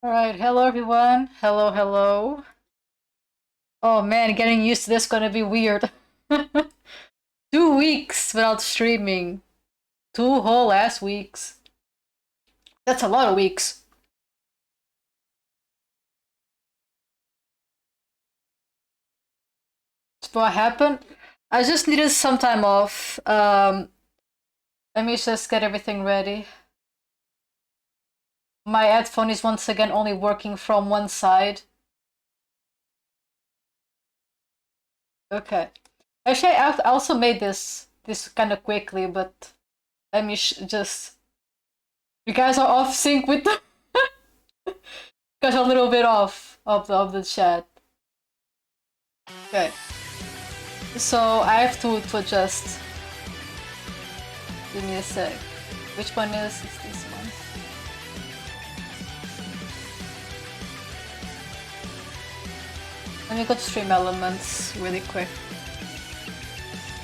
Alright, hello everyone. Hello, hello. Oh man, getting used to this gonna be weird. 2 weeks without streaming. 2 whole ass weeks. That's a lot of weeks. So what happened? I just needed some time off. Let me just get everything ready. My headphone is once again only working from one side. Okay. Actually, I also made this kind of quickly, but let me just. You guys are off sync with the. Got a little bit off of the chat. Okay. So I have to adjust. Give me a sec. Which one is this one? Let me go to stream elements really quick.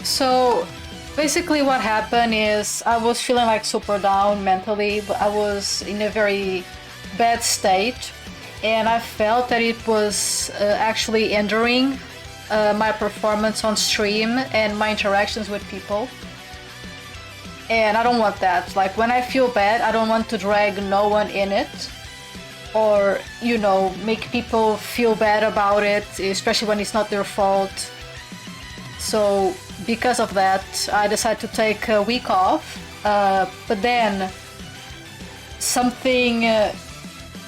So basically what happened is I was feeling like super down mentally, but I was in a very bad state, and I felt that it was actually hindering my performance on stream and my interactions with people. And I don't want that. Like, when I feel bad, I don't want to drag no one in it, or, you know, make people feel bad about it, especially when it's not their fault. So because of that, I decided to take a week off. But then something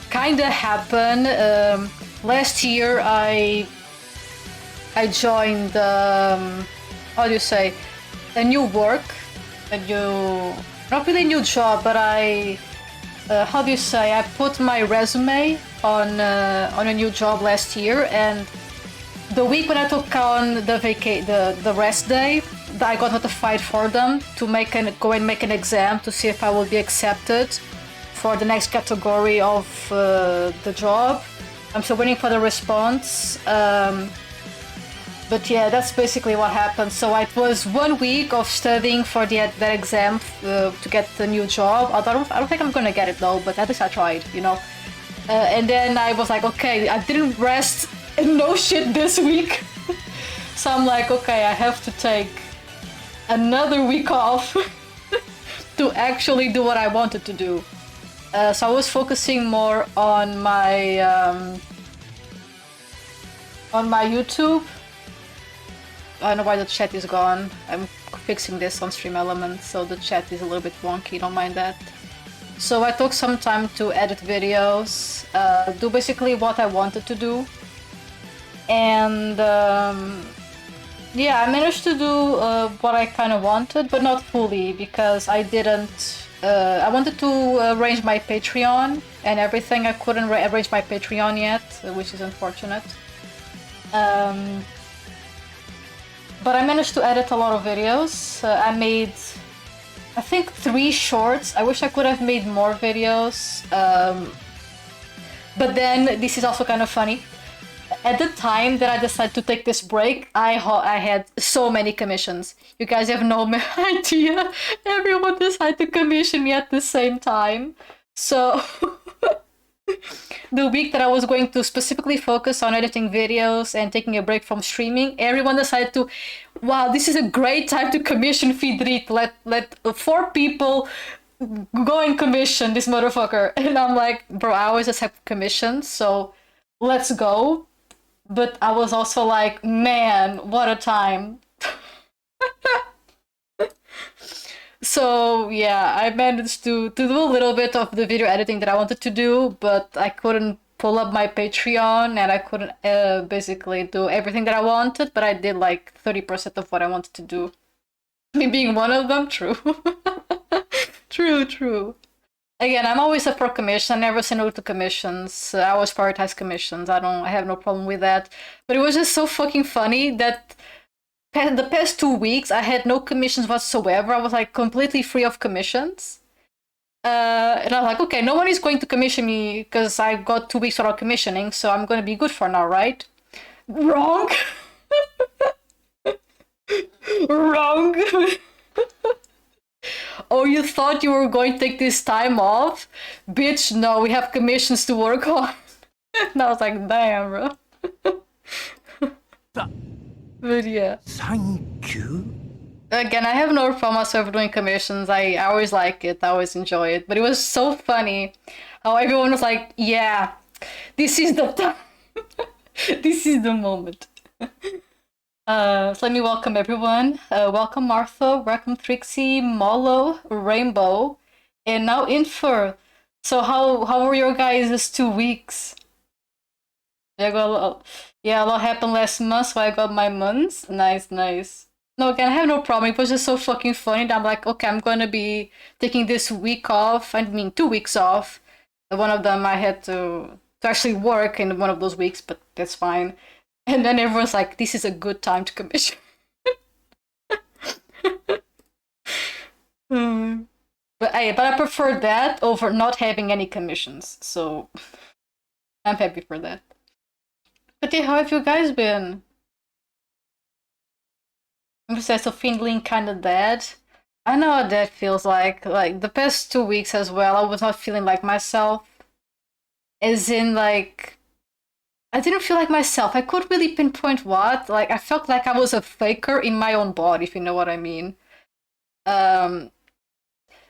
kind of happened. Last year, I joined how do you say, a new work, a new, not really new job, but I how do you say, I put my resume on a new job last year, and the week when I took on the rest day, I got notified for them to go and make an exam to see if I will be accepted for the next category of the job. I'm still waiting for the response. But yeah, that's basically what happened. So it was 1 week of studying for that exam to get the new job. I don't think I'm gonna get it though, but at least I tried, you know. And then I was like, okay, I didn't rest no shit this week. So I'm like, okay, I have to take another week off to actually do what I wanted to do. So I was focusing more on my YouTube. I don't know why the chat is gone. I'm fixing this on Stream Elements, so the chat is a little bit wonky, don't mind that. So I took some time to edit videos, do basically what I wanted to do. And yeah, I managed to do what I kind of wanted, but not fully, because I didn't. I wanted to arrange my Patreon and everything. I couldn't arrange my Patreon yet, which is unfortunate. But I managed to edit a lot of videos. I made, I think, 3 shorts. I wish I could have made more videos. But then, this is also kind of funny. At the time that I decided to take this break, I had so many commissions. You guys have no idea. Everyone decided to commission me at the same time. So the week that I was going to specifically focus on editing videos and taking a break from streaming, everyone decided to, wow, this is a great time to commission Fidrit. Let 4 people go and commission this motherfucker. And I'm like, bro, I always accept commissions, so let's go. But I was also like, man, what a time. So yeah, I managed to do a little bit of the video editing that I wanted to do, but I couldn't pull up my Patreon, and I couldn't basically do everything that I wanted, but I did like 30% of what I wanted to do. Me being one of them, true. True. Again, I'm always up for commission. I never say no to commissions. I always prioritize commissions. I have no problem with that. But it was just so fucking funny that the past 2 weeks I had no commissions whatsoever. I was like completely free of commissions. And I'm like, okay, no one is going to commission me because I got 2 weeks without commissioning, so I'm gonna be good for now, right? Wrong. Wrong. Oh, you thought thought you were going to take this time off. Bitch, no, we have commissions to work on. And I was like, damn, bro. But yeah. Thank you. Again, I have no problem whatsoever doing commissions. I always like it. I always enjoy it. But it was so funny how everyone was like, yeah, this is the time. This is the moment. So let me welcome everyone. Welcome Martha, welcome Trixie, Molo, Rainbow, and now Infer. So how were your guys' 2 weeks? Yeah, a lot happened last month, so I got my months. Nice, nice. No, again, I have no problem. It was just so fucking funny that I'm like, okay, I'm gonna be taking this week off. I mean, 2 weeks off. One of them I had to actually work in one of those weeks, but that's fine. And then everyone's like, this is a good time to commission. But I prefer that over not having any commissions, so I'm happy for that. But yeah, how have you guys been? I'm just also feeling kind of dead. I know what that feels like. Like the past 2 weeks as well, I was not feeling like myself. As in, like, I didn't feel like myself. I couldn't really pinpoint what. Like, I felt like I was a faker in my own body, if you know what I mean. Um,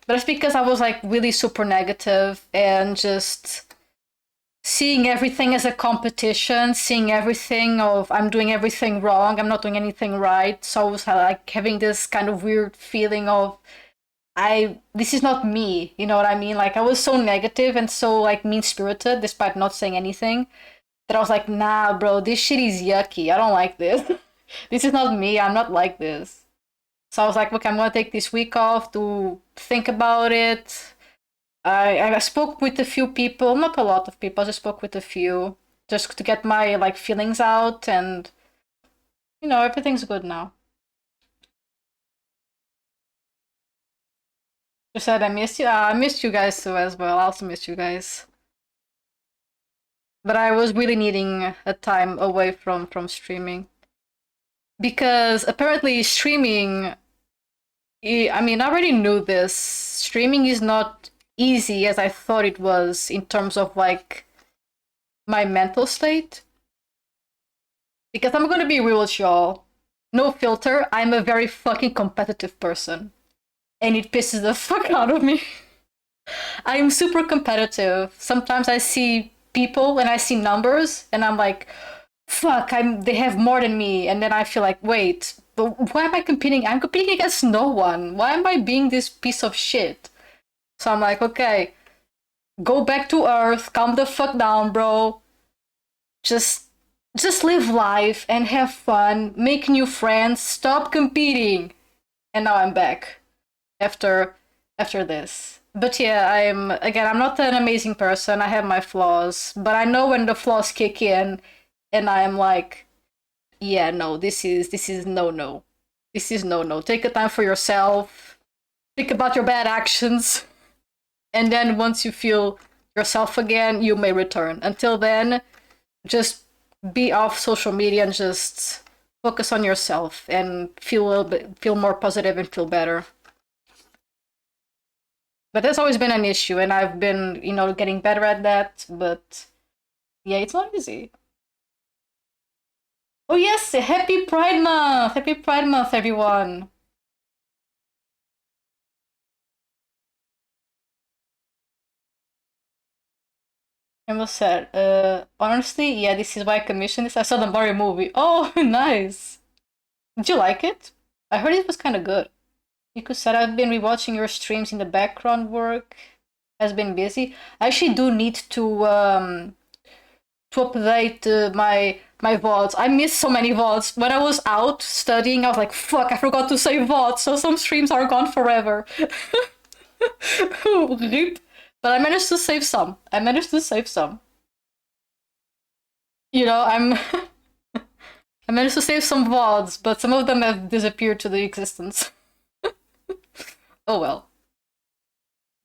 but it's because I was like really super negative and just seeing everything as a competition, seeing everything of I'm doing everything wrong, I'm not doing anything right. So I was like having this kind of weird feeling of this is not me, you know what I mean? Like I was so negative and so like mean spirited despite not saying anything that I was like, nah, bro, this shit is yucky. I don't like this. This is not me. I'm not like this. So I was like, okay, I'm gonna take this week off to think about it. I spoke with a few people, not a lot of people. I just spoke with a few, just to get my like feelings out, and everything's good now. You said I missed you. I missed you guys too as well. I also missed you guys. But I was really needing a time away from streaming because apparently streaming. I mean, I already knew this. Streaming is not easy as I thought it was in terms of like my mental state. Because I'm gonna be real with y'all. No filter, I'm a very fucking competitive person. And it pisses the fuck out of me. I'm super competitive. Sometimes I see people and I see numbers and I'm like, fuck, they have more than me. And then I feel like, wait, but why am I competing? I'm competing against no one. Why am I being this piece of shit? So I'm like, okay, go back to earth, calm the fuck down, bro. Just live life and have fun, make new friends, stop competing. And now I'm back after this. But yeah, I'm not an amazing person. I have my flaws, but I know when the flaws kick in and I'm like, yeah, no, this is no. This is no. Take a time for yourself. Think about your bad actions. And then once you feel yourself again, you may return. Until then, just be off social media and just focus on yourself and feel more positive and feel better. But that's always been an issue, and I've been, getting better at that. But yeah, it's not easy. Oh yes, happy Pride Month! Happy Pride Month, everyone! I was sad. Honestly, yeah, this is why I commissioned this. I saw the Mario movie. Oh, nice! Did you like it? I heard it was kind of good. Miku said, I've been rewatching your streams in the background. Work has been busy. I actually do need to update my VODs. I missed so many VODs. When I was out studying, I was like, fuck, I forgot to save VODs, so some streams are gone forever. Rip. But I managed to save some. I'm I managed to save some VODs, but some of them have disappeared to the existence. Oh well.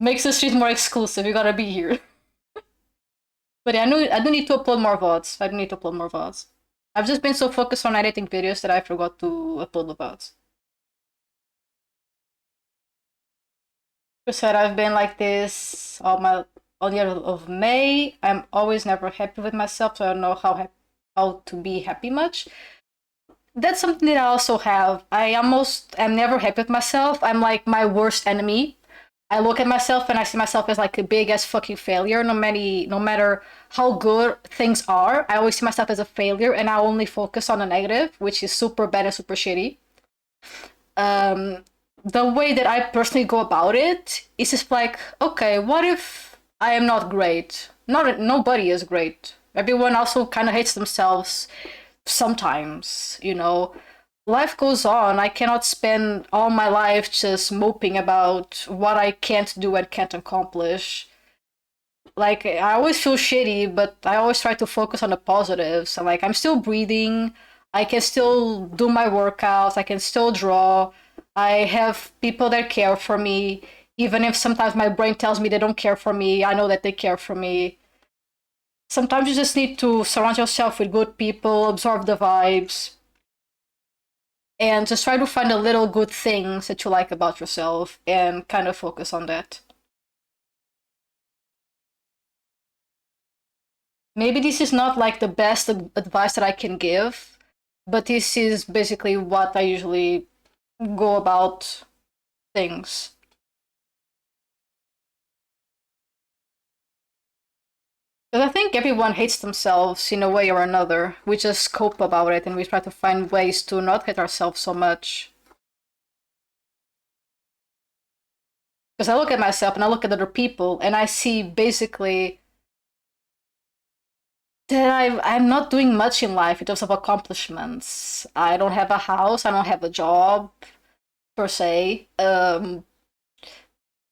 Makes the stream more exclusive, you gotta be here. But yeah, I do need to upload more VODs. I've just been so focused on editing videos that I forgot to upload the VODs. You said I've been like this all year of May. I'm always never happy with myself, so I don't know how to be happy much. That's something that I also have. I almost am never happy with myself. I'm like my worst enemy. I look at myself and I see myself as like a big ass fucking failure. No matter how good things are, I always see myself as a failure, and I only focus on the negative, which is super bad and super shitty. Um, the way that I personally go about it is just like, okay, what if I am not great? Not nobody is great. Everyone also kind of hates themselves sometimes, you know. Life goes on. I cannot spend all my life just moping about what I can't do and can't accomplish. Like, I always feel shitty, but I always try to focus on the positives. So, like, I'm still breathing. I can still do my workouts. I can still draw. I have people that care for me. Even if sometimes my brain tells me they don't care for me, I know that they care for me. Sometimes you just need to surround yourself with good people, absorb the vibes, and just try to find the little good things that you like about yourself and kind of focus on that. Maybe this is not like the best advice that I can give, but this is basically what I usually go about things. Because I think everyone hates themselves in a way or another. We just cope about it and we try to find ways to not hate ourselves so much. Because I look at myself and I look at other people and I see basically that I'm not doing much in life in terms of accomplishments. I don't have a house, I don't have a job per se. But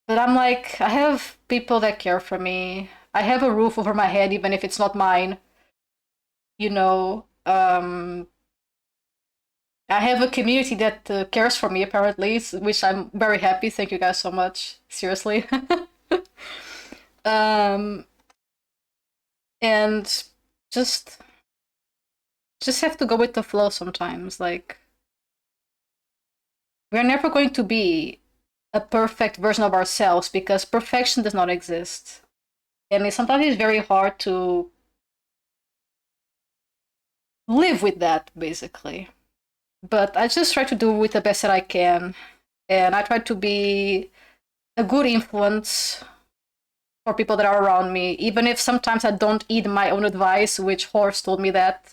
I'm like, I have people that care for me. I have a roof over my head, even if it's not mine. You know, I have a community that cares for me, apparently, which I'm very happy. Thank you guys so much. Seriously. um, and just just have to go with the flow sometimes. Like, we're never going to be a perfect version of ourselves because perfection does not exist. And sometimes it's very hard to live with that, basically. But I just try to do with the best that I can. And I try to be a good influence for people that are around me, even if sometimes I don't eat my own advice, which Horst told me that.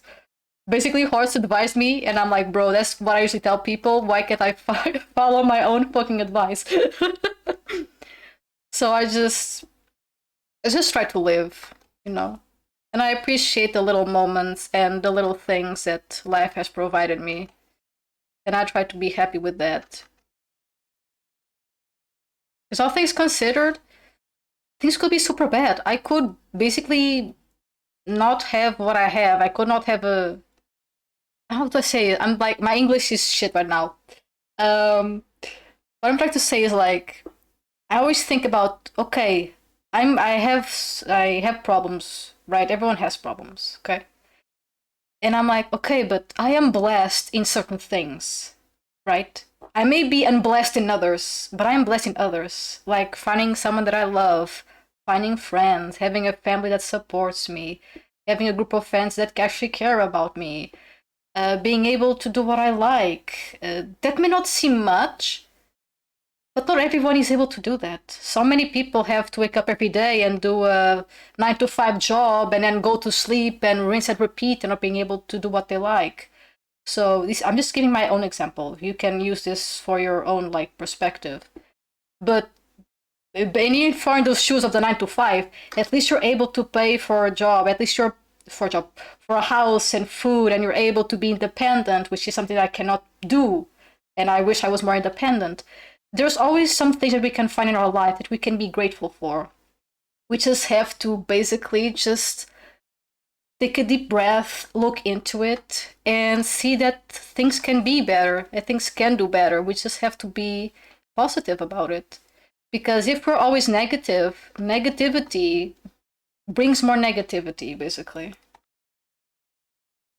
Basically, Horst advised me, and I'm like, bro, that's what I usually tell people. Why can't I follow my own fucking advice? So I just try to live, you know. And I appreciate the little moments and the little things that life has provided me. And I try to be happy with that. Because all things considered, things could be super bad. I could basically not have what I have. I could not have a. How do I say it? I'm like, my English is shit right now. Um, what I'm trying to say is like, I always think about, okay, I have problems, right? Everyone has problems, okay? And I'm like, okay, but I am blessed in certain things, right? I may be unblessed in others, but I am blessed in others. Like finding someone that I love, finding friends, having a family that supports me, having a group of friends that actually care about me, being able to do what I like. That may not seem much, but not everyone is able to do that. So many people have to wake up every day and do a 9 to 5 job and then go to sleep and rinse and repeat and not being able to do what they like. So I'm just giving my own example. You can use this for your own like perspective. But being in those shoes of the 9 to 5, at least you're able to pay for a job. At least you're for a job, for a house and food, and you're able to be independent, which is something that I cannot do. And I wish I was more independent. There's always some things that we can find in our life that we can be grateful for. We just have to basically just take a deep breath, look into it, and see that things can be better, and things can do better. We just have to be positive about it. Because if we're always negative, negativity brings more negativity, basically.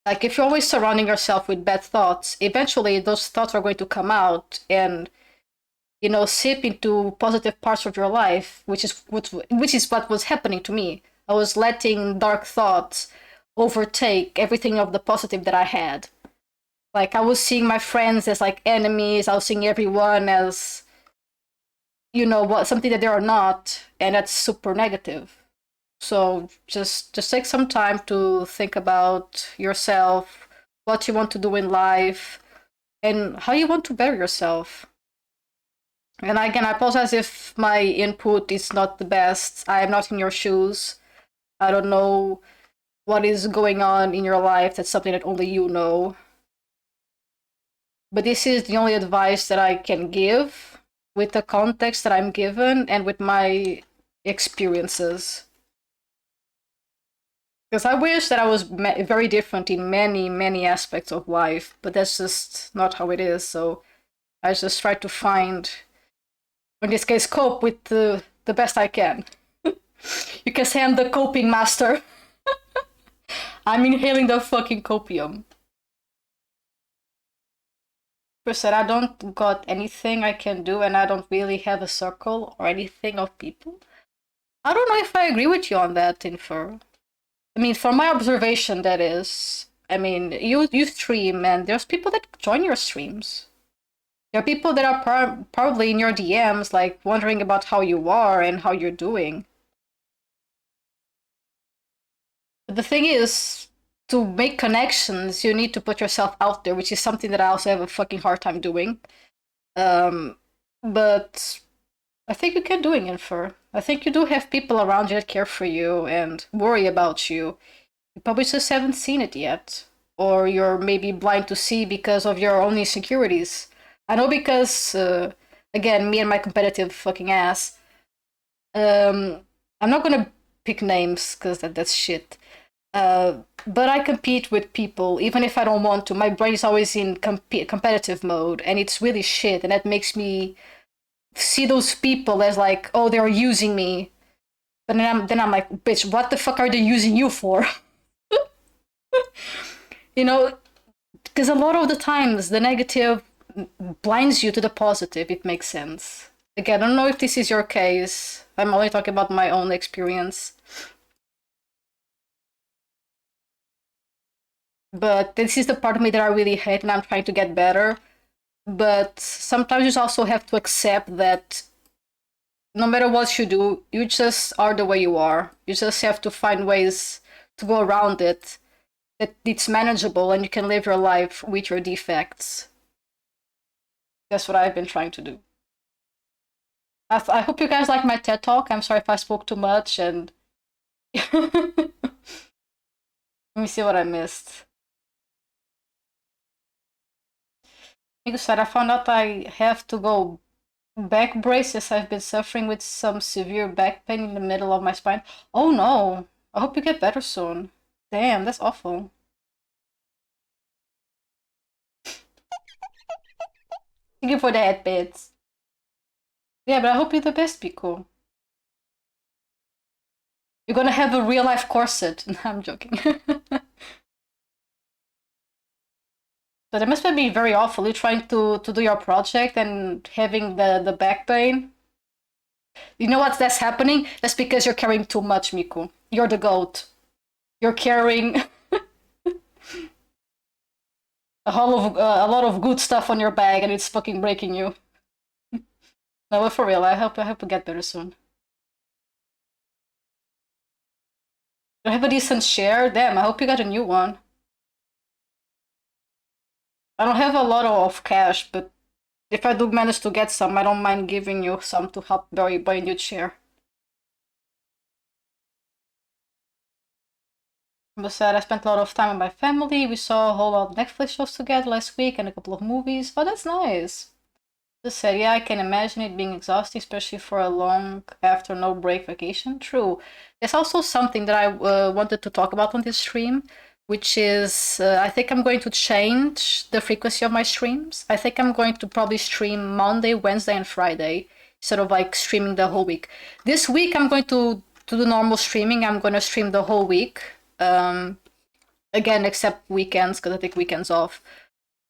Like if you're always surrounding yourself with bad thoughts, eventually those thoughts are going to come out and sip into positive parts of your life, which is what was happening to me. I was letting dark thoughts overtake everything of the positive that I had. Like I was seeing my friends as like enemies. I was seeing everyone as what something that they are not, and that's super negative. So just take some time to think about yourself, what you want to do in life, and how you want to better yourself. And again, I apologize if my input is not the best. I am not in your shoes. I don't know what is going on in your life. That's something that only you know. But this is the only advice that I can give with the context that I'm given and with my experiences. Because I wish that I was very different in many, many aspects of life, but that's just not how it is. So I just try to find, in this case, cope with the best I can. You can say I'm the coping master. I'm inhaling the fucking copium. Said I don't got anything I can do, and I don't really have a circle or anything of people. I don't know if I agree with you on that, Infer. I mean, from my observation, that is. I mean, you stream, and there's people that join your streams. There are people that are probably in your DMs, like wondering about how you are and how you're doing. But the thing is, to make connections, you need to put yourself out there, which is something that I also have a fucking hard time doing. But I think you can do it, Infer. I think you do have people around you that care for you and worry about you. You probably just haven't seen it yet. Or you're maybe blind to see because of your own insecurities. I know because, again, me and my competitive fucking ass. I'm not gonna pick names because that's shit. But I compete with people even if I don't want to. My brain is always in competitive mode, and it's really shit, and that makes me see those people as like, oh, they're using me. But then I'm like, bitch, what the fuck are they using you for? you know, because a lot of the times the negative blinds you to the positive. It makes sense. Again, I don't know if this is your case. I'm only talking about my own experience. But this is the part of me that I really hate, and I'm trying to get better. But sometimes you also have to accept that no matter what you do, you just are the way you are. You just have to find ways to go around it, that it's manageable and you can live your life with your defects. That's what I've been trying to do. I hope you guys like my TED Talk. I'm sorry if I spoke too much, and let me see what I missed. Like I said, I found out I have to go back braces. I've been suffering with some severe back pain in the middle of my spine. Oh no! I hope you get better soon. Damn, that's awful. Thank you for the headbeds. Yeah, but I hope you're the best, Pico. You're gonna have a real life corset. No, I'm joking. But it must be very awful. You're trying to do your project and having the back pain. You know what that's happening? That's because you're carrying too much, Miku. You're the goat. You're carrying a lot of good stuff on your bag, and it's fucking breaking you. No, but for real, I hope you get better soon. You have a decent share? Damn, I hope you got a new one. I don't have a lot of cash, but if I do manage to get some, I don't mind giving you some to help buy a new chair. Besides, I spent a lot of time with my family. We saw a whole lot of Netflix shows together last week and a couple of movies. Oh, that's nice. Just said, yeah, I can imagine it being exhausting, especially for a long after no break vacation. True. There's also something that I wanted to talk about on this stream, which is I think I'm going to change the frequency of my streams. I think I'm going to probably stream Monday, Wednesday, and Friday instead of like streaming the whole week. This week I'm going to do normal streaming. I'm going to stream the whole week. Again, except weekends because I take weekends off.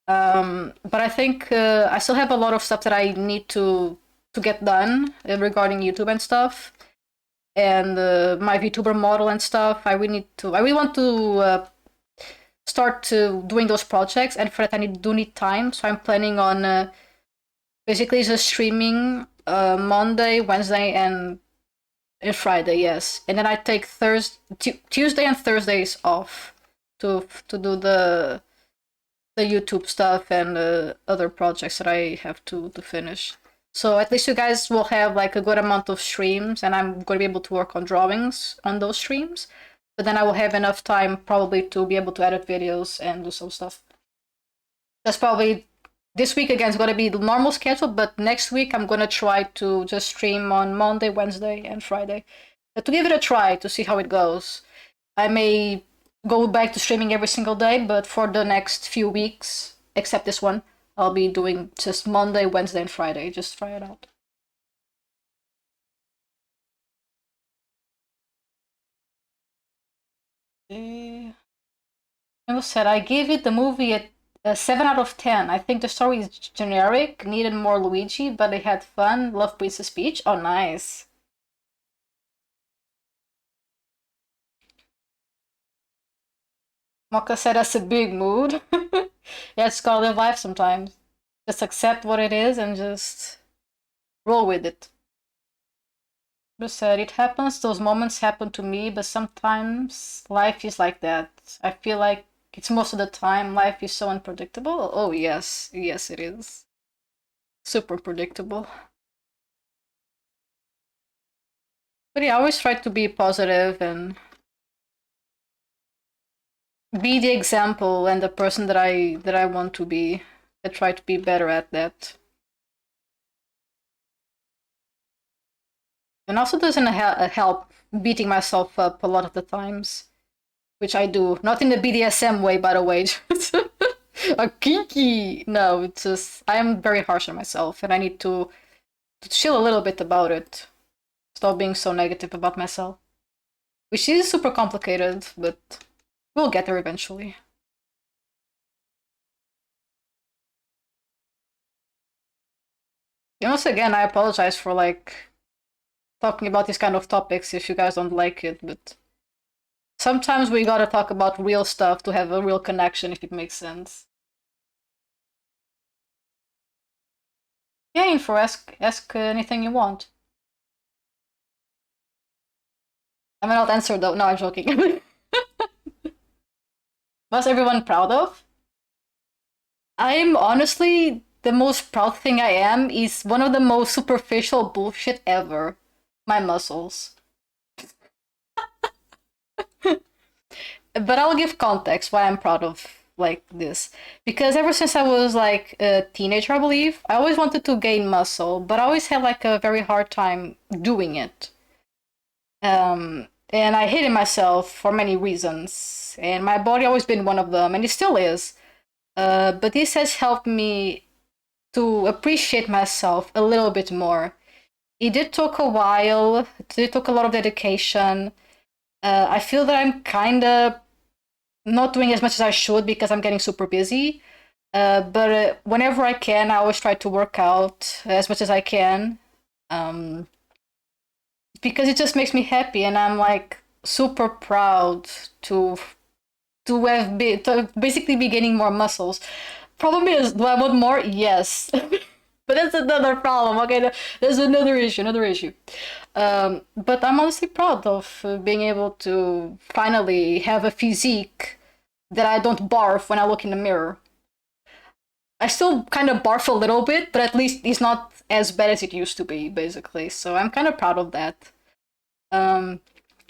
But I think I still have a lot of stuff that I need to get done regarding YouTube and stuff, and my VTuber model and stuff. I really want to start to doing those projects, and for that do need time. So I'm planning on basically just streaming Monday, Wednesday, and Friday. Yes, and then I take Tuesday and Thursdays off to do the YouTube stuff and other projects that I have to finish. So at least you guys will have like a good amount of streams, and I'm going to be able to work on drawings on those streams. But then I will have enough time probably to be able to edit videos and do some stuff. That's probably this week again is going to be the normal schedule, but next week I'm going to try to just stream on Monday, Wednesday, and Friday. To give it a try to see how it goes. I may go back to streaming every single day, but for the next few weeks, except this one, I'll be doing just Monday, Wednesday, and Friday. Just try it out. I said I gave it the movie a 7 out of 10. I think the story is generic, needed more Luigi, but it had fun. Love Princess Peach. Oh, nice. Mocha said that's a big mood. Yeah, it's gotta live life sometimes. Just accept what it is and just roll with it. Just said it happens, those moments happen to me, but sometimes life is like that. I feel like it's most of the time life is so unpredictable. Oh, yes, yes, it is. Super predictable. But yeah, I always try to be positive and be the example and the person that I want to be. I try to be better at that. And also doesn't help beating myself up a lot of the times, which I do. Not in the BDSM way, by the way. A kinky. No, it's just I am very harsh on myself, and I need to chill a little bit about it. Stop being so negative about myself, which is super complicated, but we'll get there eventually. And once again, I apologize for like talking about these kind of topics if you guys don't like it, but sometimes we gotta talk about real stuff to have a real connection, if it makes sense. Yeah, info, ask anything you want. I may not answer though. No, I'm joking. What's everyone proud of? I'm honestly the most proud thing I am is one of the most superficial bullshit ever. My muscles. But I'll give context why I'm proud of like this. Because ever since I was like a teenager, I believe, I always wanted to gain muscle, but I always had like a very hard time doing it. And I hated myself for many reasons. And my body always been one of them, and it still is. But this has helped me to appreciate myself a little bit more. It did take a while. It did took a lot of dedication. I feel that I'm kind of not doing as much as I should because I'm getting super busy. But whenever I can, I always try to work out as much as I can. Um, because it just makes me happy, and I'm like super proud to to basically be gaining more muscles. Problem is, do I want more? Yes. But that's another problem. Okay, there's another issue. Another issue. But I'm honestly proud of being able to finally have a physique that I don't barf when I look in the mirror. I still kind of barf a little bit, but at least it's not as bad as it used to be, basically. So I'm kind of proud of that. Um,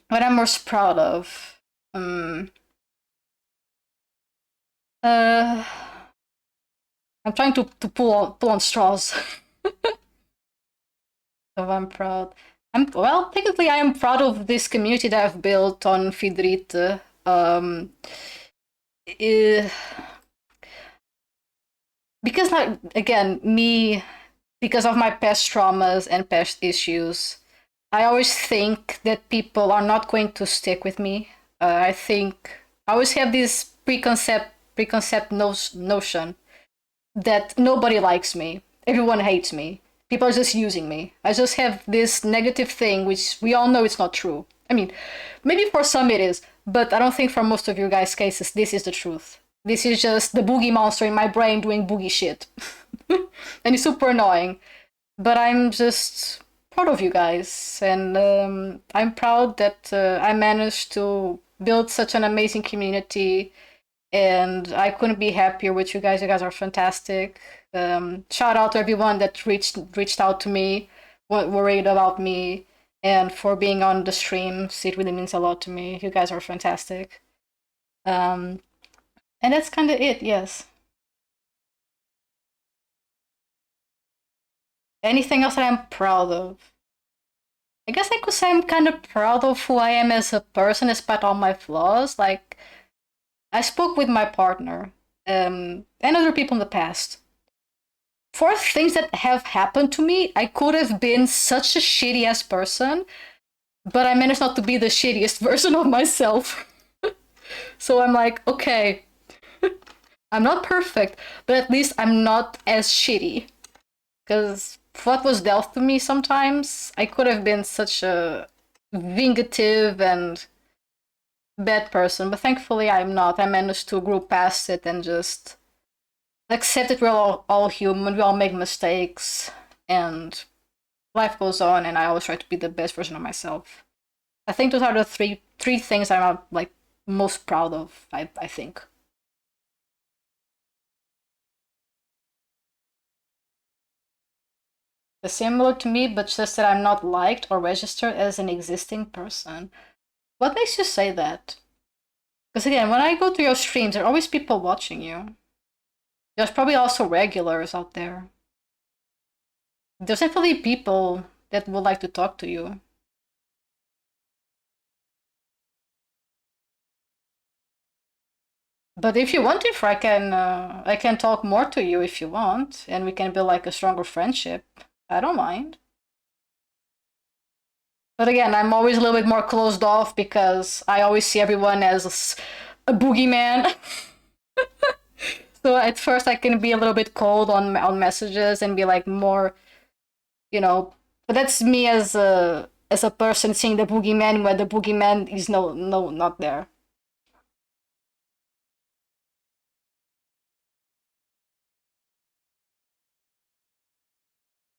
what I'm most proud of. Um, uh, I'm trying to pull on straws. So I'm proud. Well, technically, I am proud of this community that I've built on Fidrite. Eh, because, like, again, me, because of my past traumas and past issues, I always think that people are not going to stick with me. I think I always have this preconcept notion that nobody likes me. Everyone hates me. People are just using me. I just have this negative thing, which we all know it's not true. I mean, maybe for some it is, but I don't think for most of you guys' cases this is the truth. This is just the boogie monster in my brain doing boogie shit. And it's super annoying. But I'm just proud of you guys, and I'm proud that I managed to build such an amazing community, and I couldn't be happier with you guys. You guys are fantastic. Shout out to everyone that reached out to me, worried about me, and for being on the streams. It really means a lot to me. You guys are fantastic. Um, and that's kind of it. Yes. Anything else that I'm proud of? I guess I could say I'm kind of proud of who I am as a person, despite all my flaws. Like, I spoke with my partner and other people in the past. For things that have happened to me, I could have been such a shitty ass person, but I managed not to be the shittiest version of myself. So I'm like, okay, I'm not perfect, but at least I'm not as shitty. Because what was dealt to me sometimes, I could have been such a vingative and bad person, but thankfully I'm not. I managed to grow past it and just accept that we're all human, we all make mistakes, and life goes on, and I always try to be the best version of myself. I think those are the three things I'm like most proud of, I think. Similar to me, but just that I'm not liked or registered as an existing person. What makes you say that? Because again, when I go to your streams, there are always people watching you. There's probably also regulars out there. There's definitely people that would like to talk to you. But if you want, if I can talk more to you if you want, and we can build like a stronger friendship. I don't mind. But again, I'm always a little bit more closed off because I always see everyone as a boogeyman. So at first I can be a little bit cold on messages and be like more, you know. But that's me as a person seeing the boogeyman when the boogeyman is not there.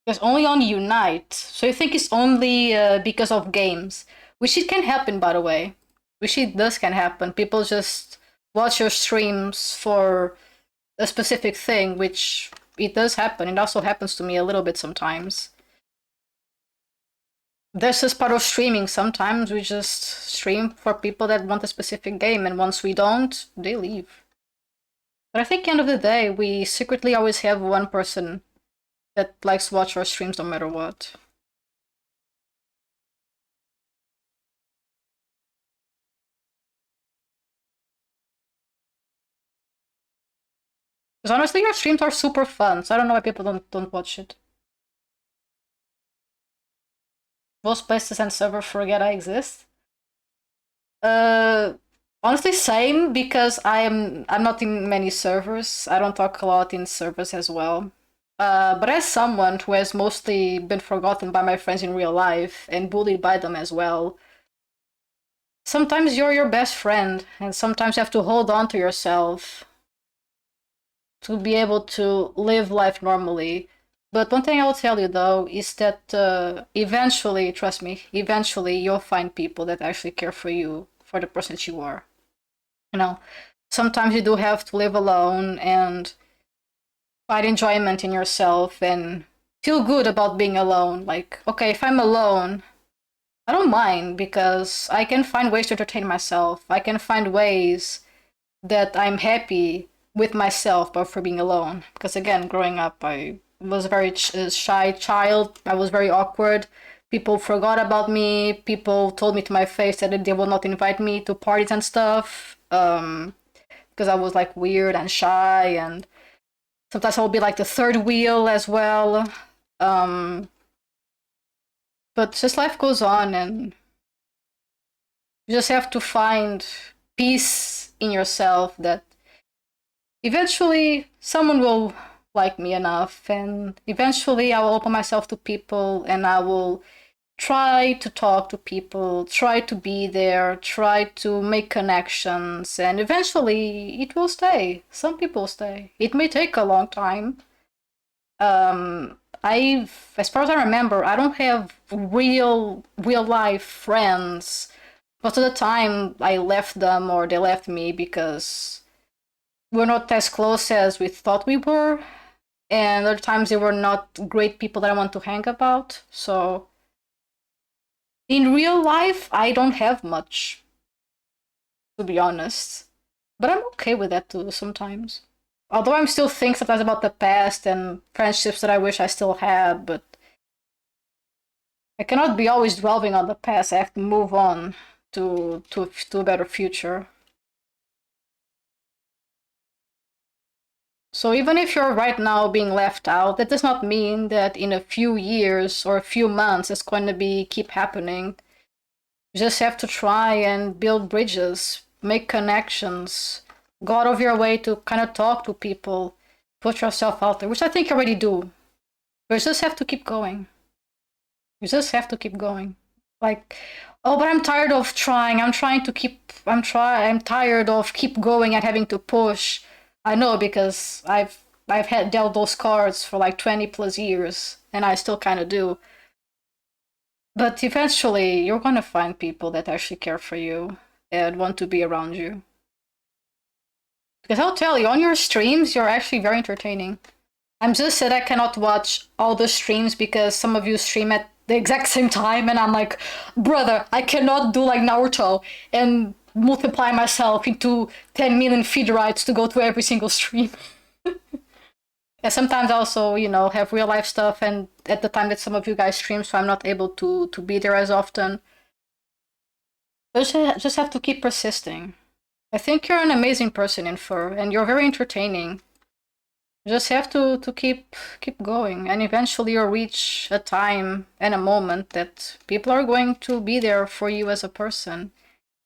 It's only on Unite. So you think it's only because of games, which it can happen, by the way. Which it does can happen. People just watch your streams for a specific thing, which it does happen. It also happens to me a little bit sometimes. That's just part of streaming. Sometimes we just stream for people that want a specific game, and once we don't, they leave. But I think at the end of the day, we secretly always have one person that likes to watch our streams no matter what. Because honestly, your streams are super fun, so I don't know why people don't watch it. Most places and server forget I exist. Uh, Honestly, same because I'm not in many servers. I don't talk a lot in servers as well. But as someone who has mostly been forgotten by my friends in real life and bullied by them as well, sometimes you're your best friend, and sometimes you have to hold on to yourself to be able to live life normally. But one thing I will tell you though is that eventually, trust me, eventually you'll find people that actually care for you, for the person that you are. You know, sometimes you do have to live alone and find enjoyment in yourself and feel good about being alone. Like, okay, if I'm alone, I don't mind because I can find ways to entertain myself. I can find ways that I'm happy with myself, but for being alone. Because again, growing up, I was a very shy child. I was very awkward. People forgot about me. People told me to my face that they will not invite me to parties and stuff. Because I was like weird and shy, and sometimes I will be like the third wheel as well. Um, but just life goes on, and you just have to find peace in yourself that eventually someone will like me enough, and eventually I will open myself to people, and I will try to talk to people, try to be there, try to make connections, and eventually it will stay. Some people stay. It may take a long time. As far as I remember, I don't have real life friends. Most of the time, I left them or they left me because we're not as close as we thought we were, and other times they were not great people that I want to hang about. So in real life, I don't have much, to be honest. But I'm okay with that too sometimes. Although I'm still thinking sometimes about the past and friendships that I wish I still had, but I cannot be always dwelling on the past. I have to move on to a better future. So even if you're right now being left out, that does not mean that in a few years or a few months it's going to be keep happening. You just have to try and build bridges, make connections, go out of your way to kind of talk to people, put yourself out there, which I think you already do. But you just have to keep going. You just have to keep going. Like, oh, but I'm tired of trying. I'm tired of keep going and having to push. I know because I've had dealt those cards for like 20 plus years and I still kind of do. But eventually, you're gonna find people that actually care for you and want to be around you. Because I'll tell you, on your streams, you're actually very entertaining. I'm just sad I cannot watch all the streams because some of you stream at the exact same time, and I'm like, brother, I cannot do like Naruto and multiply myself into 10 million feed rights to go to every single stream. And sometimes I also, have real life stuff, and at the time that some of you guys stream, so I'm not able to be there as often. Just have to keep persisting. I think you're an amazing person, Infer, and you're very entertaining. You just have to keep going, and eventually you'll reach a time and a moment that people are going to be there for you as a person,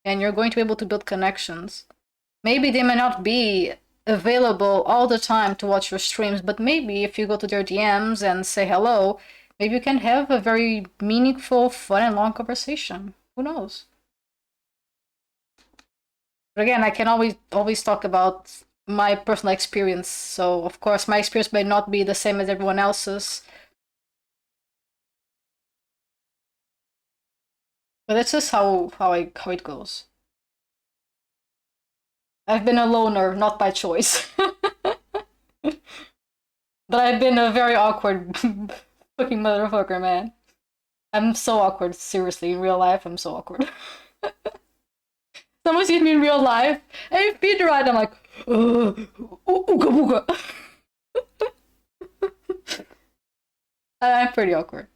and you're going to be able to build connections. Maybe they may not be available all the time to watch your streams, but maybe if you go to their DMs and say hello, maybe you can have a very meaningful, fun, and long conversation. Who knows? But again, I can always talk about my personal experience. So of course, my experience may not be the same as everyone else's, but that's just how it goes. I've been a loner, not by choice, but I've been a very awkward fucking motherfucker, man. I'm so awkward. Seriously, in real life, I'm so awkward. Someone sees me in real life, hey Peter, right? I'm like, ooga booga. I'm pretty awkward.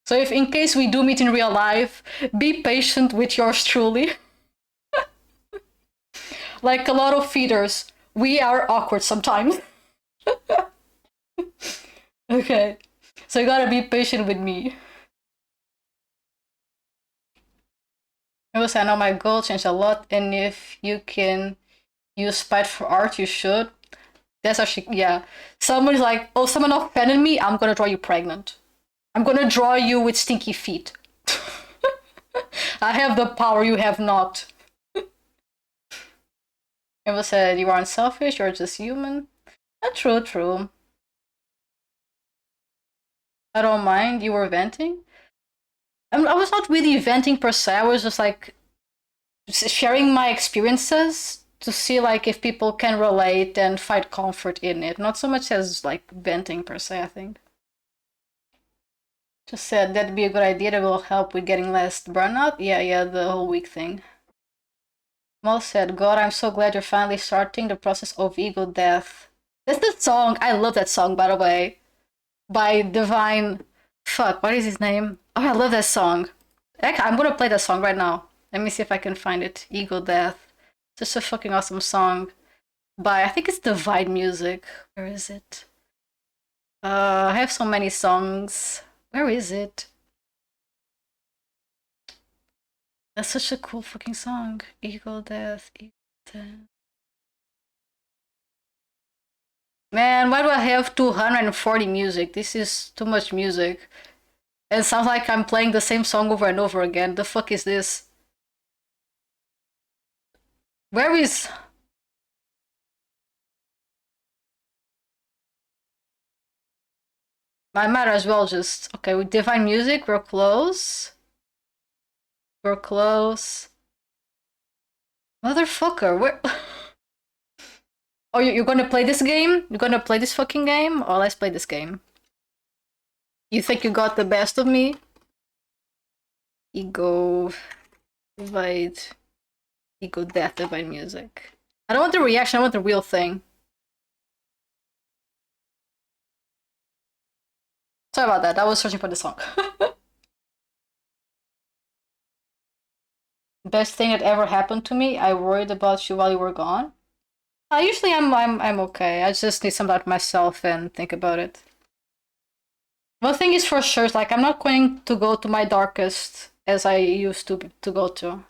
So if in case we do meet in real life, be patient with yours truly. Like a lot of feeders, we are awkward sometimes. Okay, so you gotta be patient with me. I know my goal changed a lot, and if you can use spite for art, you should. That's actually, yeah. Someone's like, oh, someone offended me, I'm gonna draw you pregnant. I'm gonna draw you with stinky feet. I have the power you have not. Everyone said you aren't selfish, you're just human. True, true. I don't mind, you were venting. I was not really venting per se, I was just like sharing my experiences to see like if people can relate and find comfort in it. Not so much as like venting per se, I think. Just said that'd be a good idea that will help with getting less burnout. Yeah, the whole week thing. Mo said, God, I'm so glad you're finally starting the process of ego death. That's the song. I love that song, by the way. By Divine. Fuck, what is his name? Oh, I love that song. I'm gonna play that song right now. Let me see if I can find it. Ego Death. Just a fucking awesome song. By, I think it's Divine Music. Where is it? I have so many songs. Where is it? That's such a cool fucking song. Ego Death. Ego Death. Man, why do I have 240 music? This is too much music. It sounds like I'm playing the same song over and over again. The fuck is this? Where is... I might as well just... Okay, with Divine Music, we're close. We're close. Motherfucker, where... Oh, you're gonna play this game? You're gonna play this fucking game? Oh, let's play this game. You think you got the best of me? Ego... Divide... Ego Death Divine Music. I don't want the reaction, I want the real thing. Sorry about that, I was searching for the song. Best thing that ever happened to me? I worried about you while you were gone. Usually I'm okay. I just need some about myself and think about it. One thing is for sure, like I'm not going to go to my darkest as I used to go to.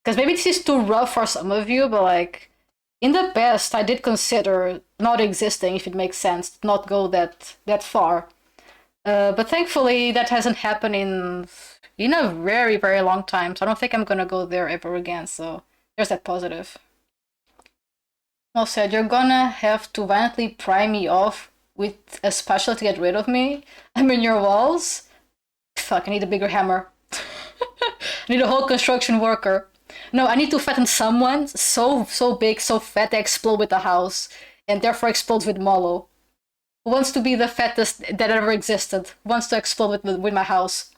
Because maybe this is too rough for some of you, but like in the past I did consider not existing, if it makes sense, not go that far. But thankfully that hasn't happened in a very, very long time. So I don't think I'm gonna go there ever again. So there's that positive. Well said, you're gonna have to violently pry me off with a spatula to get rid of me. I'm in your walls. Fuck, I need a bigger hammer. I need a whole construction worker. No, I need to fatten someone so big, so fat they explode with the house, and therefore explodes with Molo. Who wants to be the fattest that ever existed? Who wants to explode with my house?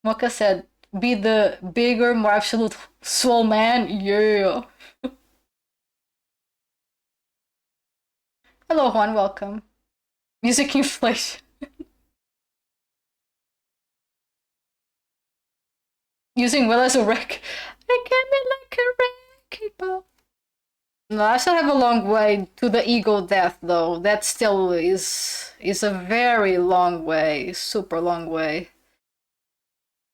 Mocha said, be the bigger, more absolute swole man? Yeah. Hello, Juan, welcome. Music inflation. Using Will as a wreck. I can be like a wrecking ball. No, I still have a long way to the ego death, though. That still is a very long way, super long way.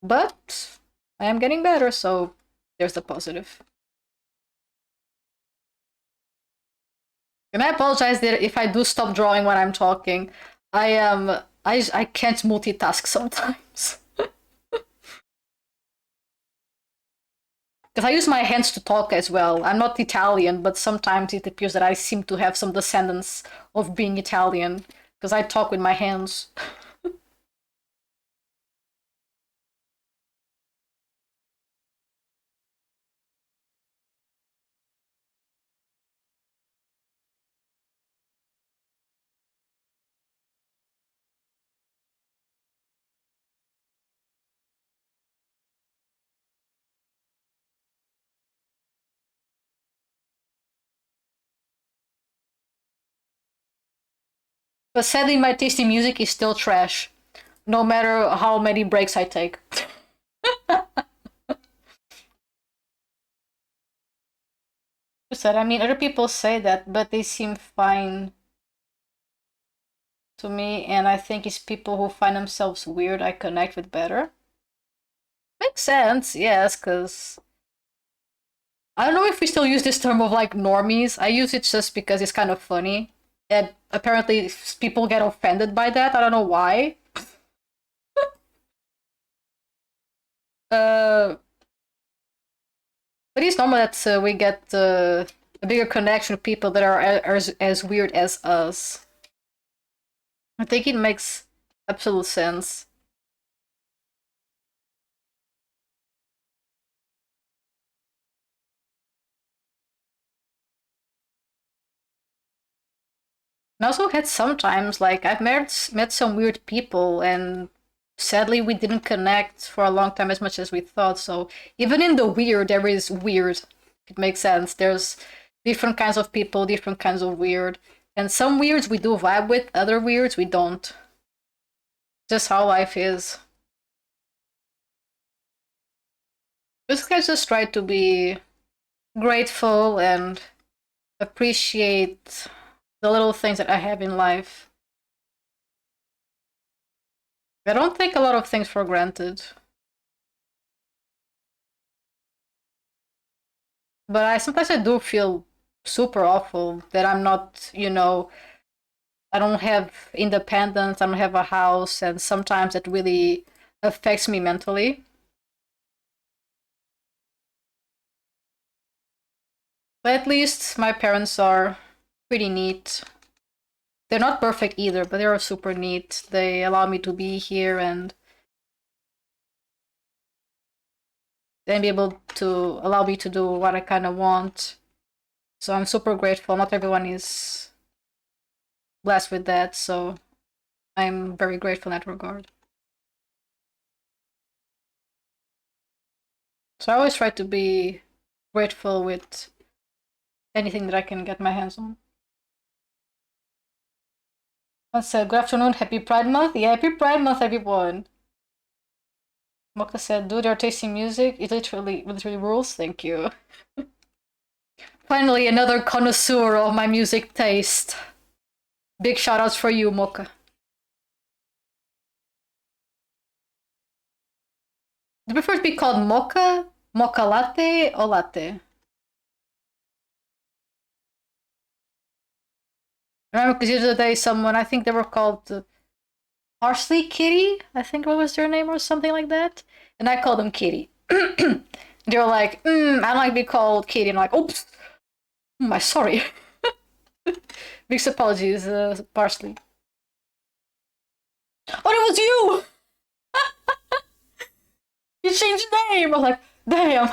But I am getting better, so there's the positive. And I apologize that if I do stop drawing when I'm talking. I can't multitask sometimes. Because I use my hands to talk as well. I'm not Italian, but sometimes it appears that I seem to have some descendants of being Italian. Because I talk with my hands. But sadly, my taste in music is still trash. No matter how many breaks I take. I mean, other people say that, but they seem fine to me, and I think it's people who find themselves weird I connect with better. Makes sense, yes, because I don't know if we still use this term of like normies. I use it just because it's kind of funny. And apparently people get offended by that. I don't know why. uh, but it's normal that we get a bigger connection with people that are as weird as us. I think it makes absolute sense. And I also had sometimes like I've met some weird people, and sadly we didn't connect for a long time as much as we thought. So even in the weird, there is weird. It makes sense. There's different kinds of people, different kinds of weird, and some weirds we do vibe with, other weirds we don't. Just how life is. This guy just try to be grateful and appreciate the little things that I have in life. I don't take a lot of things for granted. But I sometimes I do feel super awful that I'm not, I don't have independence, I don't have a house, and sometimes it really affects me mentally. But at least my parents are pretty neat. They're not perfect either, but they're super neat. They allow me to be here and then be able to allow me to do what I kind of want. So I'm super grateful. Not everyone is blessed with that, so I'm very grateful in that regard. So I always try to be grateful with anything that I can get my hands on. I said, good afternoon, happy Pride Month. Yeah, happy Pride Month, everyone. Mocha said, dude, you're tasting music. It literally rules. Thank you. Finally, another connoisseur of my music taste. Big shout outs for you, Mocha. Do you prefer to be called Mocha, Mocha Latte, or Latte? I remember because the other day someone, I think they were called Parsley Kitty, I think what was their name or something like that. And I called them Kitty. They were like, I don't like to be called Kitty. And I'm like, oops, I'm sorry. Big apologies, Parsley. Oh, it was you! You changed the name! I was like, damn.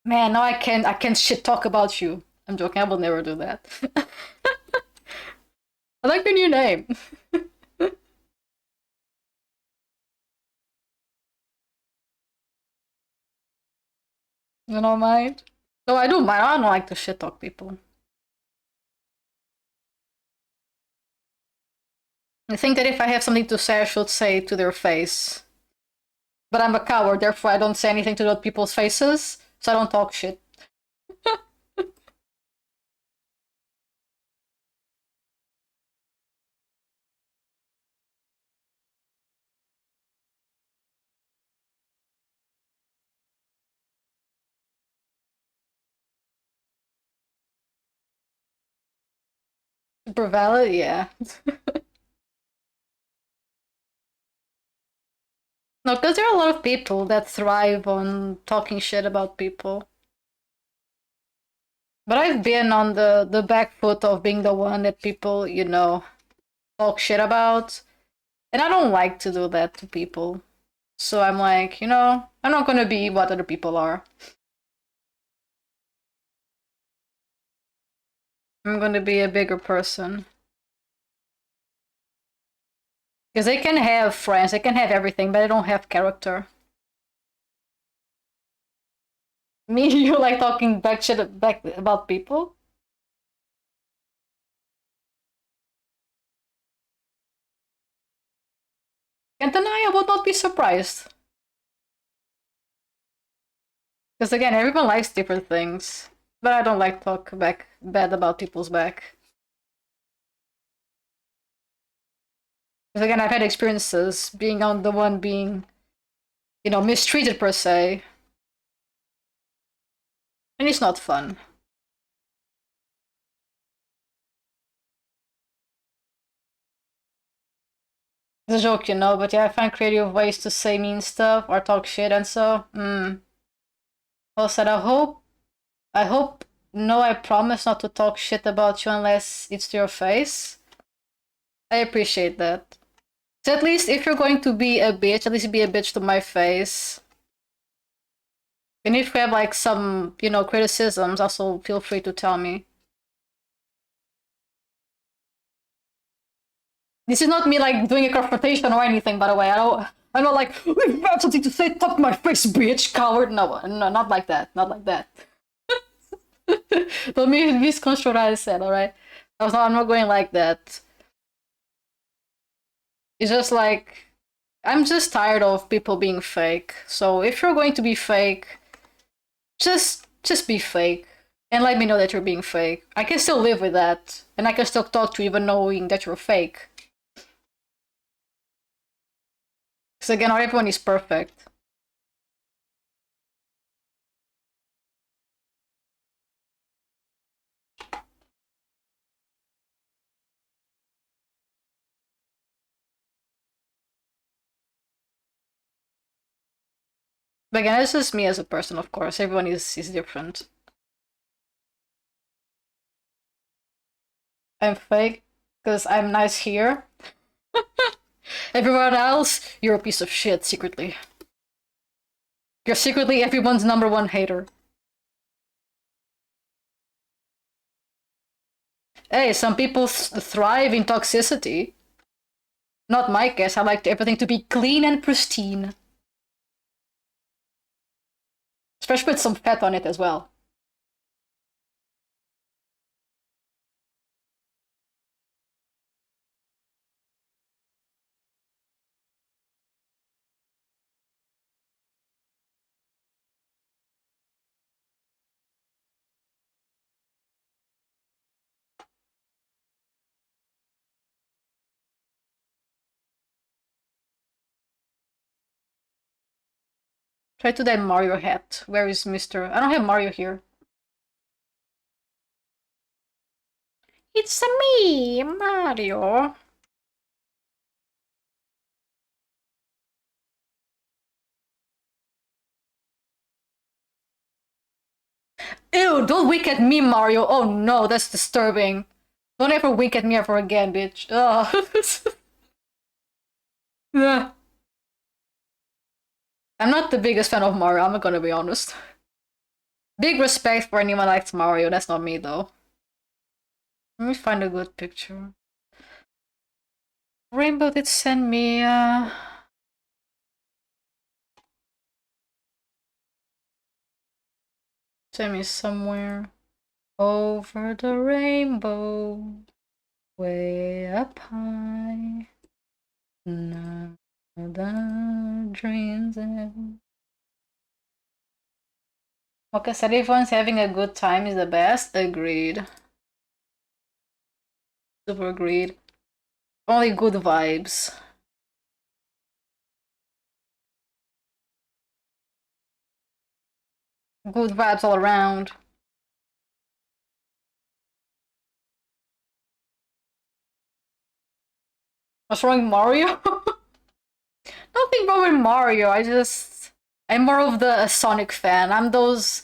Man, now I can't shit talk about you. I'm joking, I will never do that. I like your new name. You don't mind? No, I do mind. I don't like to shit talk people. I think that if I have something to say, I should say it to their face. But I'm a coward, therefore I don't say anything to those people's faces, so I don't talk shit. Super valid, yeah. No, because there are a lot of people that thrive on talking shit about people. But I've been on the back foot of being the one that people, talk shit about. And I don't like to do that to people. So I'm like, I'm not gonna be what other people are. I'm gonna be a bigger person. Because they can have friends, they can have everything, but they don't have character. Me, you like talking back about people? And then I would not be surprised. Because again, everyone likes different things. But I don't like talk back bad about people's back. Because again, I've had experiences being on the one being, mistreated per se. And it's not fun. It's a joke, but yeah, I find creative ways to say mean stuff or talk shit and so, Well said, I hope, no, I promise not to talk shit about you unless it's to your face. I appreciate that. So at least if you're going to be a bitch, at least be a bitch to my face. And if you have like some, criticisms, also feel free to tell me. This is not me like doing a confrontation or anything, by the way. I'm not like, if you have something to say, talk to my face, bitch, coward. No, no, not like that. Not like that. Don't misconstrue what I said, alright? I'm not going like that. It's just like, I'm just tired of people being fake. So if you're going to be fake, just be fake. And let me know that you're being fake. I can still live with that. And I can still talk to you even knowing that you're fake. Because again, not everyone is perfect. But again, it's just me as a person, of course. Everyone is different. I'm fake because I'm nice here. Everyone else, you're a piece of shit secretly. You're secretly everyone's number one hater. Hey, some people thrive in toxicity. Not my case. I like everything to be clean and pristine. Especially with some fat on it as well. Try to that Mario hat. Where is Mr. I don't have Mario here. It's me, Mario. Ew, don't wink at me, Mario. Oh no, that's disturbing. Don't ever wink at me ever again, bitch. Ugh. Yeah. I'm not the biggest fan of Mario, I'm gonna be honest. Big respect for anyone who likes Mario, that's not me though. Let me find a good picture. Rainbow did send me, send me somewhere. Over the rainbow, way up high. Now the dreams end. Okay, said everyone's having a good time is the best. Agreed. Super agreed. Only good vibes. Good vibes all around. What's wrong with Mario? Nothing wrong with Mario. I'm more of the Sonic fan. I'm those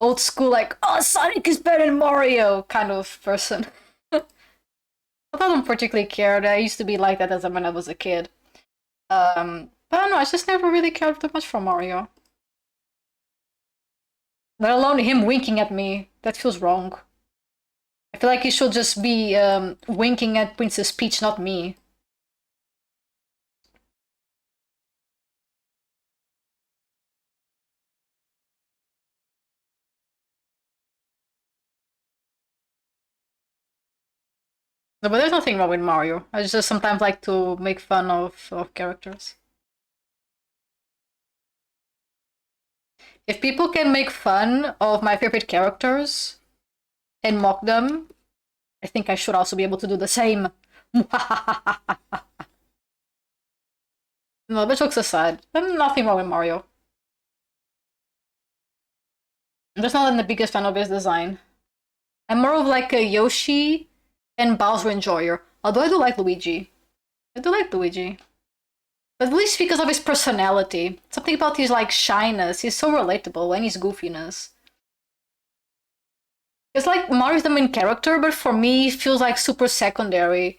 old school like, oh, Sonic is better than Mario kind of person. I don't particularly care. I used to be like that as when I was a kid. But I don't know. I just never really cared too much for Mario. Let alone him winking at me. That feels wrong. I feel like he should just be winking at Princess Peach, not me. No, but there's nothing wrong with Mario. I just sometimes like to make fun of characters. If people can make fun of my favorite characters and mock them, I think I should also be able to do the same. No, but jokes aside, there's nothing wrong with Mario. I'm just not the biggest fan of his design. I'm more of like a Yoshi and Bowser enjoyer. Although I do like Luigi. I do like Luigi. But at least because of his personality. Something about his like shyness. He's so relatable and his goofiness. It's like Mario's the main character, but for me, it feels like super secondary.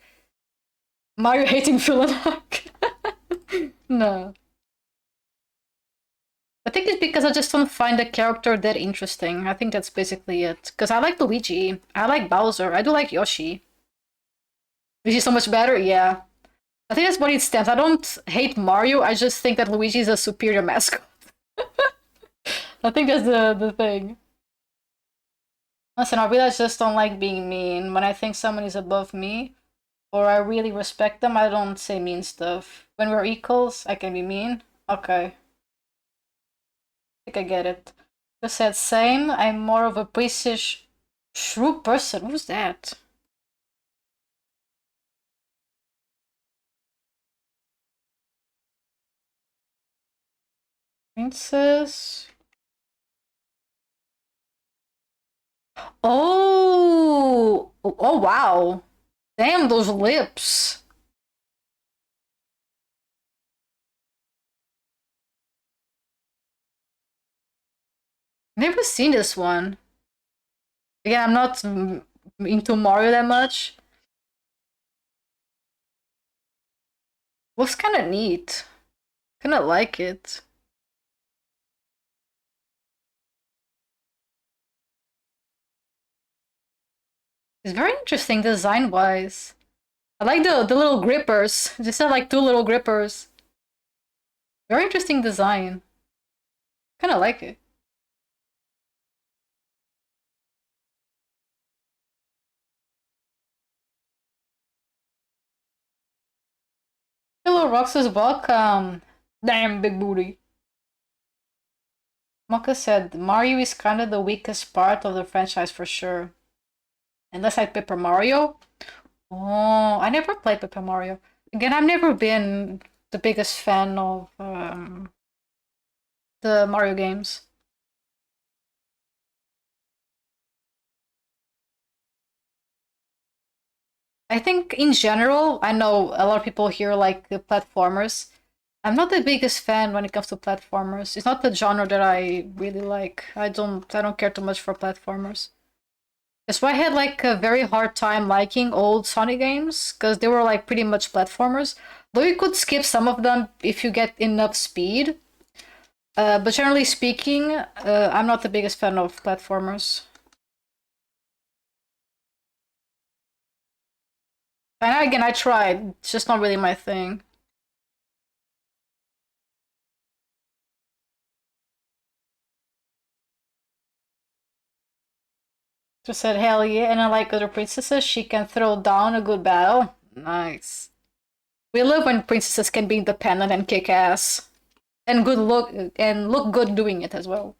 Mario hating villain arc. No. I think it's because I just don't find the character that interesting. I think that's basically it. Because I like Luigi. I like Bowser. I do like Yoshi. Luigi is so much better? Yeah. I think that's what it stands. I don't hate Mario. I just think that Luigi is a superior mascot. I think that's the thing. Listen, I really just don't like being mean. When I think someone is above me, or I really respect them, I don't say mean stuff. When we're equals, I can be mean. Okay. I think I get it. Just said same. I'm more of a precious, shrewd person. Who's that? Princess. Oh! Oh, wow. Damn, those lips. Never seen this one. Again, I'm not into Mario that much. Looks kind of neat. Kind of like it. It's very interesting design-wise. I like the little grippers. Just have like two little grippers. Very interesting design. Kind of like it. Hello, Roxas, welcome. Damn, big booty. Mocha said Mario is kind of the weakest part of the franchise for sure. Unless I Paper Mario. Oh, I never played Paper Mario. Again, I've never been the biggest fan of the Mario games. I think in general, I know a lot of people here like the platformers. I'm not the biggest fan when it comes to platformers. It's not the genre that I really like. I don't care too much for platformers. That's why I had like a very hard time liking old Sonic games because they were like pretty much platformers. Though you could skip some of them if you get enough speed. But generally speaking, I'm not the biggest fan of platformers. And again, I tried. It's just not really my thing. Just said, hell yeah. And unlike other princesses, she can throw down a good battle. Nice. We love when princesses can be independent and kick ass. And look good doing it as well.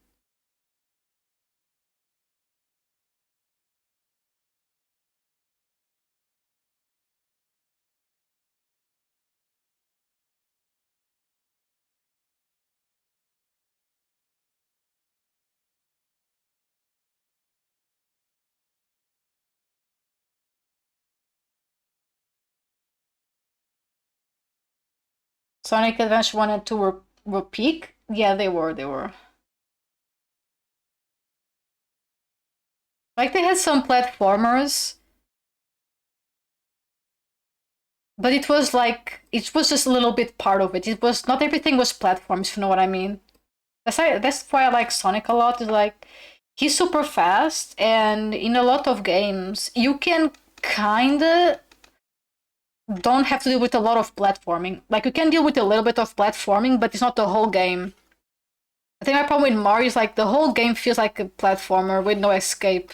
Sonic Adventure 1 and 2 were peak. Yeah, they were. Like they had some platformers, but it was just a little bit part of it. It was not everything was platforms, if you know what I mean. That's why I like Sonic a lot. Is like he's super fast, and in a lot of games you can kinda don't have to deal with a lot of platforming. Like you can deal with a little bit of platforming, but it's not the whole game. I think my problem with Mario is like the whole game feels like a platformer with no escape.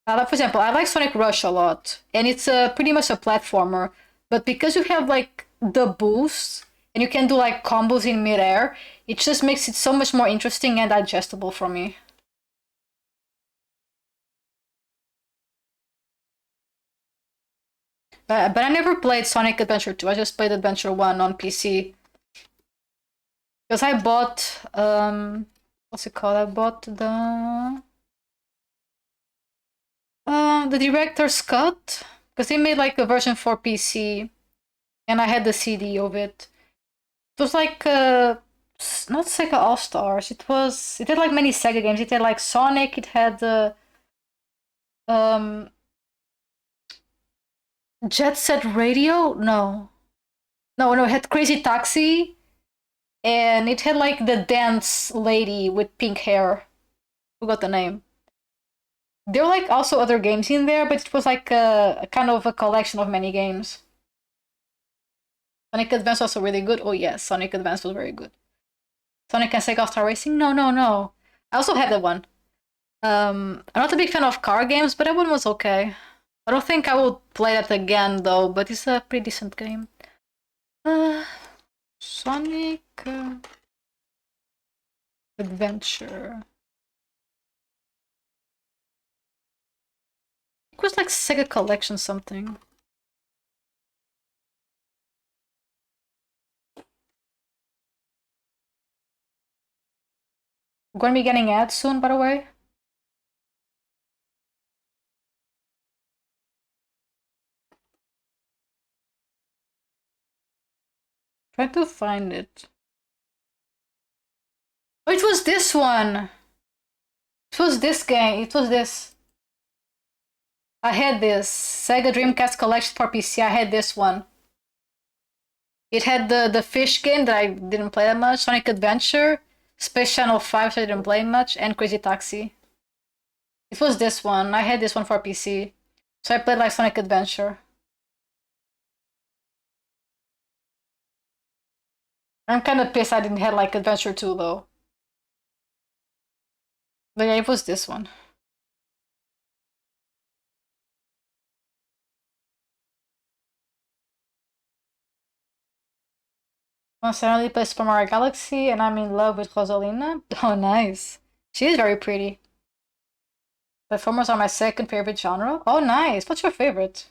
Like, for example, I like Sonic Rush a lot, and it's pretty much a platformer. But because you have like the boost and you can do like combos in midair, it just makes it so much more interesting and digestible for me. But I never played Sonic Adventure 2. I just played Adventure 1 on PC. Because I bought what's it called? I bought the director's cut because they made like a version for PC, and I had the CD of it. It was like not Sega All Stars. It had like many Sega games. It had like Sonic. It had um Jet Set Radio. No, no, no. It had Crazy Taxi, and it had like the dance lady with pink hair. Forgot the name. There were like also other games in there, but it was like a kind of a collection of many games. Sonic Advance was also really good. Oh yes, Sonic Advance was very good. Sonic and Sega Star Racing? No, no, no. I also had that one. I'm not a big fan of car games, but that one was okay. I don't think I will play that again though, but it's a pretty decent game. Uh, Sonic Adventure. It was like Sega Collection something. We're gonna be getting ads soon, by the way. Try to find it. Oh, it was this one. It was this game. It was this. I had this Sega Dreamcast collection for PC. I had this one. It had the fish game that I didn't play that much, Sonic Adventure, Space Channel 5, so I didn't play much, and Crazy Taxi. It was this one. I had this one for PC. So I played like Sonic Adventure. I'm kind of pissed I didn't have like Adventure 2 though. But yeah, it was this one. Once I only play Super Mario Galaxy and I'm in love with Rosalina. Oh, nice. She is very pretty. Platformers are my second favorite genre. Oh, nice. What's your favorite?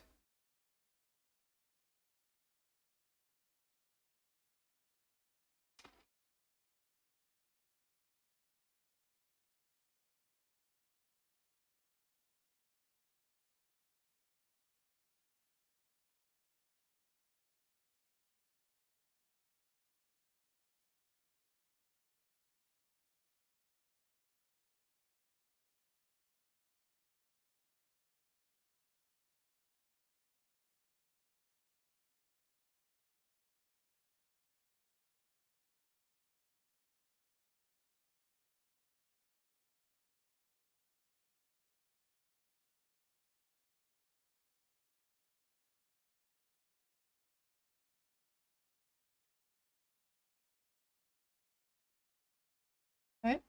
Right?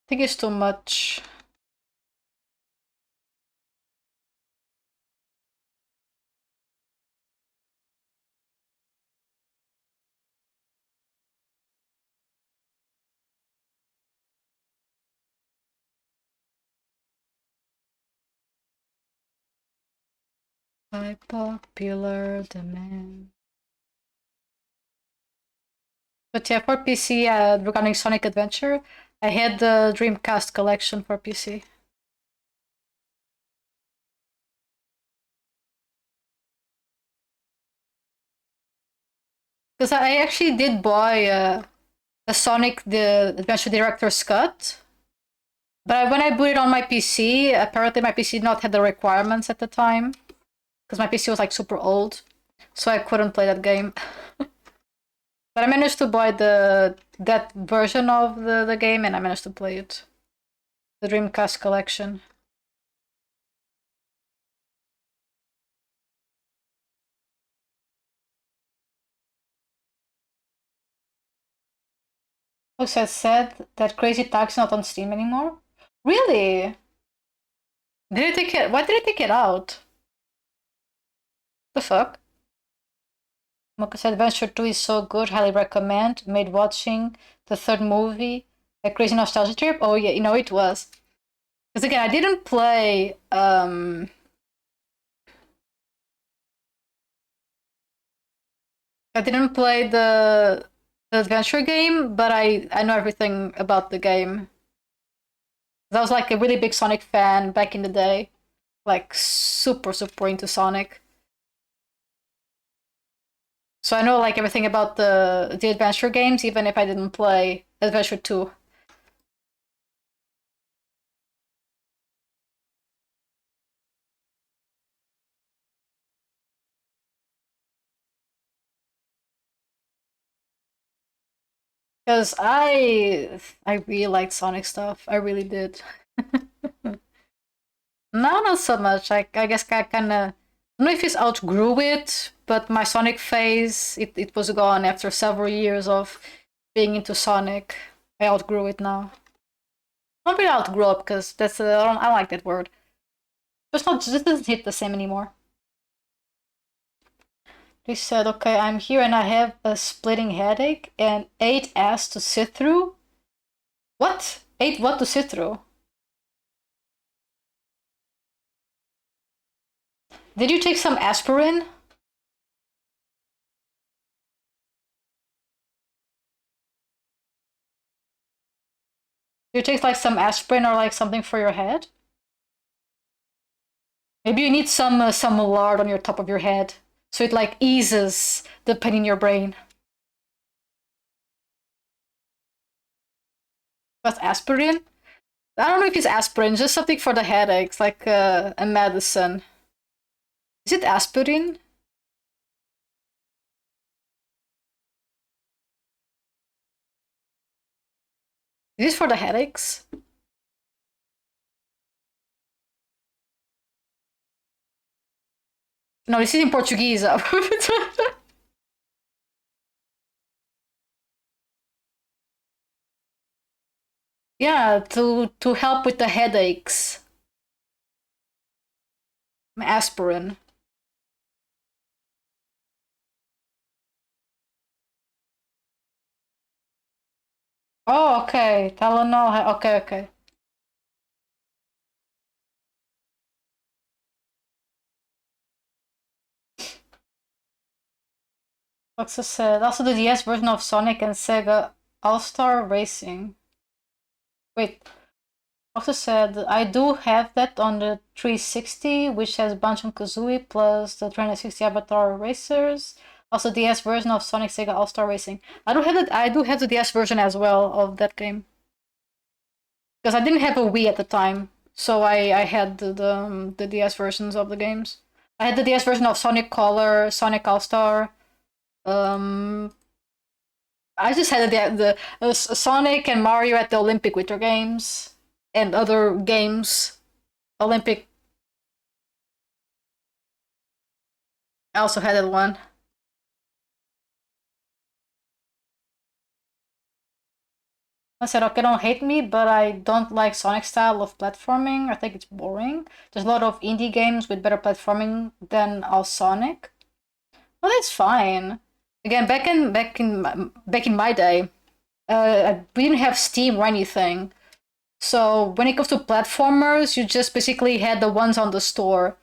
I think it's too much. By popular demand. But yeah, for PC, regarding Sonic Adventure, I had the Dreamcast collection for PC. Because I actually did buy a Sonic the Adventure Director's Cut. But when I booted on my PC, apparently my PC did not have the requirements at the time. Because my PC was like super old. So I couldn't play that game. But I managed to buy that version of the game and I managed to play it. The Dreamcast collection. Also, I said that Crazy Taxi not on Steam anymore. Really? Did it take it? Why did it take it out? The fuck? Mocha's Adventure 2 is so good, highly recommend. Made watching the third movie a crazy nostalgia trip. Oh yeah, you know it was. Because again, I didn't play the adventure game, but I know everything about the game. I was like a really big Sonic fan back in the day. Like super into Sonic. So I know like everything about the adventure games, even if I didn't play Adventure 2. Because I really liked Sonic stuff. I really did. No, not so much. I guess I kinda I don't know if it's outgrew it, but my Sonic phase it was gone after several years of being into Sonic. I outgrew it now. Not really outgrow it because I don't like that word. Just doesn't hit the same anymore. They said, okay, I'm here and I have a splitting headache and 8 ass to sit through. What? 8 what to sit through? Did you take some aspirin? Did you take like some aspirin or like something for your head? Maybe you need some lard on your top of your head, so it like eases the pain in your brain. What's aspirin? I don't know if it's aspirin, just something for the headaches, like a medicine. Is it aspirin? Is it for the headaches? No, this is in Portuguese. Yeah, to help with the headaches. Aspirin. Oh, okay. Tylenol. Okay, okay. What's it said? Also, the DS version of Sonic and Sega All Star Racing. Wait, also said I do have that on the 360, which has Banjo and Kazooie plus the 360 Avatar Racers. Also, DS version of Sonic Sega All Star Racing. I don't have that. I do have the DS version as well of that game because I didn't have a Wii at the time, so I had the DS versions of the games. I had the DS version of Sonic Color, Sonic All Star. Um, I just had the Sonic and Mario at the Olympic Winter Games and other games. Olympic. I also had that one. I said, okay, don't hate me, but I don't like Sonic style of platforming. I think it's boring. There's a lot of indie games with better platforming than all Sonic. Well, that's fine. Again, back in my day, we didn't have Steam or anything. So when it comes to platformers, you just basically had the ones on the store.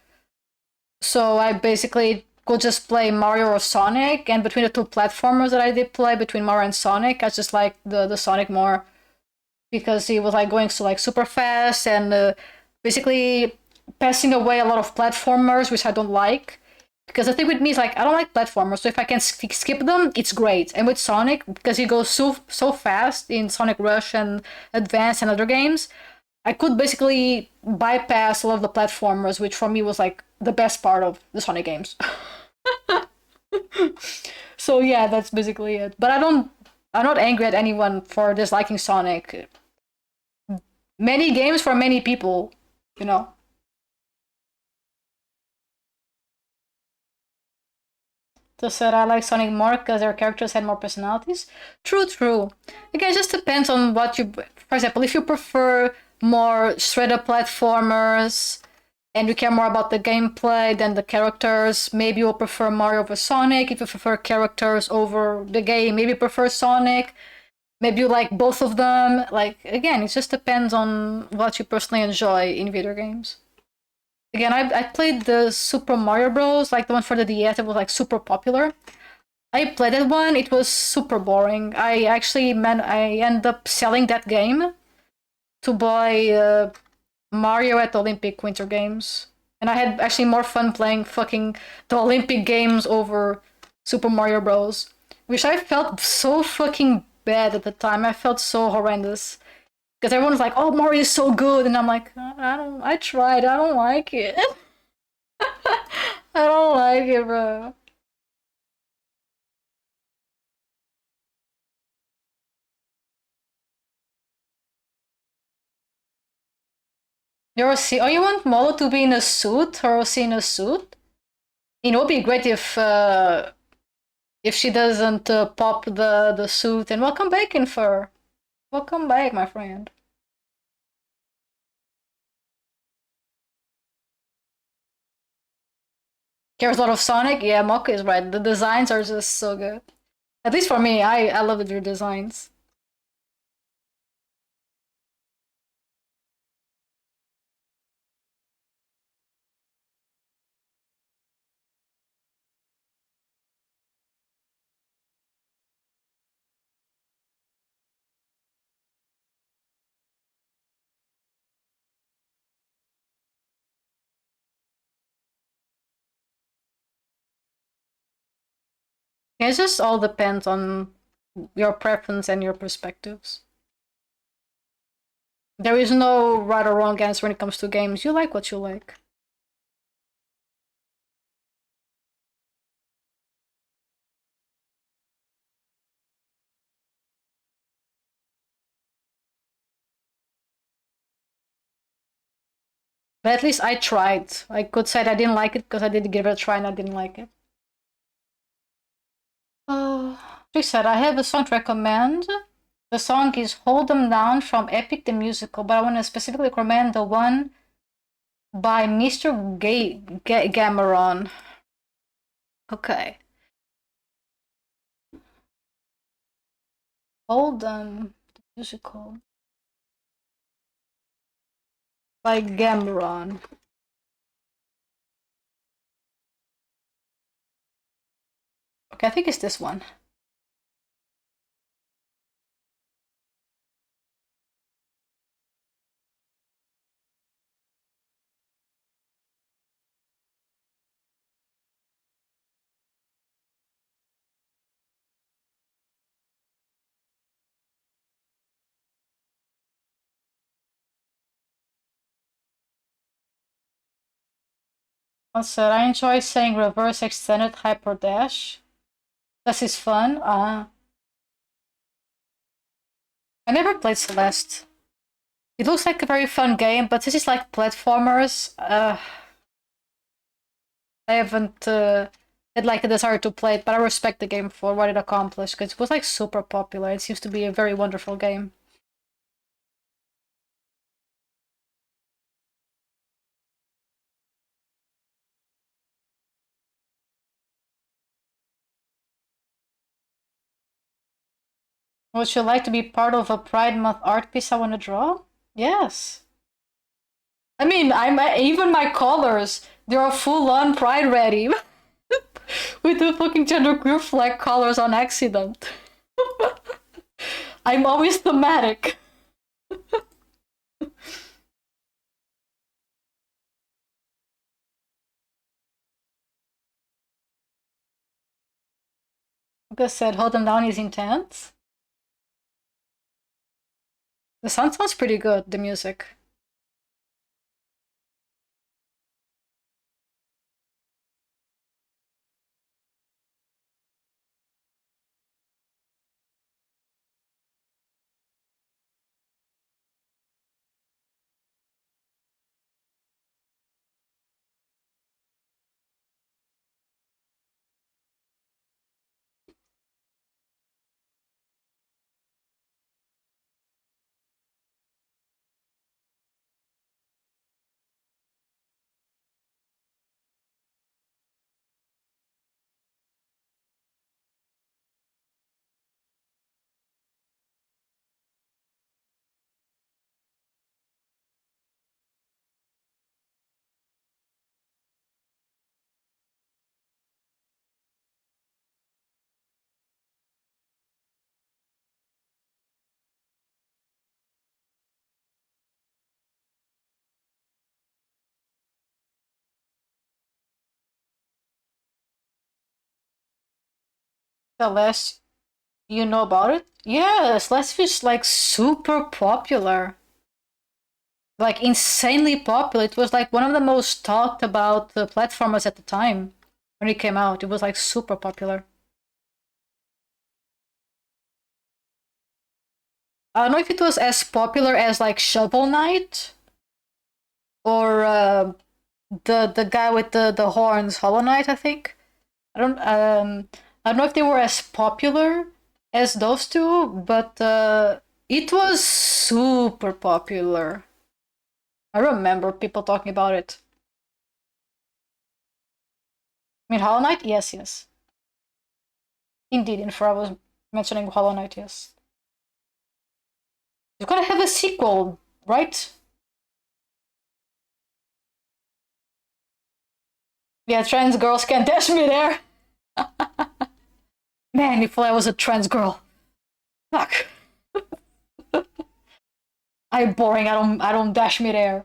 So I basically could just play Mario or Sonic, and between the two platformers that I did play, between Mario and Sonic, I just like the Sonic more because he was like going so like super fast and basically passing away a lot of platformers, which I don't like. Because the thing with me is like I don't like platformers, so if I can skip them, it's great. And with Sonic, because he goes so fast in Sonic Rush and Advance and other games, I could basically bypass a lot of the platformers, which for me was like the best part of the Sonic games. So yeah, that's basically it. But I'm not angry at anyone for disliking Sonic. Many games for many people, you know. Just said I like Sonic more because their characters had more personalities. True, true. Again, it just depends on what you. For example, if you prefer more straight up platformers and you care more about the gameplay than the characters, maybe you'll prefer Mario over Sonic. If you prefer characters over the game, maybe you prefer Sonic. Maybe you like both of them. Like, again, it just depends on what you personally enjoy in video games. Again, I played the Super Mario Bros, like the one for the DS. It was like super popular. I played that one. It was super boring. I ended up selling that game to buy Mario at the Olympic Winter Games, and I had actually more fun playing fucking the Olympic Games over Super Mario Bros, which I felt so fucking bad at the time. I felt so horrendous because everyone was like, "Oh, Mario is so good," and I'm like, "I don't. I tried. I don't like it. I don't like it, bro." Oh, you want Molo to be in a suit? Hiroshi in a suit? It would be great if she doesn't pop the suit. And welcome back, Infer. Welcome back, my friend. Cares a lot of Sonic? Yeah, Mocha is right. The designs are just so good. At least for me, I love their designs. It just all depends on your preference and your perspectives. There is no right or wrong answer when it comes to games. You like what you like. But at least I tried. I could say I didn't like it because I did give it a try and I didn't like it. She said, I have a song to recommend. The song is Hold 'Em Down from Epic the Musical, but I want to specifically recommend the one by Mr. Gameron. Okay. Hold 'Em, the musical. By Gameron. Okay, I think it's this one. Also, I enjoy saying reverse extended hyper dash. This is fun. I never played Celeste. It looks like a very fun game, but this is like platformers. I haven't had like a desire to play it, but I respect the game for what it accomplished because it was like super popular. It seems to be a very wonderful game. Would you like to be part of a Pride Month art piece I want to draw? Yes. I mean, I'm even my colors. They are full on Pride ready, with the fucking genderqueer flag colors on accident. I'm always thematic. Like I said, Hold 'Em Down is intense. The sound sounds pretty good, the music. The less you know about it? Yes, Let's Fish like super popular. Like insanely popular. It was like one of the most talked about platformers at the time when it came out. It was like super popular. I don't know if it was as popular as like Shovel Knight or the guy with the horns, Hollow Knight, I think. I don't know if they were as popular as those two, but it was super popular. I remember people talking about it. I mean, Hollow Knight? Yes, yes. Indeed, I was mentioning Hollow Knight, yes. You're gonna have a sequel, right? Yeah, trans girls can dash me there. Man, if I was a trans girl. Fuck. I'm boring, I don't dash me there.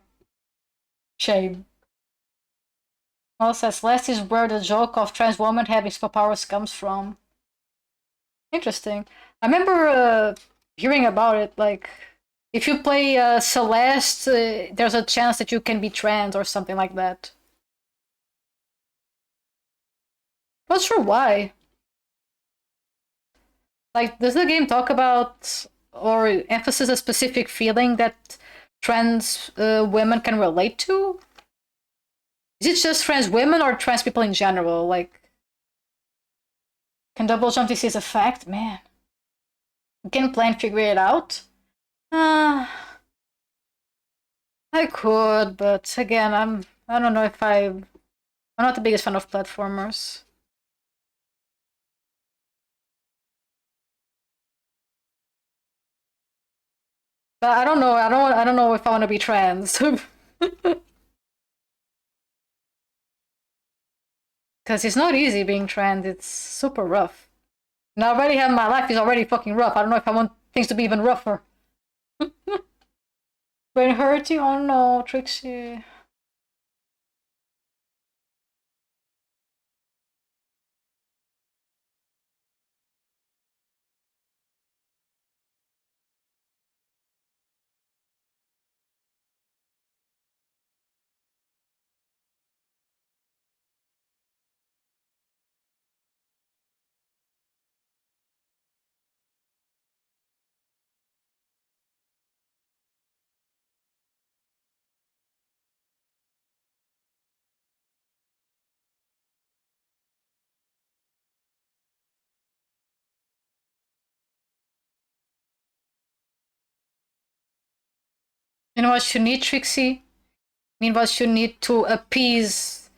Shame. Well, says last is where the joke of trans woman having superpowers comes from. Interesting. I remember hearing about it. Like, if you play Celeste, there's a chance that you can be trans or something like that. Not sure why. Like, does the game talk about or emphasize a specific feeling that trans women can relate to? Is it just trans women or trans people in general? Like, can double jump this is a fact? Man. You can play and figure it out? Uh, I could, but again, I don't know if I'm not the biggest fan of platformers. But I don't know. I don't know if I want to be trans. Because it's not easy being trans. It's super rough. And I already have my life is already fucking rough. I don't know if I want things to be even rougher. Brain hurting? Oh no, Trixie. You know what you need, Trixie? I mean, what you need to appease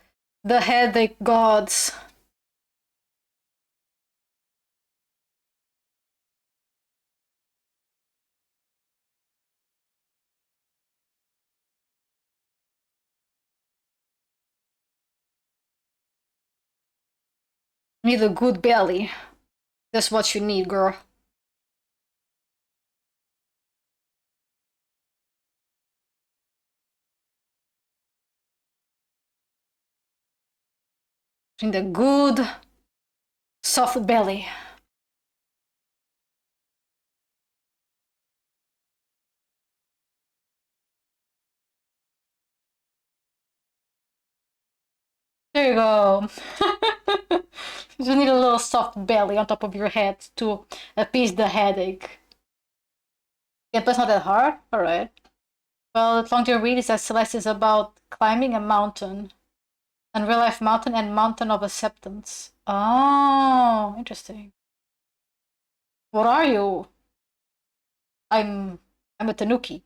the headache gods. You need a good belly. That's what you need, girl. You need a good, soft belly. There you go. You just need a little soft belly on top of your head to appease the headache. Yeah, but it's not that hard. Alright. Well, the long to read is that Celeste is about climbing a mountain. And real life mountain and mountain of acceptance. Oh, interesting. What are you? I'm I'm a tanuki.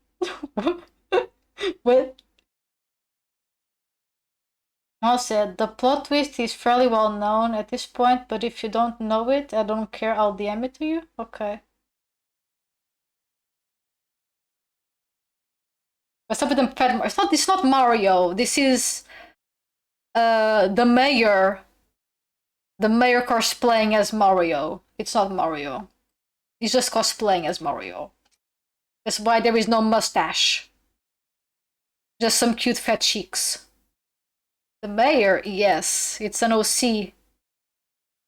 What? Well said. The plot twist is fairly well known at this point, but if you don't know it, I don't care, I'll DM it to you. Okay. What's up with the pet? It's not Mario. This is the mayor. The mayor cosplaying as Mario. It's not Mario. He's just cosplaying as Mario. That's why there is no mustache. Just some cute fat cheeks. The mayor, yes. It's an OC.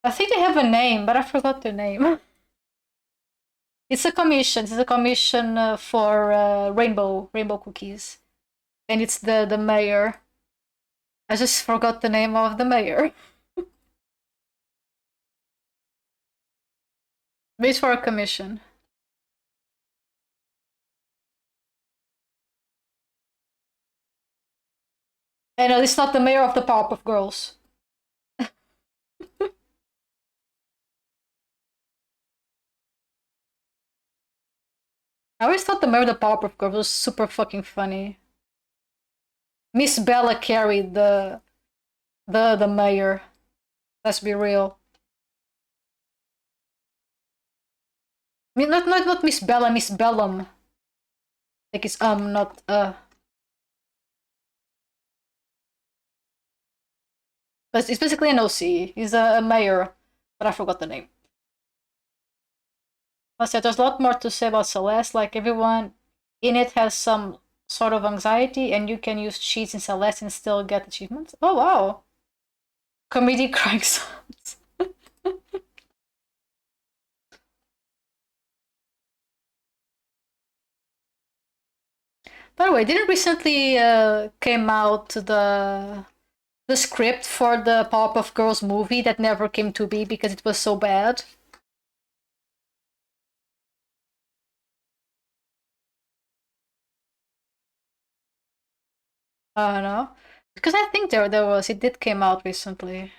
I think they have a name, but I forgot their name. It's a commission. It's a commission for rainbow cookies, and it's the mayor. I just forgot the name of the mayor. Wait for a commission. And it's not the mayor of the Powerpuff Girls. I always thought the mayor of the Powerpuff Girls was super fucking funny. Miss Bella carried the mayor. Let's be real. I mean, not Miss Bella, Miss Bellum. Like it's not but it's basically an OC. He's a mayor, but I forgot the name. I said there's a lot more to say about Celeste. Like everyone in it has some sort of anxiety, and you can use cheats in Celeste and still get achievements. Oh wow! Comedy crank sounds. By the way, didn't recently came out the script for the Powerpuff Girls movie that never came to be because it was so bad? I don't know. Because I think there was it did came out recently.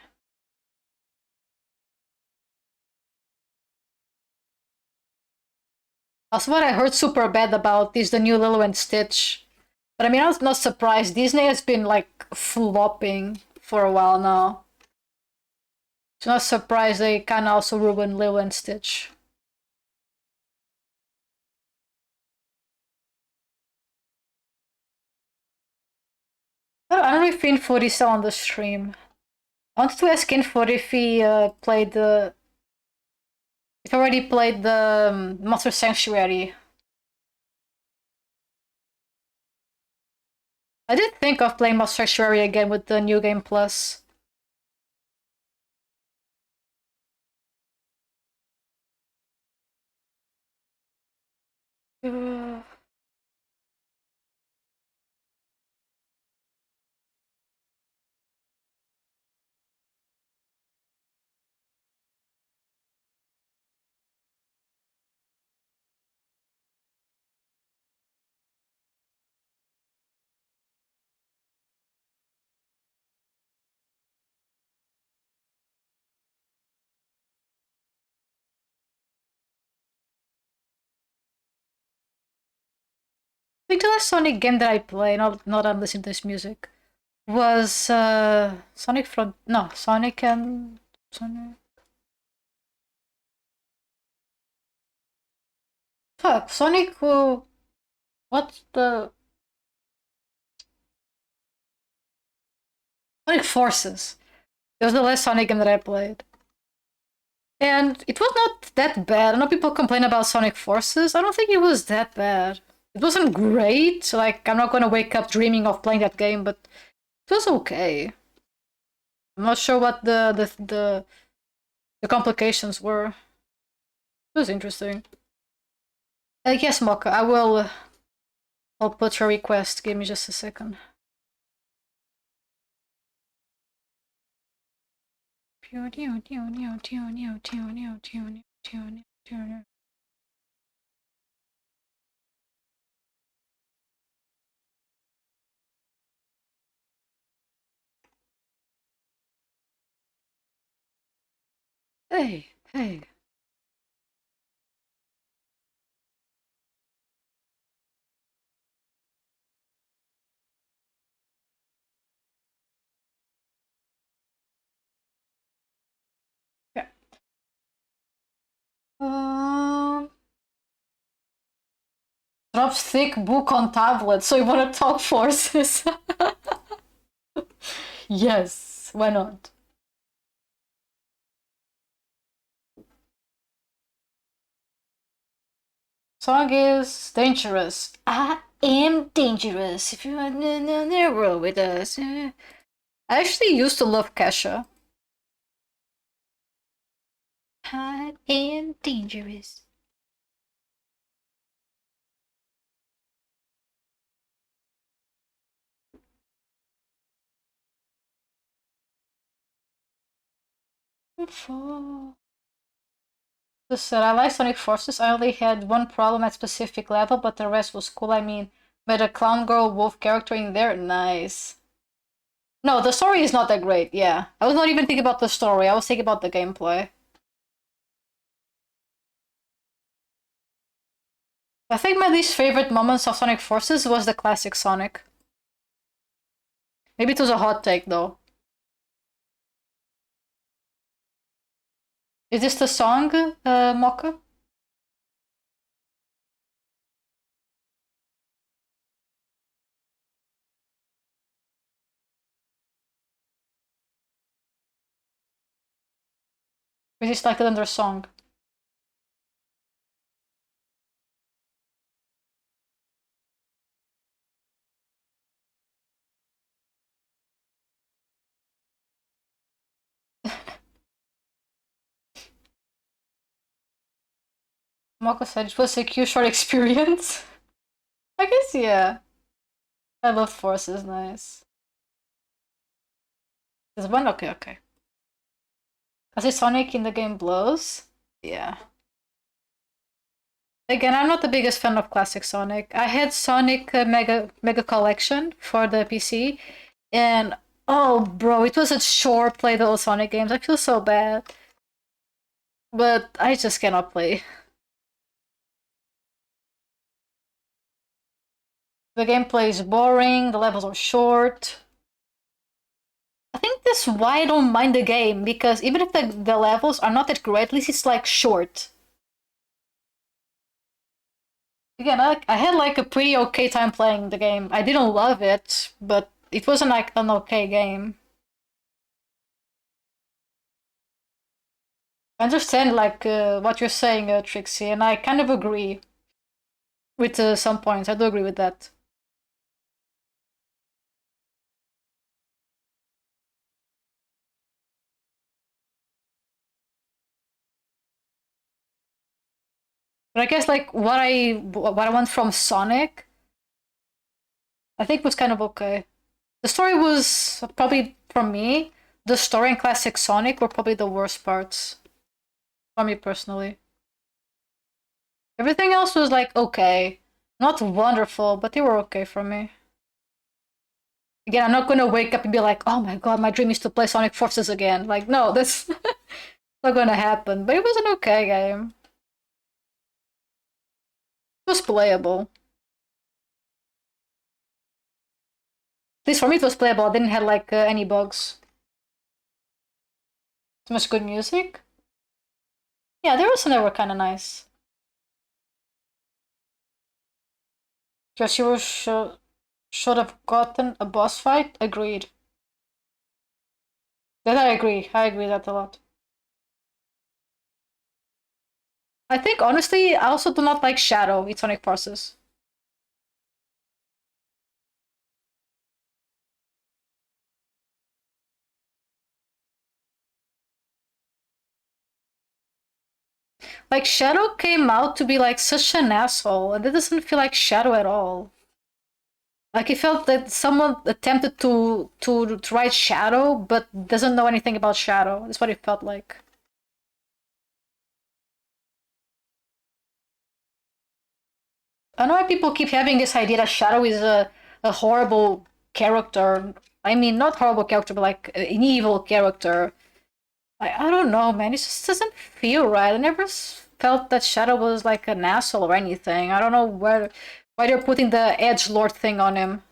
Also, what I heard super bad about is the new Lilo and Stitch. But I mean, I was not surprised. Disney has been like flopping for a while now. It's not surprised they kind of also ruined Lilo and Stitch. I don't know if Info is still on the stream. I wanted to ask Info if he played the. If he already played the Monster Sanctuary. I did think of playing Monster Sanctuary again with the New Game Plus. I think the last Sonic game that I played, not I'm listening to this music, was Sonic from no Sonic and Sonic. Fuck Sonic. What's the Sonic Forces? It was the last Sonic game that I played, and it was not that bad. I know people complain about Sonic Forces. I don't think it was that bad. It wasn't great. Like I'm not gonna wake up dreaming of playing that game, but it was okay. I'm not sure what the complications were. It was interesting. Yes, Mocha, I will. I'll put your request. Give me just a second. Hey, hey. Yeah. Drops thick book on tablet, so you want to talk forces? Yes, why not? Song is dangerous. I am dangerous. If you want to roll with us. I actually used to love Kesha. I am dangerous. For just said I like Sonic Forces. I only had one problem at specific level, but the rest was cool. I mean, made a clown girl wolf character in there. Nice. No, the story is not that great. Yeah, I was not even thinking about the story. I was thinking about the gameplay. I think my least favorite moments of Sonic Forces was the classic Sonic. Maybe it was a hot take though. Is this the song, Mocha? Or is this like another song? Mocha said it was a cute short experience. I guess yeah. I love Force is nice. There's one? Okay, okay. I see Sonic in the game blows. Yeah. Again, I'm not the biggest fan of classic Sonic. I had Sonic Mega Collection for the PC, and oh, bro, it was a chore play those Sonic games. I feel so bad, but I just cannot play. The gameplay is boring. The levels are short. I think that's why I don't mind the game, because even if the levels are not that great, at least it's like short. Again, I had like a pretty okay time playing the game. I didn't love it, but it wasn't like an okay game. I understand like what you're saying, Trixie, and I kind of agree with some points. I do agree with that. But I guess like what I want from Sonic, I think was kind of okay. The story was probably for me. The story and classic Sonic were probably the worst parts for me personally. Everything else was like okay, not wonderful, but they were okay for me. Again, I'm not gonna wake up and be like, oh my god, my dream is to play Sonic Forces again. Like, no, that's not gonna happen. But it was an okay game. It was playable. At least for me, it was playable. I didn't have like any bugs. Too much good music. Yeah, there was some that were kind of nice. Just you should have gotten a boss fight. Agreed. That I agree. I agree that a lot. I think honestly, I also do not like Shadow in Sonic Forces. Like Shadow came out to be like such an asshole, and it doesn't feel like Shadow at all. Like it felt that someone attempted to write Shadow, but doesn't know anything about Shadow. That's what it felt like. I know why people keep having this idea that Shadow is a horrible character. I mean, not horrible character, but like an evil character. I don't know, man. It just doesn't feel right. I never felt that Shadow was like an asshole or anything. I don't know why they're putting the Edge Lord thing on him.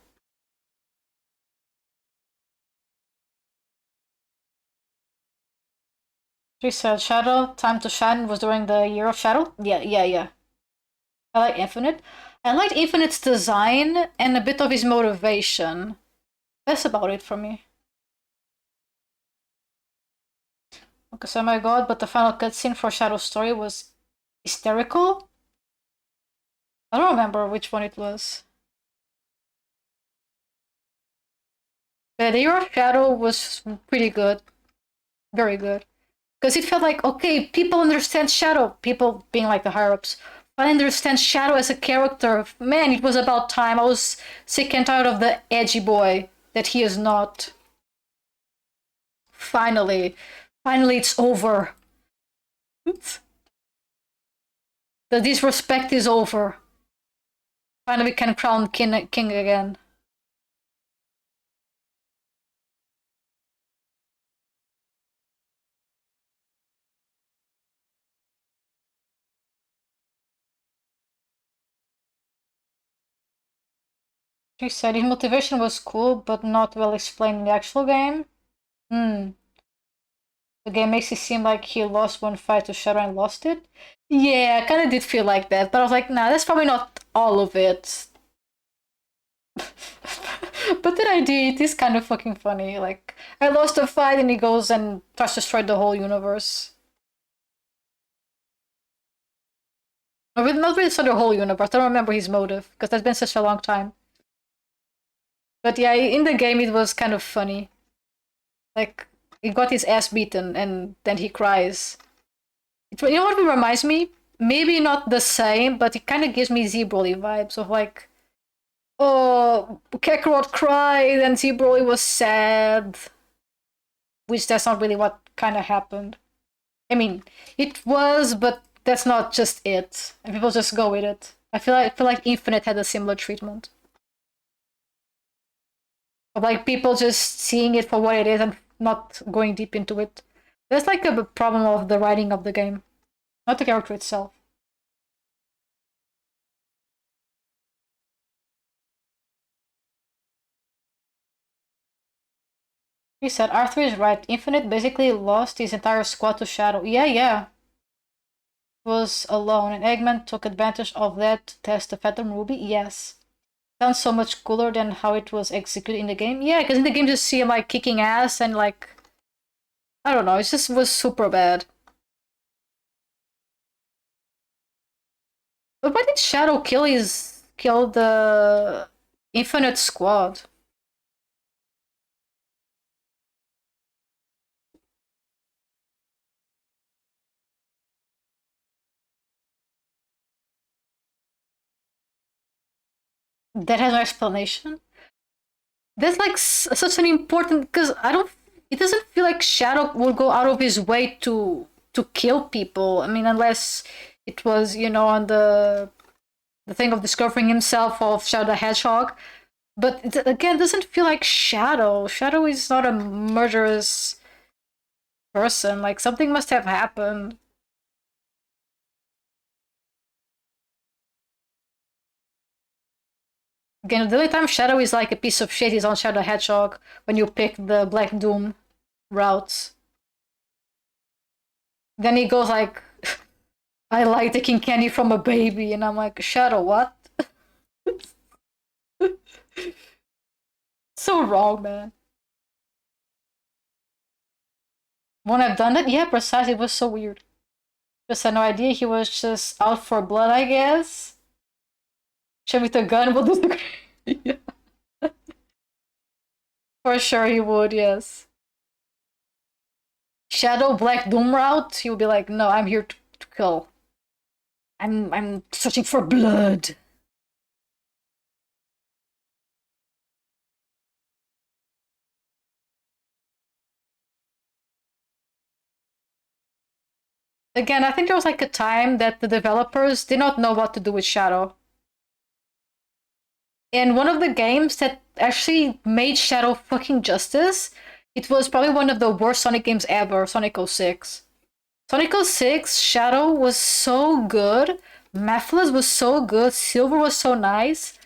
She said Shadow, Time to Shine was during the Year of Shadow? Yeah, yeah, yeah. I like Infinite. I like Infinite's design and a bit of his motivation. That's about it for me. Okay, so my god, but the final cutscene for Shadow's story was hysterical? I don't remember which one it was. But the Year of Shadow was pretty good. Very good. Because it felt like, okay, people understand Shadow. People being like the higher ups. I understand Shadow as a character. Man, it was about time. I was sick and tired of the edgy boy that he is not. Finally. Finally, it's over. The disrespect is over. Finally, we can crown king again. She said his motivation was cool, but not well explained in the actual game. Hmm. The game makes it seem like he lost one fight to Shadow and lost it. Yeah, I kind of did feel like that, but I was like, nah, that's probably not all of it. But then it is kind of fucking funny. Like, I lost a fight and he goes and tries to destroy the whole universe. Or not really destroy the whole universe, I don't remember his motive, because that's been such a long time. But yeah, in the game it was kind of funny. Like, he got his ass beaten and then he cries. You know what it reminds me? Maybe not the same, but it kind of gives me Z Broly vibes of like Oh, Kakarot cried and T Broly was sad. Which that's not really what kind of happened. I mean, it was, but that's not just it. And people just go with it. I feel like Infinite had a similar treatment. Of like people just seeing it for what it is and not going deep into it. That's like a problem of the writing of the game, not the character itself. He said Arthur is right. Infinite basically lost his entire squad to Shadow. Yeah, yeah. Was alone, and Eggman took advantage of that to test the Phantom Ruby. Yes. Sounds so much cooler than how it was executed in the game. Yeah, because in the game you see him like kicking ass and like I don't know, it just was super bad. But why did Shadow kill the Infinite Squad? That has no explanation. That's like such an important because I don't. It doesn't feel like Shadow will go out of his way to kill people. I mean, unless it was on the thing of discovering himself of Shadow the Hedgehog. But it, again, doesn't feel like Shadow. Shadow is not a murderous person. Like something must have happened. Again, the only time Shadow is like a piece of shit is on Shadow the Hedgehog when you pick the Black Doom routes. Then he goes like, "I like taking candy from a baby," and I'm like, "Shadow, what?" So wrong, man. When I've done it, yeah, precisely. It was so weird. Just had no idea he was just out for blood, I guess. Show me the gun, we'll disagree. Yeah. For sure he would, yes. Shadow Black Doom route, he would be like, no, I'm here to kill. I'm searching for blood. Again, I think there was like a time that the developers did not know what to do with Shadow. And one of the games that actually made Shadow fucking justice, it was probably one of the worst Sonic games ever, Sonic 06. Sonic 06, Shadow was so good, Mephiles was so good, Silver was so nice,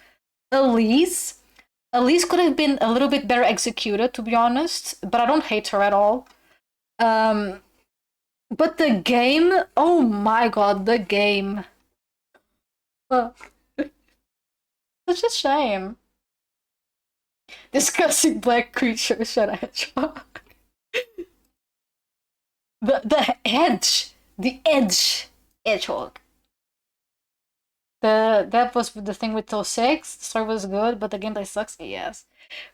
Elise. Elise could have been a little bit better executed, to be honest, but I don't hate her at all. Um, but the game, oh my god, the game. Uh, such a shame. Discussing black creatures, shut hedgehog. The edgehog. That was the thing with 06. The story was good, but the gameplay sucks. Yes,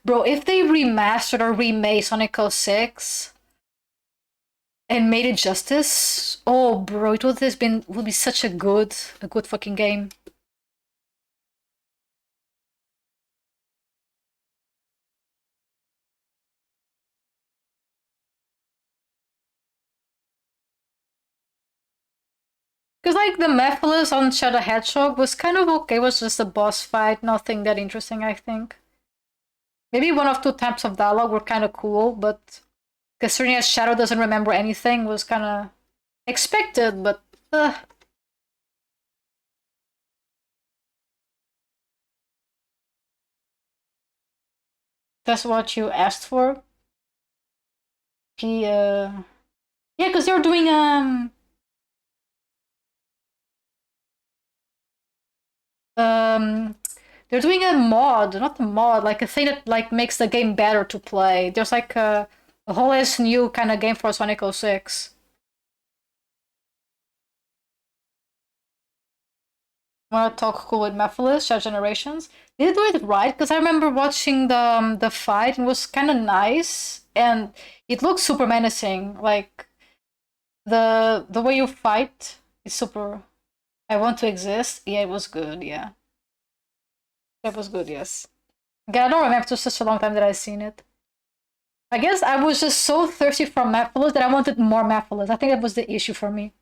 bro. If they remastered or remade Sonic 06 and made it justice, oh, bro, it would be such a good fucking game. Because like the Mephiles on Shadow Hedgehog was kind of okay. It was just a boss fight, nothing that interesting. I think maybe one of two types of dialogue were kind of cool, but considering as Shadow doesn't remember anything was kind of expected. But that's what you asked for. He yeah, because they're doing um they're doing a mod, not a mod, like a thing that like makes the game better to play. There's like a whole ass new kind of game for Sonic 06. Want to talk cool with Mephiles, Shadow Generations? They do it right because I remember watching the fight and it was kind of nice and it looks super menacing. Like the way you fight is super. I want to exist. Yeah, it was good. Yeah. That was good, yes. Yeah, I don't remember, it was such a long time that I've seen it. I guess I was just so thirsty for Mephiles that I wanted more Mephiles. I think that was the issue for me.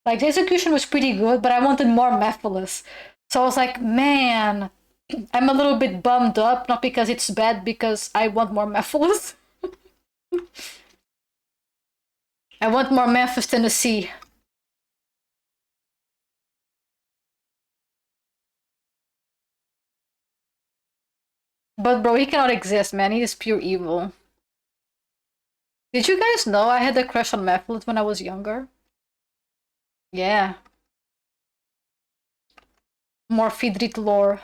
Like, the execution was pretty good, but I wanted more Mephiles. So I was like, man, I'm a little bit bummed up, not because it's bad, because I want more Mephiles. I want more Memphis, Tennessee. But bro, he cannot exist, man. He is pure evil. Did you guys know I had a crush on Mephiles when I was younger? Yeah. More Friedrich lore.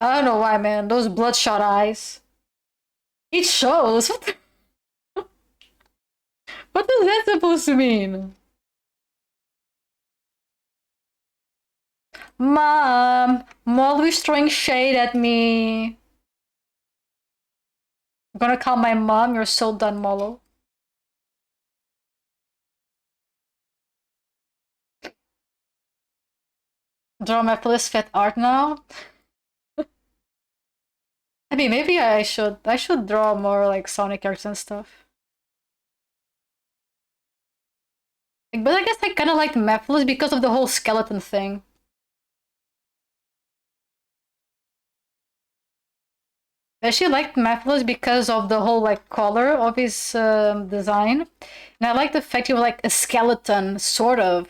I don't know why, man. Those bloodshot eyes. It shows. What is that supposed to mean? Mom, I'm always throwing shade at me. I'm gonna call my mom. You're so done, Molo. Draw my Mephiles fat art now. I mean, maybe I should. I should draw more like Sonic characters and stuff. But I guess I kind of like Mephiles because of the whole skeleton thing. I actually liked Mephiles because of the whole like color of his design, and I like the fact he was like a skeleton, sort of,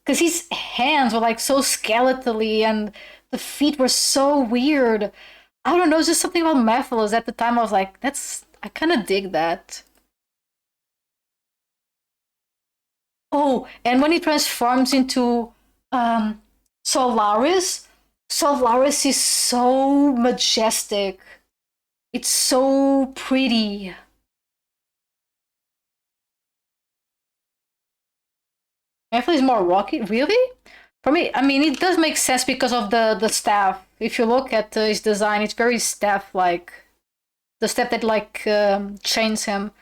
because his hands were like so skeletally and the feet were so weird. I don't know, just something about Mephiles at the time. I was like, that's I kind of dig that. Oh, and when he transforms into um Solaris, Solaris is so majestic. It's so pretty. Airflow is more rocky, really? For me, I mean, it does make sense because of the staff. If you look at his design, it's very staff-like. The staff that like chains him.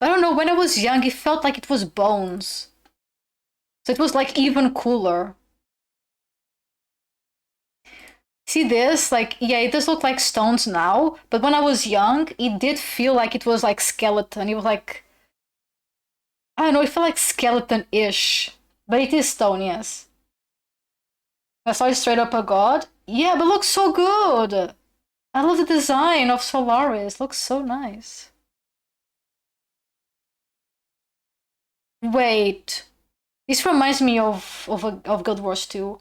I don't know. When I was young, it felt like it was bones, so it was like even cooler. See this? Like, yeah, it does look like stones now, but when I was young, it did feel like it was like skeleton. It was like I don't know. It felt like skeleton-ish, but it is stone, yes. I saw it straight up a god. Yeah, but looks so good. I love the design of Solaris. Looks so nice. Wait, this reminds me of Guild Wars 2.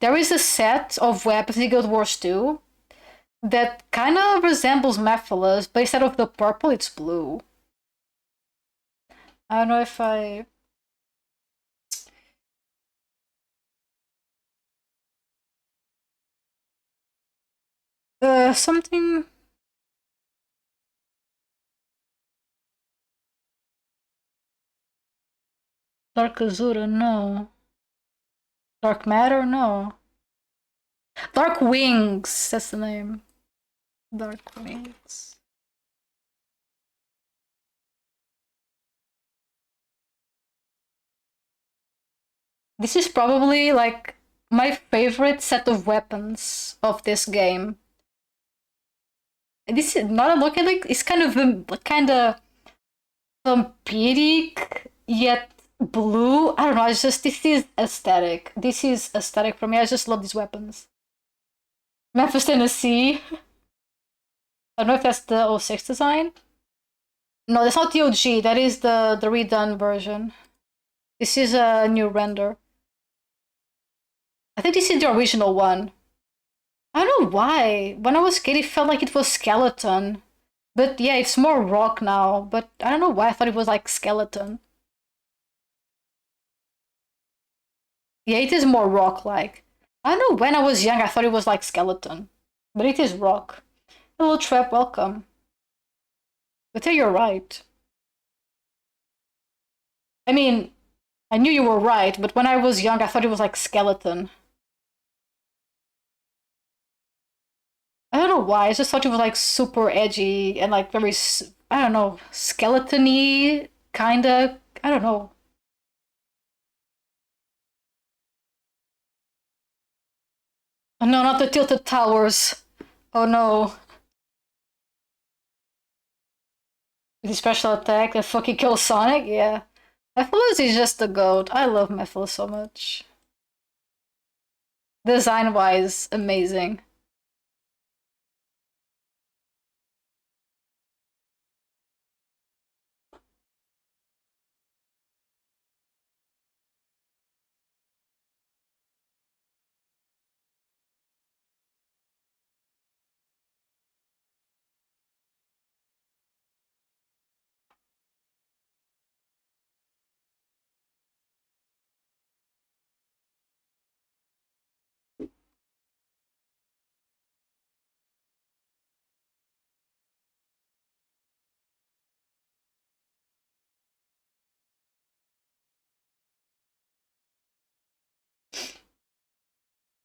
There is a set of weapons in Guild Wars 2 that kind of resembles Mephiles, but instead of the purple, it's blue. I don't know if I. Something. Dark Azura, no. Dark Matter, no. Dark Wings, that's the name. Dark Wings. This is probably like my favorite set of weapons of this game. This is not a look at it. It's kind of vampiric yet blue. I don't know. It's just this is aesthetic. This is aesthetic for me. I just love these weapons. Memphis, Tennessee. I don't know if that's the '06 design. No, that's not the OG. That is the redone version. This is a new render. I think this is the original one. I don't know why. When I was a kid, it felt like it was skeleton. But yeah, it's more rock now. But I don't know why I thought it was like skeleton. Yeah, it is more rock-like. I don't know, when I was young, I thought it was like skeleton. But it is rock. Hello, Trap, welcome. But yeah, you're right. I mean, I knew you were right, but when I was young, I thought it was like skeleton. I don't know why. I just thought it was like super edgy and like very I don't know, skeleton-y, kinda. I don't know. Oh, no, not the tilted towers. Oh no. The special attack that fucking kills Sonic? Yeah. Mephiles is just a goat. I love Mephiles so much. Design-wise, amazing.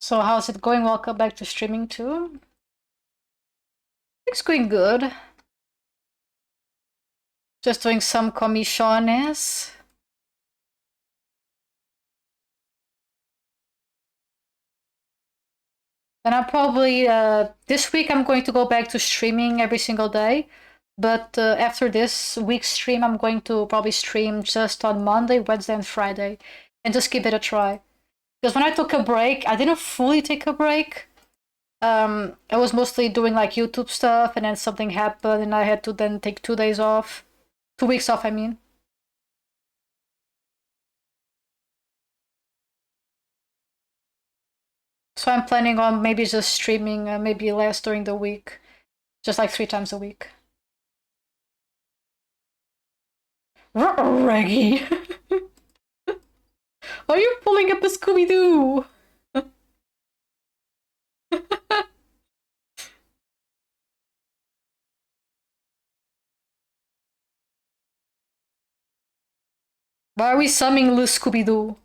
So how's it going? Welcome back to streaming too. It's going good. Just doing some commissiones. And I'm probably this week I'm going to go back to streaming every single day. But after this week's stream, I'm going to probably stream just on Monday, Wednesday, and Friday, and just give it a try. Because when I took a break, I didn't fully take a break. I was mostly doing like YouTube stuff, and then something happened, and I had to then take 2 days off, 2 weeks off. I mean. So I'm planning on maybe just streaming, maybe less during the week, just like 3 times a week. Reggie, are you pulling up a Scooby Doo? Why are we summoning Lou Scooby Doo?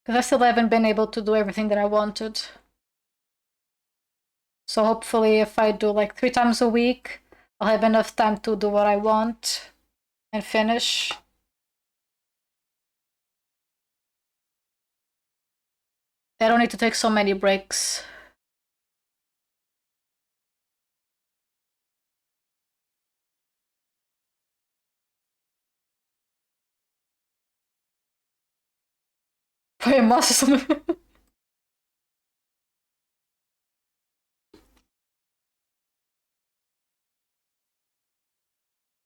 Because I still haven't been able to do everything that I wanted. So hopefully, if I do like 3 times a week, I'll have enough time to do what I want and finish. I don't need to take so many breaks. Foi massa.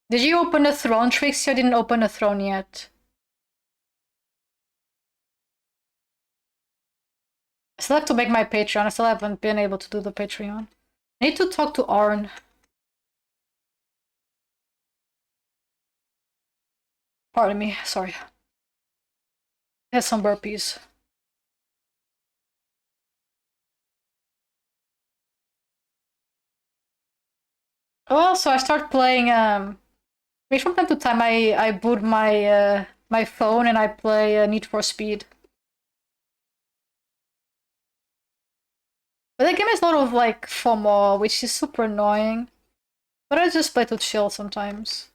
Did you open a throne, Trixie? I didn't open a throne yet. I still have to make my Patreon. I still haven't been able to do the Patreon. I need to talk to Arn. Pardon me, sorry. I had some burpees. Well, so I start playing. From time to time, I boot my phone and I play Need for Speed. But the game has a lot of like FOMO, which is super annoying. But I just play to chill sometimes.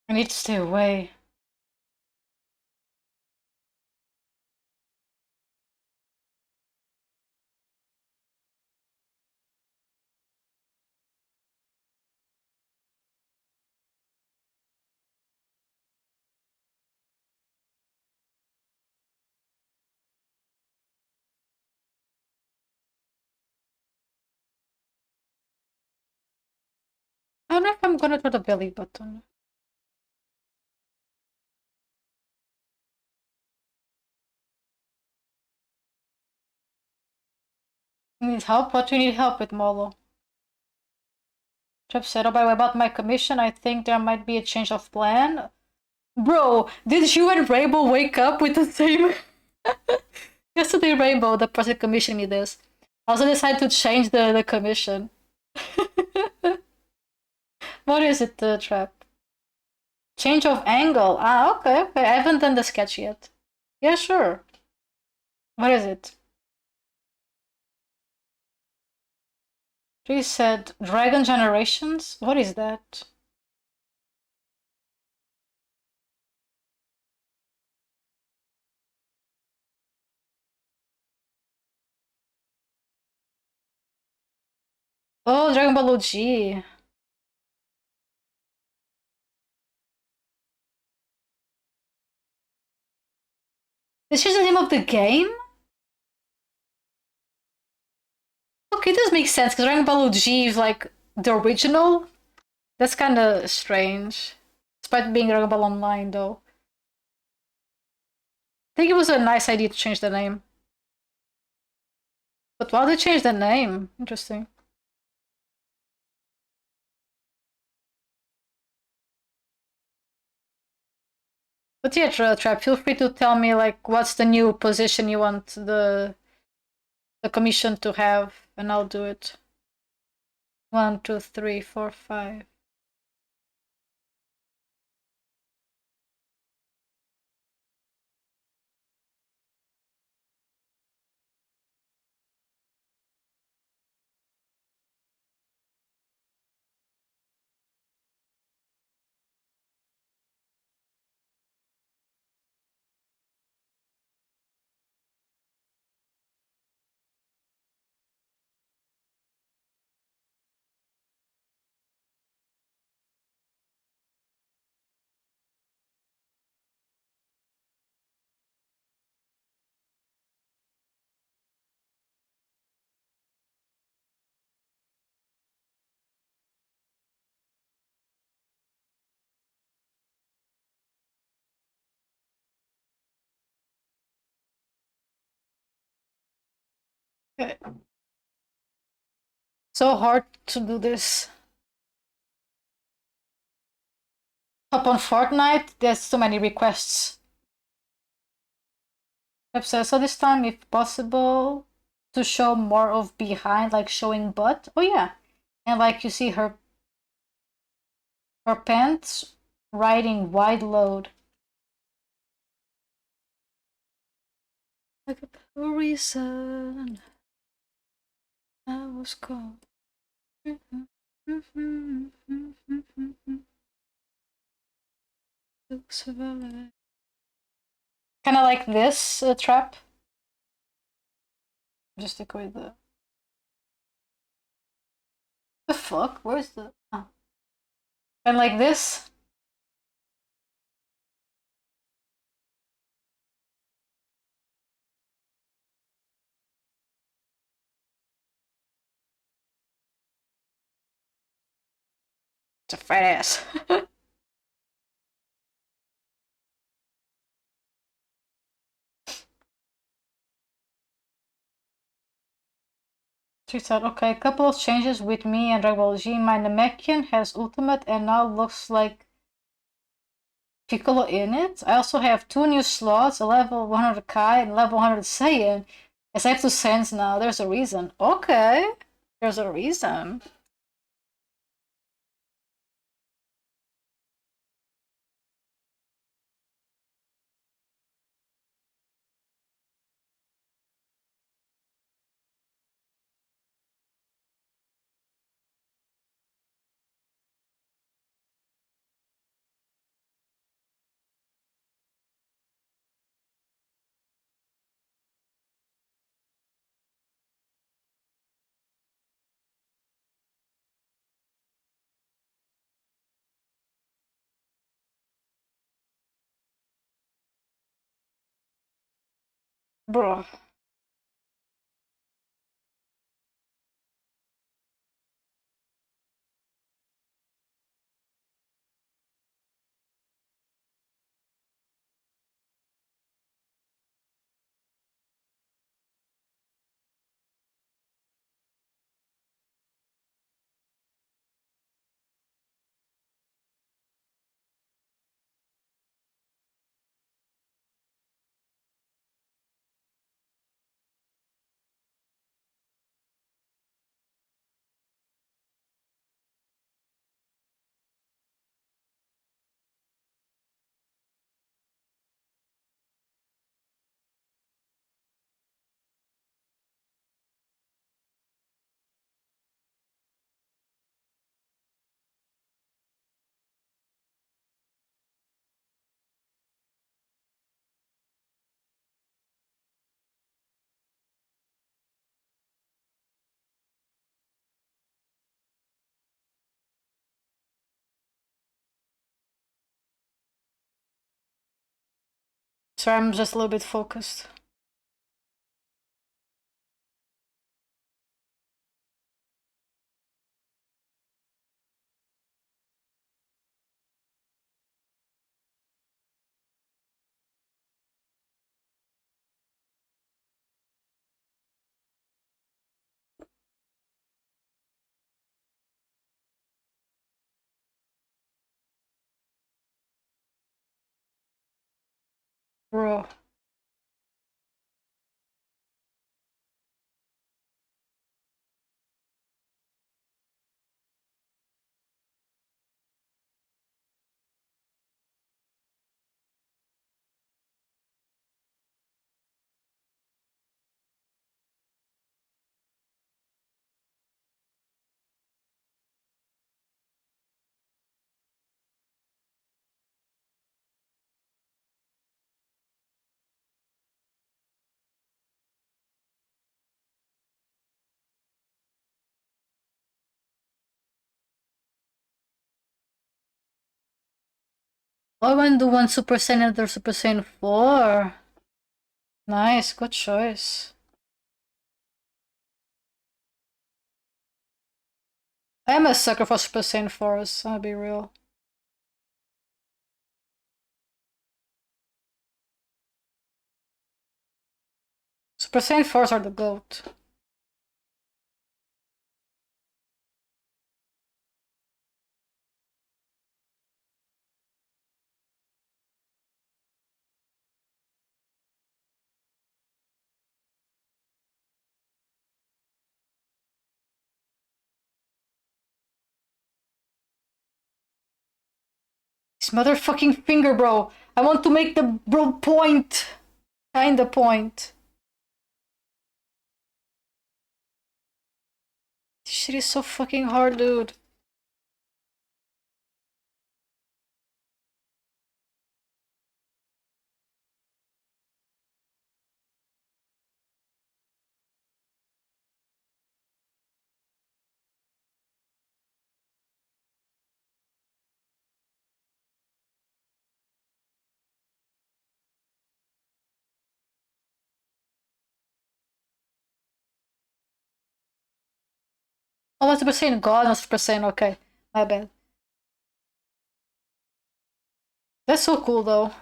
I need to stay away. I don't know if I'm gonna do the belly button. You need help? What do you need help with, Molo? Jeff said, oh, by the way, about my commission, I think there might be a change of plan. Bro, did you and Rainbow wake up with the same? Yesterday, Rainbow, the person commissioned me this. I also decided to change the commission. What is it, the trap? Change of angle. Ah, okay, okay. I haven't done the sketch yet. Yeah, sure. What is it? She said Dragon Generations? What is that? Oh, Dragon Ball OG. This is the name of the game? Okay, this makes sense because Dragon Ball OG is like the original. That's kind of strange. Despite being Dragon Ball Online, though. I think it was a nice idea to change the name. But why they change the name? Interesting. But yeah, Trap, feel free to tell me like what's the new position you want the commission to have, and I'll do it. 1, 2, 3, 4, 5. Okay. So hard to do this. Up on Fortnite, there's so many requests. So this time, if possible, to show more of behind, like showing butt. Oh yeah, and like you see her pants riding wide load. Like a reason I was called. Kind of like this trap. Just stick with the fuck. Where's the? Oh. And like this. It's a fat ass. She said, okay, a couple of changes with me and Dragon Ball Z. My Namekian has ultimate and now looks like Piccolo in it. I also have 2 new slots, a level 100 Kai and level 100 Saiyan. As I have 2 Saiyans now, there's a reason. Okay, there's a reason. Bro. Sorry, I'm just a little bit focused. Bro. I want to do one Super Saiyan and other Super Saiyan 4. Nice, good choice. I am a sucker for Super Saiyan 4s, I'll be real. Super Saiyan 4s are the GOAT. This motherfucking finger, bro. I want to make the bro point. Kinda point. This shit is so fucking hard, dude. Oh, what's Super Saiyan God, not Super Saiyan, okay. My bad. That's so cool, though.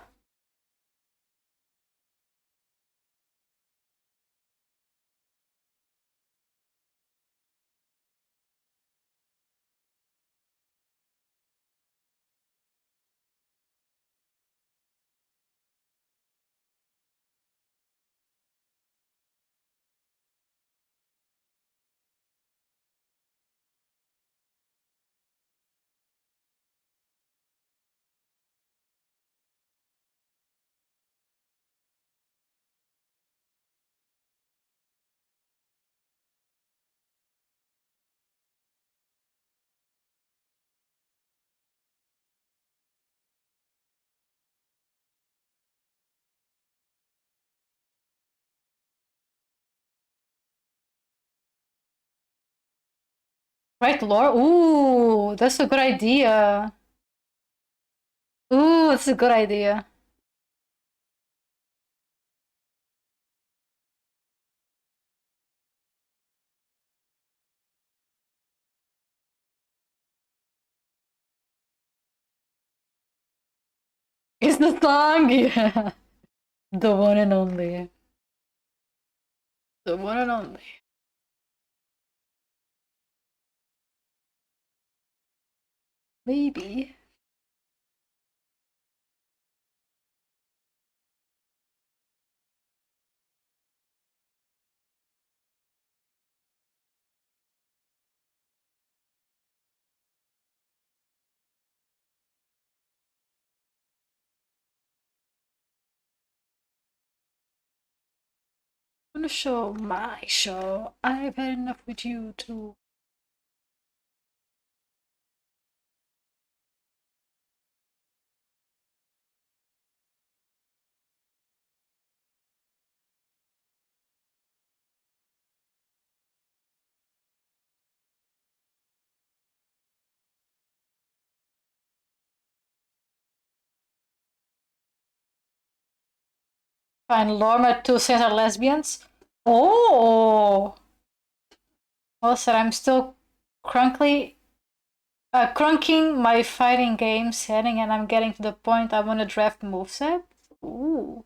Right, lore? Ooh, that's a good idea. Ooh, that's a good idea. It's the song, yeah. The one and only. The one and only. Maybe. I'm gonna show my show. I've had enough with you too. Fine, Lorna, two saints are lesbians. Oh! Well said, I'm still crunkly, crunking my fighting game setting, and I'm getting to the point I want to draft moveset. Ooh.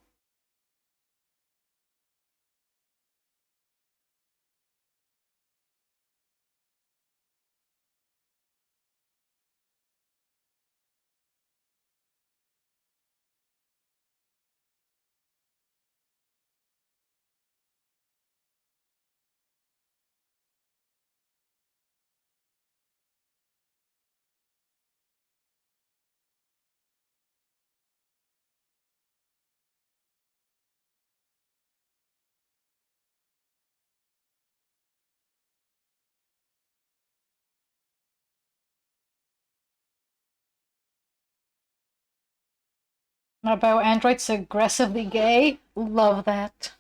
My bio android's aggressively gay. Love that.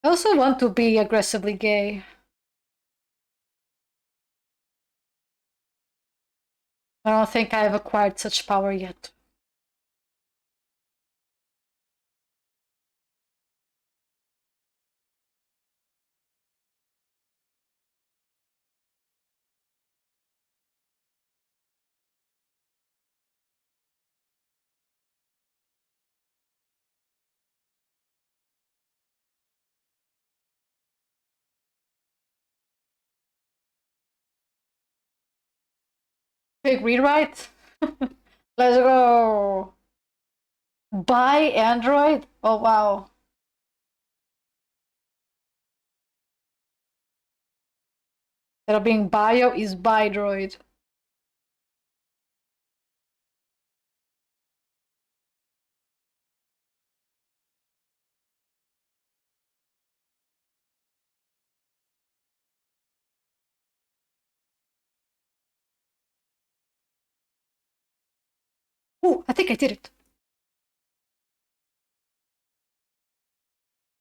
I also want to be aggressively gay. I don't think I've acquired such power yet. Big rewrite? Let's go! Buy Android? Oh wow. Instead of being bio is buy droid. Ooh, I think I did it.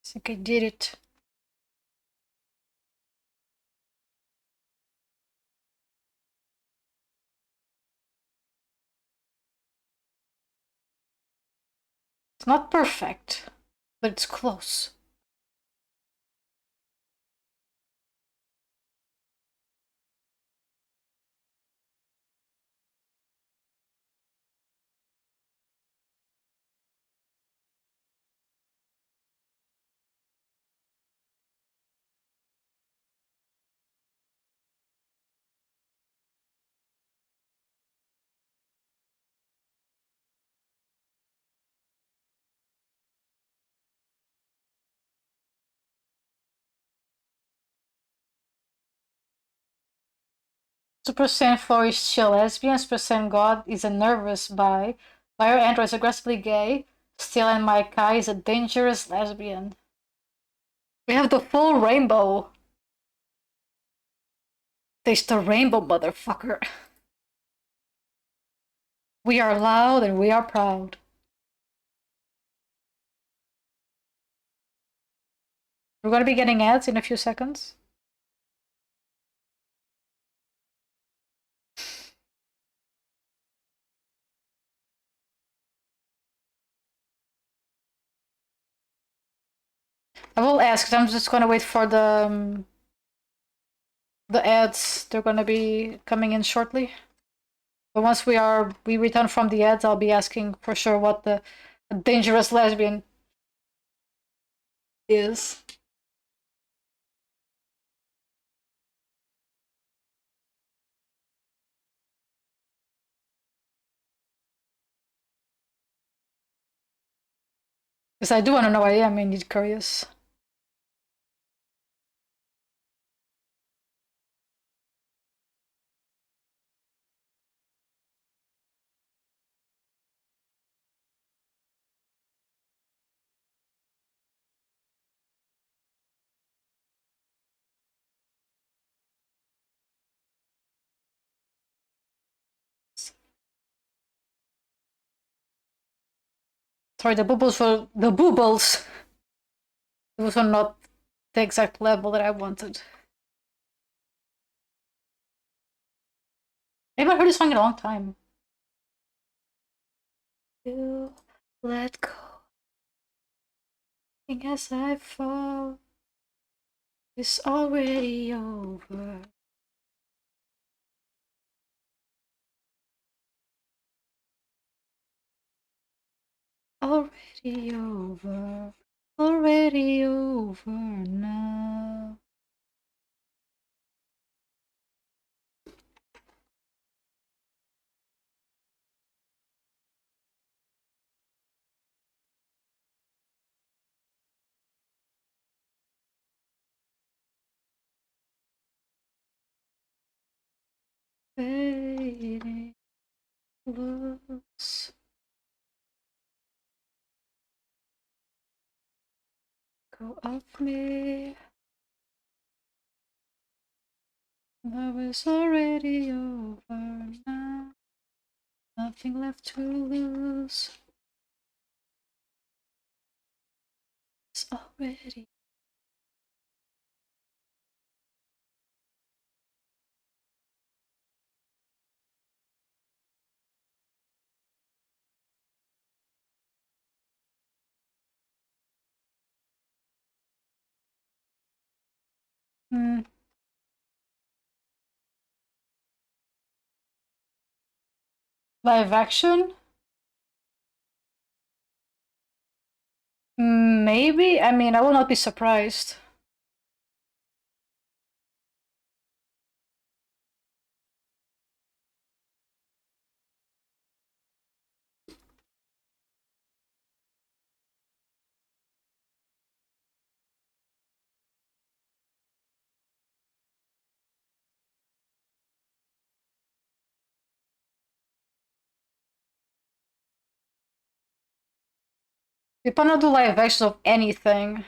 I think I did it. It's not perfect, but it's close. Super Saiyan 4 is chill lesbian, Super Saiyan God is a nervous bi, Bio Android is aggressively gay, Steel and My Kai is a dangerous lesbian. We have the full rainbow. Taste the rainbow, motherfucker. We are loud and we are proud. We're gonna be getting ads in a few seconds. I will ask, I'm just gonna wait for the ads. They're gonna be coming in shortly. But once we return from the ads, I'll be asking for sure what the dangerous lesbian is. Because I do want to know. I am indeed curious. Sorry, the bubbles were the bubbles. Those were not the exact level that I wanted. I haven't heard this song in a long time. You let go. And as I fall, it's already over. Already over. Already over now. Fading looks go off me. Love is already over now. Nothing left to lose. It's already. Hmm. Live action? Maybe. I mean, I will not be surprised. People not do live actions of anything.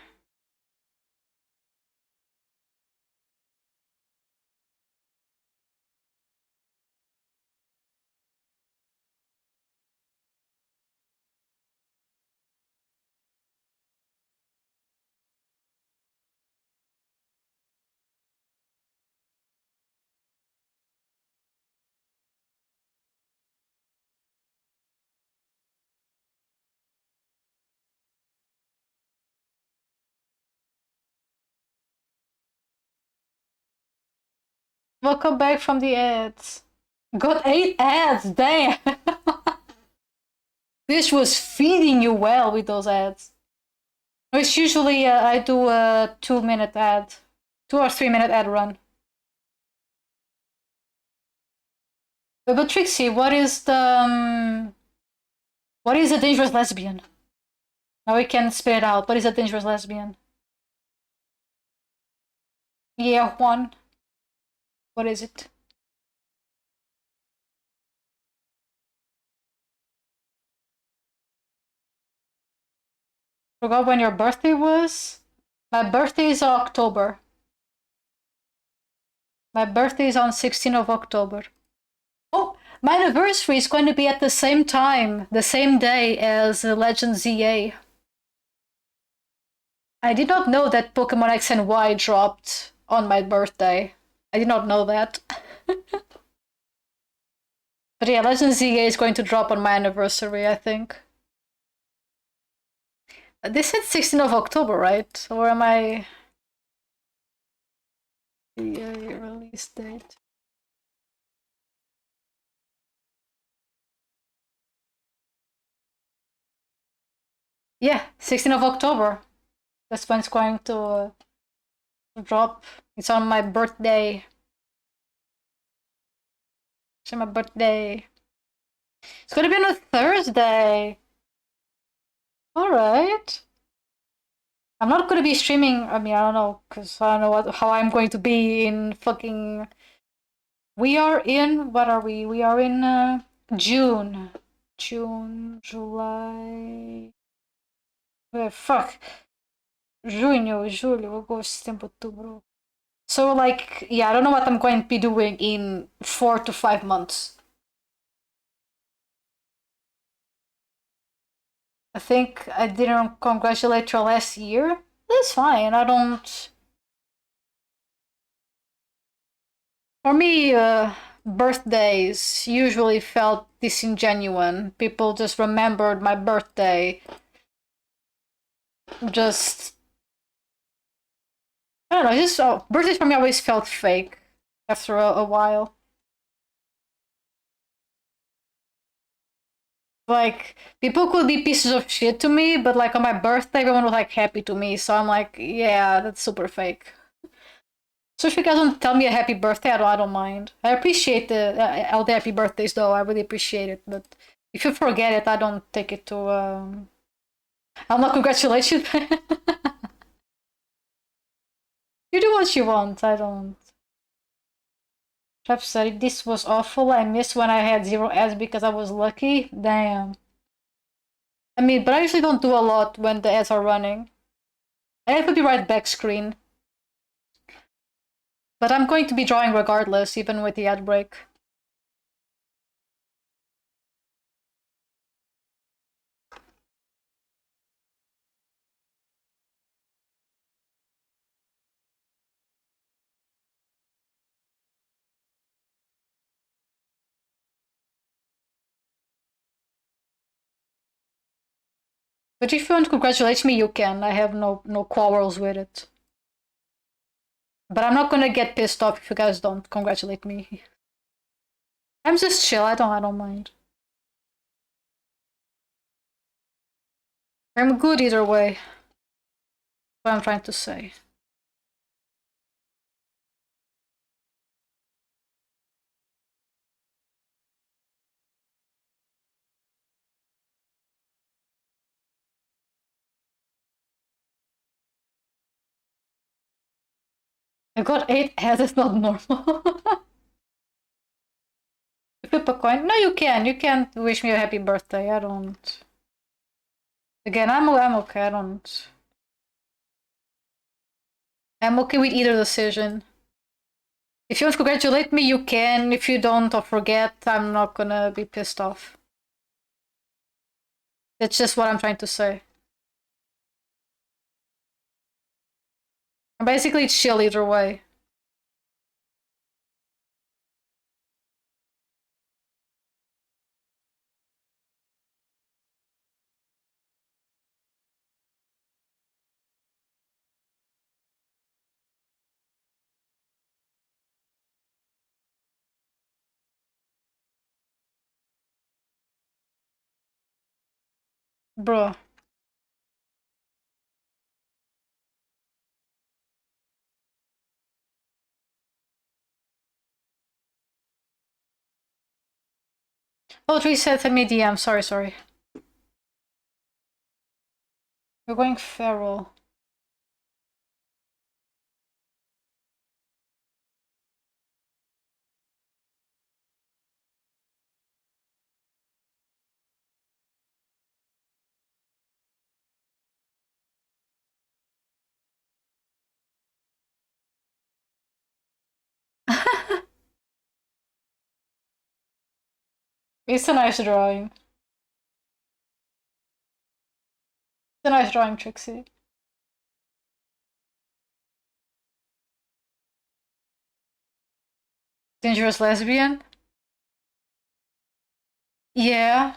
Welcome back from the ads. Got 8 ads, damn! This was feeding you well with those ads. It's usually I do a 2-minute ad, 2 or 3 minute ad run. But Trixie, what is a dangerous lesbian? Now we can spit it out. What is a dangerous lesbian? Yeah, one. What is it? Forgot when your birthday was? My birthday is October. My birthday is on 16th of October. Oh, my anniversary is going to be at the same time, the same day as Legend ZA. I did not know that Pokemon X and Y dropped on my birthday. I did not know that. But yeah, Legend ZA is going to drop on my anniversary, I think. They said 16th of October, right? Or am I... The release date. Yeah, 16th of October. That's when it's going to drop. It's on my birthday. It's on my birthday. It's gonna be on a Thursday. Alright. I'm not gonna be streaming. I mean, I don't know, because I don't know how I'm going to be in fucking. We are in. What are we? We are in June. June, July. Fuck. Junho, julho, agosto, setembro, outubro. So, like, yeah, I don't know what I'm going to be doing in 4 to 5 months. I think I didn't congratulate her last year. That's fine. I don't. For me, birthdays usually felt disingenuous. People just remembered my birthday. Just, I don't know, just birthdays for me always felt fake after a while. Like, people could be pieces of shit to me, but like on my birthday, everyone was like happy to me. So I'm like, yeah, that's super fake. So if you guys don't tell me a happy birthday, I don't mind. I appreciate all the happy birthdays though. I really appreciate it. But if you forget it, I don't take it to. I'm not congratulations. You do what you want. I don't. Trap said this was awful. I missed when I had 0 ads because I was lucky. Damn. I mean, but I usually don't do a lot when the ads are running. I have copyright back screen. But I'm going to be drawing regardless, even with the ad break. But if you want to congratulate me, you can. I have no quarrels with it. But I'm not gonna get pissed off if you guys don't congratulate me. I'm just chill. I don't mind. I'm good either way. What I'm trying to say. I got 8 ads. It's not normal. Flip a coin. No, you can. You can't wish me a happy birthday. I don't. Again, I'm okay. I don't. I'm okay with either decision. If you want to congratulate me, you can. If you don't or forget, I'm not gonna be pissed off. That's just what I'm trying to say. I'm basically chill either way. Bro. Oh, reset me DM. Sorry. You're going feral. It's a nice drawing. It's a nice drawing, Trixie. Dangerous lesbian? Yeah.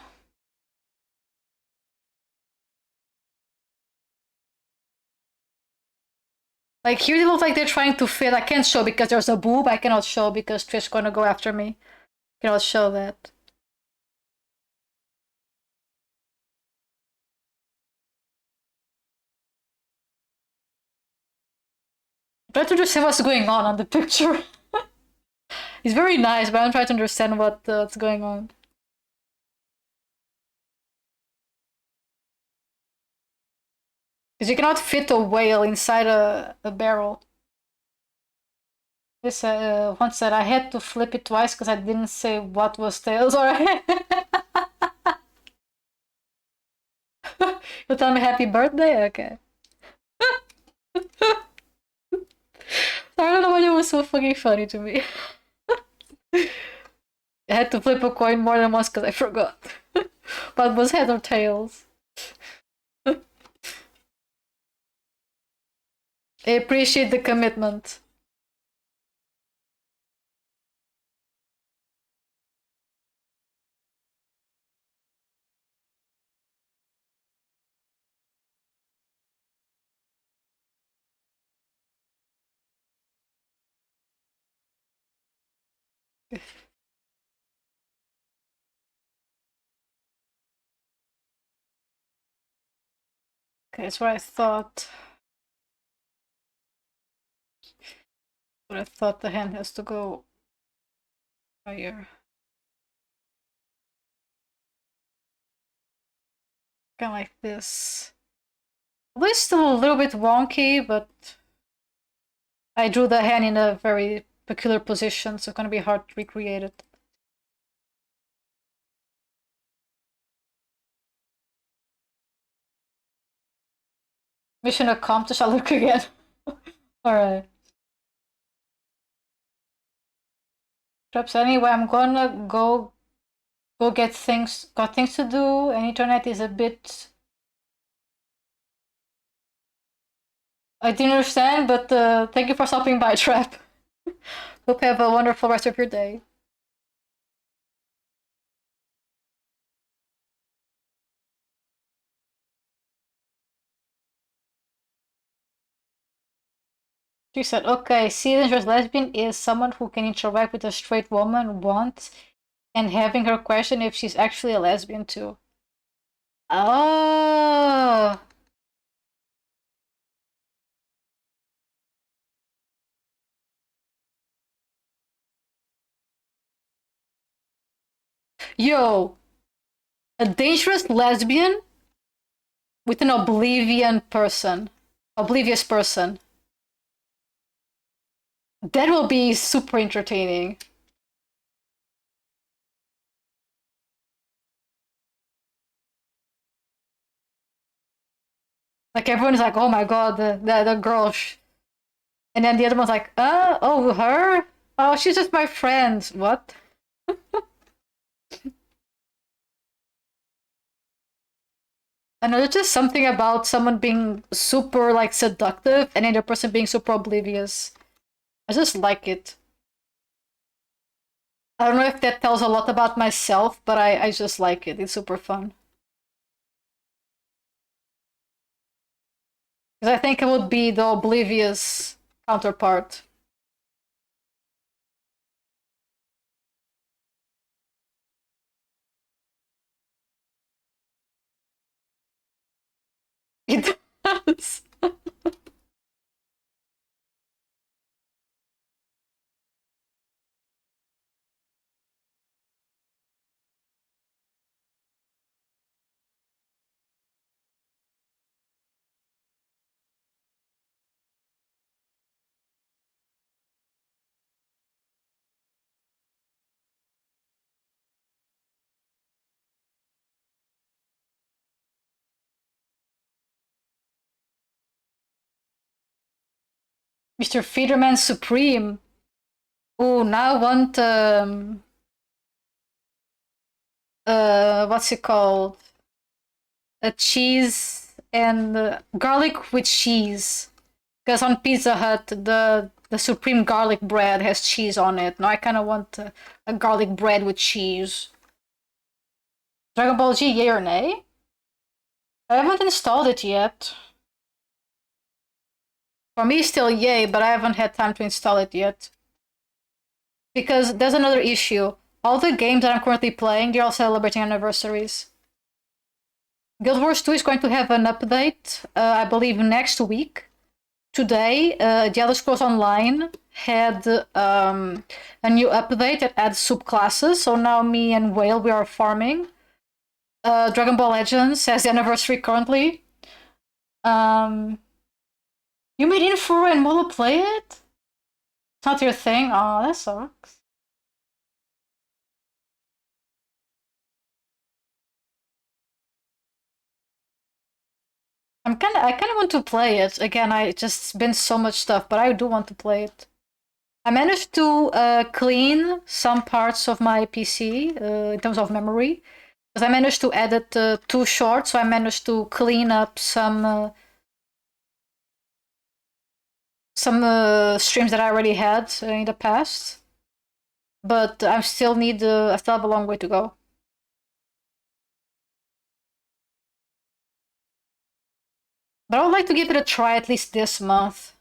Like here they look like they're trying to fit. I can't show because there's a boob. I cannot show because Trish gonna go after me. Cannot show that. Try to understand what's going on the picture. It's very nice, but I'm trying to understand what's going on. Because you cannot fit a whale inside a barrel. This once said I had to flip it twice because I didn't say what was tails. Alright. You tell me happy birthday? Okay. I don't know why it was so fucking funny to me. I had to flip a coin more than once because I forgot. But was head or tails? I appreciate the commitment. Okay, that's what I thought. But I thought the hand has to go higher. Kind of like this. Although it's still a little bit wonky, but I drew the hand in a very peculiar position, so it's gonna be hard to recreate it. Mission accomplished, I'll look again. Alright. Perhaps anyway, I'm gonna go get things, got things to do, and internet is a bit... I didn't understand, but thank you for stopping by, Trap. Hope you have a wonderful rest of your day. She said, okay, seeing as lesbian is someone who can interact with a straight woman once and having her question if she's actually a lesbian too. Oh, yo, a dangerous lesbian with an oblivious person. That will be super entertaining. Like everyone is like, oh my god, the girl, and then the other one's like, oh her, oh she's just my friend. What? I know there's just something about someone being super like seductive and then the person being super oblivious. I just like it. I don't know if that tells a lot about myself, but I just like it. It's super fun. Because I think it would be the oblivious counterpart. It does. Mr. Federman Supreme. Oh, now I want what's it called? A cheese and garlic with cheese. Because on Pizza Hut, the supreme garlic bread has cheese on it. Now I kind of want a garlic bread with cheese. Dragon Ball G, yay or nay? I haven't installed it yet. For me, still yay, but I haven't had time to install it yet. Because there's another issue. All the games that I'm currently playing, they're all celebrating anniversaries. Guild Wars 2 is going to have an update, I believe, next week. Today, The Elder Scrolls Online had a new update that adds subclasses. So now me and Whale, we are farming. Dragon Ball Legends has the anniversary currently. You made Infura and Molo play it? It's not your thing? Oh, that sucks. I kind of want to play it again. I just been so much stuff, but I do want to play it. I managed to clean some parts of my PC in terms of memory, because I managed to edit too short. So I managed to clean up some streams that I already had in the past. But I still I still have a long way to go. But I would like to give it a try at least this month.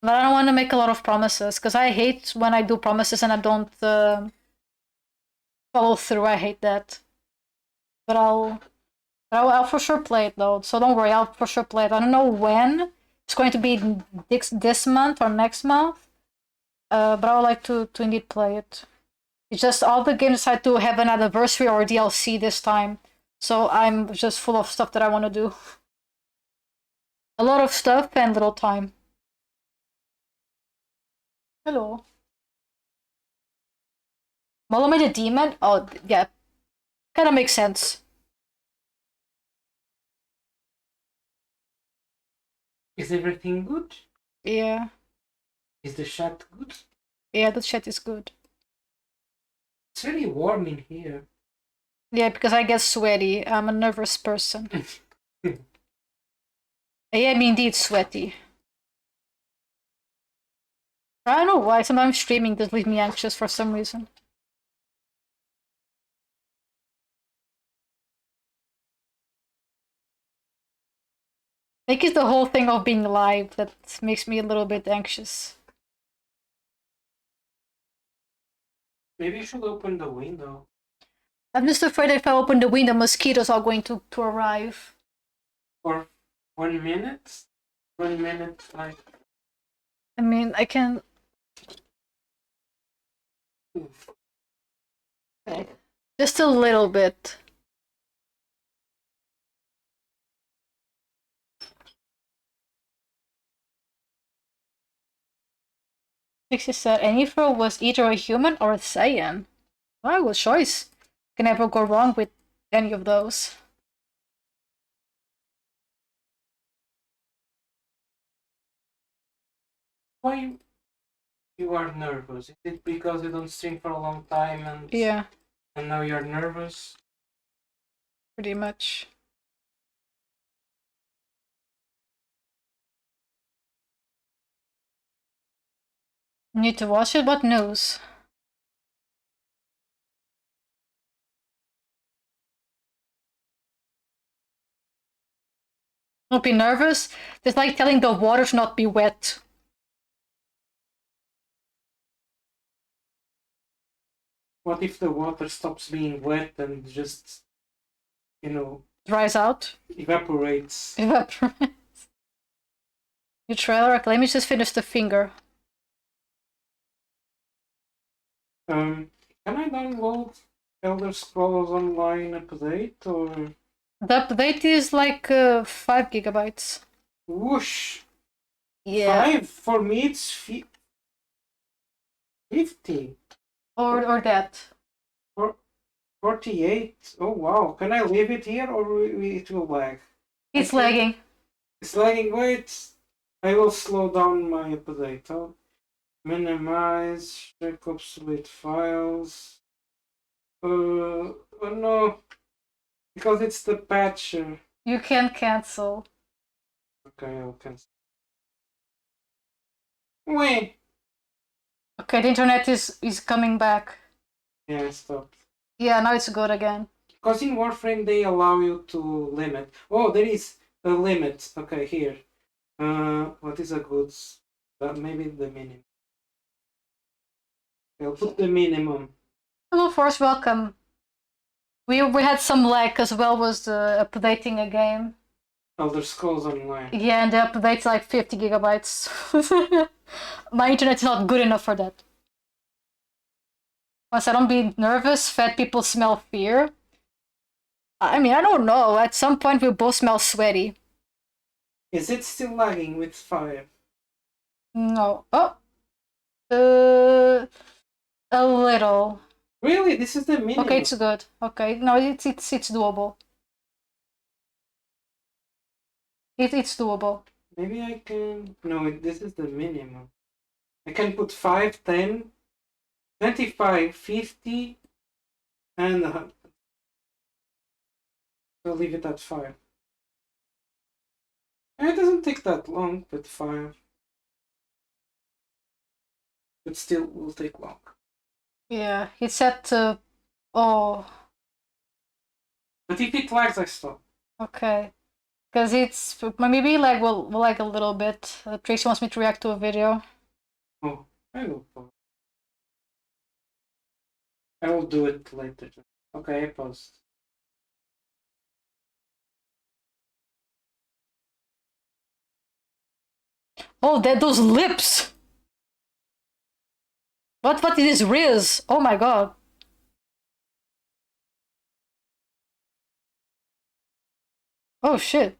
But I don't want to make a lot of promises because I hate when I do promises and I don't follow through. I hate that. But I'll for sure play it though. So don't worry, I'll for sure play it. I don't know when. It's going to be this month or next month. But I would like to indeed play it. It's just all the games decide to have an anniversary or DLC this time. So I'm just full of stuff that I want to do. A lot of stuff and little time. Hello. Molome the Demon? Oh, yeah. Kinda makes sense. Is everything good? Yeah. Is the chat good? Yeah, the chat is good. It's really warm in here. Yeah, because I get sweaty. I'm a nervous person. I am indeed sweaty. I don't know why. Sometimes streaming does leave me anxious for some reason. I think it's the whole thing of being live that makes me a little bit anxious. Maybe you should open the window. I'm just afraid if I open the window, mosquitoes are going to arrive. For 1 minute? 1 minute, like. I mean, I can. Okay. Just a little bit. Pixie said, Anifro was either a human or a Saiyan. Well, good choice. Can never go wrong with any of those. Why you are nervous? Is it because you don't stream for a long time and Yeah, and now you're nervous? pretty much. Need to watch it? What news? Don't be nervous. It's like telling the water to not be wet. What if the water stops being wet and just, Dries out. evaporates? Evaporates. New trailer. Okay, let me just finish the finger. Can I download Elder Scrolls Online update or? The update is like 5 gigabytes. Whoosh! Yeah. 5? For me it's 50. Or that. 48. Oh wow! Can I leave it here or it will lag? It's Okay. lagging. It's lagging. Wait, I will slow down my update. I'll minimize, check obsolete files. Oh no, because it's the patcher. You can cancel. Okay, I'll cancel. Wait. Okay, the internet is coming back. Yeah, I stopped. Yeah, now it's good again. Because in Warframe they allow you to limit. Oh, there is a limit. Okay, here. What is a good? Maybe the minimum. I'll put the minimum. Hello, Force, welcome. We had some lag as well, was updating a game. Elder Scrolls Online. Yeah, and the update's like 50 gigabytes. My internet's not good enough for that. Once I don't be nervous, fat people smell fear. I mean, I don't know. At some point, we both smell sweaty. Is it still lagging with fire? No. Oh. A little. Really? This is the minimum. Okay, it's good. Okay, no, it's doable. It's doable. Maybe I can. No, this is the minimum. I can put 5, 10, 25, 50, and 100. I'll leave it at 5. It doesn't take that long with 5. But still will take long. Yeah, it's set oh. But if it lags, I stop. Okay. Because it's maybe like we'll like a little bit. Tracy wants me to react to a video. Oh, I will. I will do it later. Okay, I post. Oh, those lips! What is this Riz? Oh my god. Oh shit.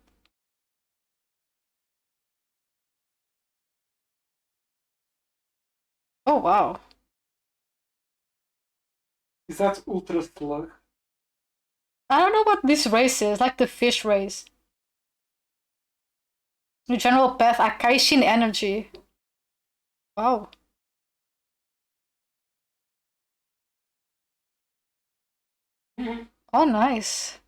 Oh wow. Is that Ultra Slug? I don't know what this race is, like the fish race. The general path, Akaishin energy. Wow. Oh nice.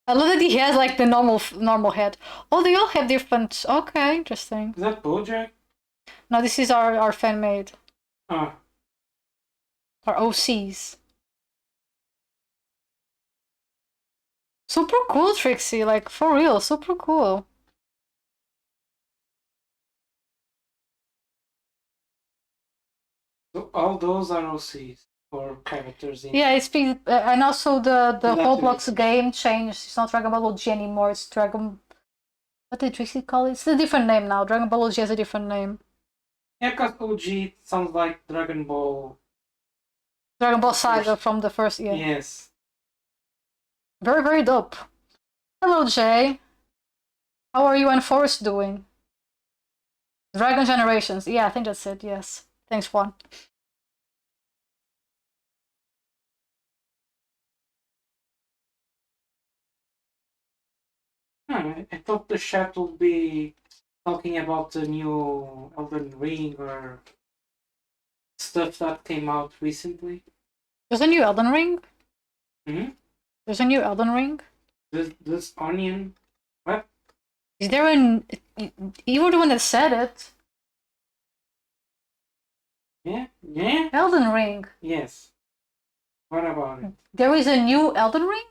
I love that he has like the normal head. Oh, they all have different. Okay, interesting. Is that Bojack? No, this is our fan made. Ah, Our OCs. Super cool, Trixie. Like for real, super cool. so all those are OCs or characters in. Yeah, it's been and also the And whole that's blocks it. game changed. It's not Dragon Ball OG anymore. It's Dragon. What did Trixie call it? It's a different name now. Dragon Ball OG has a different name. Yeah, because OG sounds like Dragon Ball. Dragon Ball The Saga first. from the first. Yeah, Yes. very dope. Hello, Jay. How are you and Forrest doing? Dragon Generations. Yeah, I think that's it. Yes. Thanks, Juan. I thought the chat would be talking about the new Elden Ring or stuff that came out recently. There's a new Elden Ring. Hmm. There's a new Elden Ring. This onion. What? Is there an? You were the one that said it. Yeah. Yeah. Elden Ring. Yes. What about it? There is a new Elden Ring.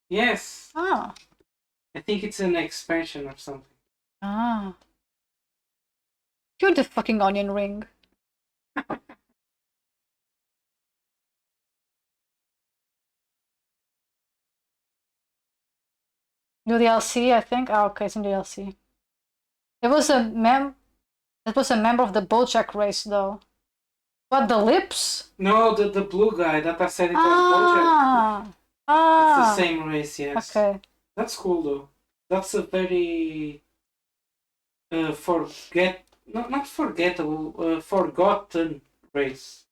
Yes. Ah. I think it's an expansion or something. Ah. You're the fucking onion ring. New DLC, I think. Ah, okay, it's in DLC. It was a mem. It was a member of the BoJack race, though. What, the lips? No, the blue guy that I said it was Ah. Bojack. It's the Ah. same race, yes. Okay. That's cool though. That's a very not forgettable, forgotten race.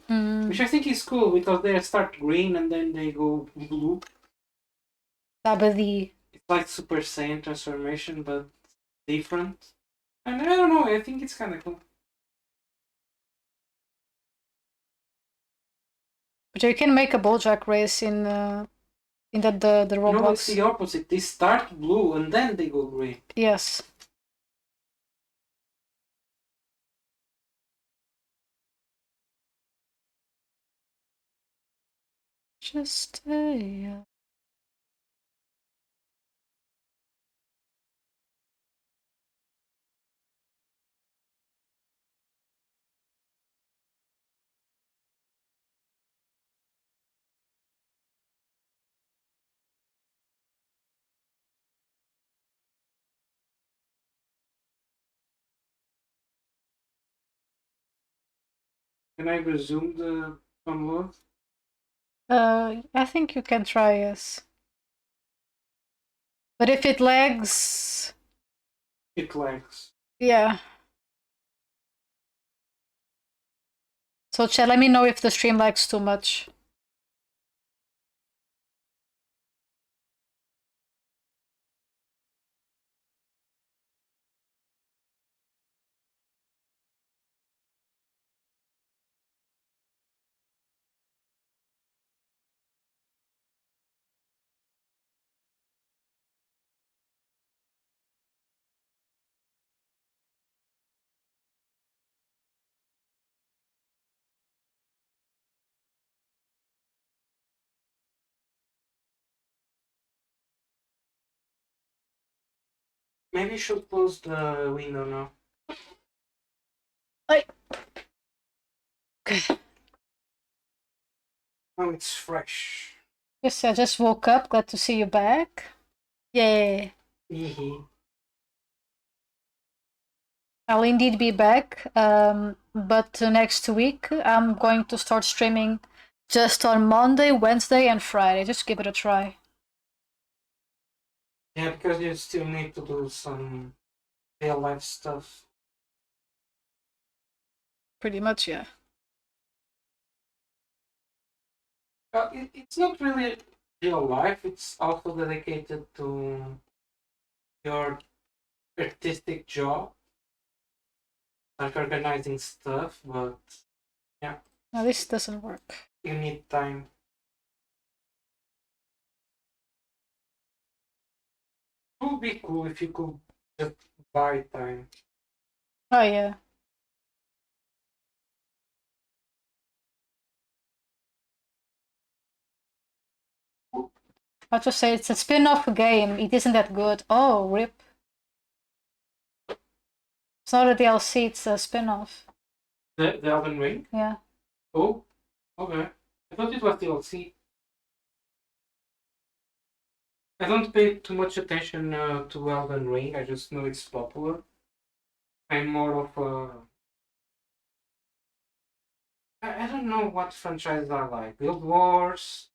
Which I think is cool because they start green and then they go blue. Babadi. It's like Super Saiyan transformation, but different. And I don't know, I think it's kind of cool. But you can make a BoJack race in the Roblox. No, it's the opposite. They start blue and then they go green. Yes. Just stay. Can I resume the download? I think you can try, yes. But if it lags, It lags. yeah. So chat, let me know if the stream lags too much. Maybe you should close the window now. I... Okay. Oh, it's fresh. Yes, I just woke up. Glad to see you back. Yay. I'll indeed be back. But next week I'm going to start streaming just on Monday, Wednesday, and Friday. Just give it a try. Yeah, because you still need to do some real life stuff. Pretty much, yeah. It's not really real life, it's also dedicated to your artistic job, like organizing stuff, but yeah. No, this doesn't work. You need time. It would be cool if you could just buy time. Oh, yeah. I'll just say it's a spin-off game. It isn't that good. Oh, rip. It's not a DLC, it's a spin-off. The Elden Ring? Yeah. Oh, okay. I thought it was DLC. I don't pay too much attention to Elden Ring. I just know it's popular. I'm more of a. I don't know what franchises I like. Guild Wars,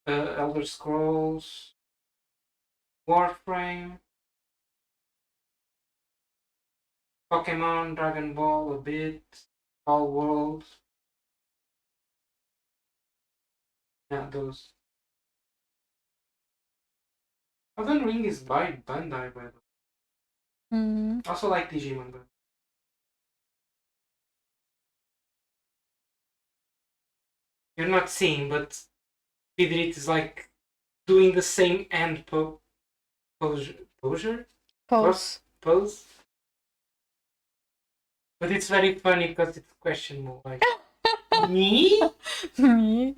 Elder Scrolls, Warframe, Pokemon, Dragon Ball a bit, All World. Yeah, those. Elden Ring is by Bandai, by the way. Mm. Also like Digimon, but you're not seeing, but Vidrit is like doing the same end posure? Pose. Pose? But it's very funny because it's questionable. Like, me? Me?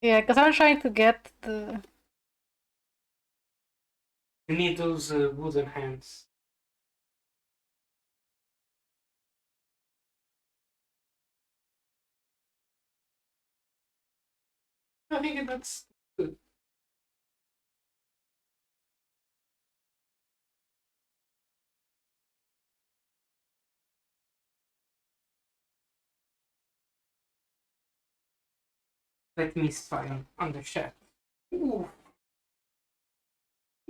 Yeah, because I'm trying to get the... You need those wooden hands. I think that's good. Let me spy on the chat. Ooh.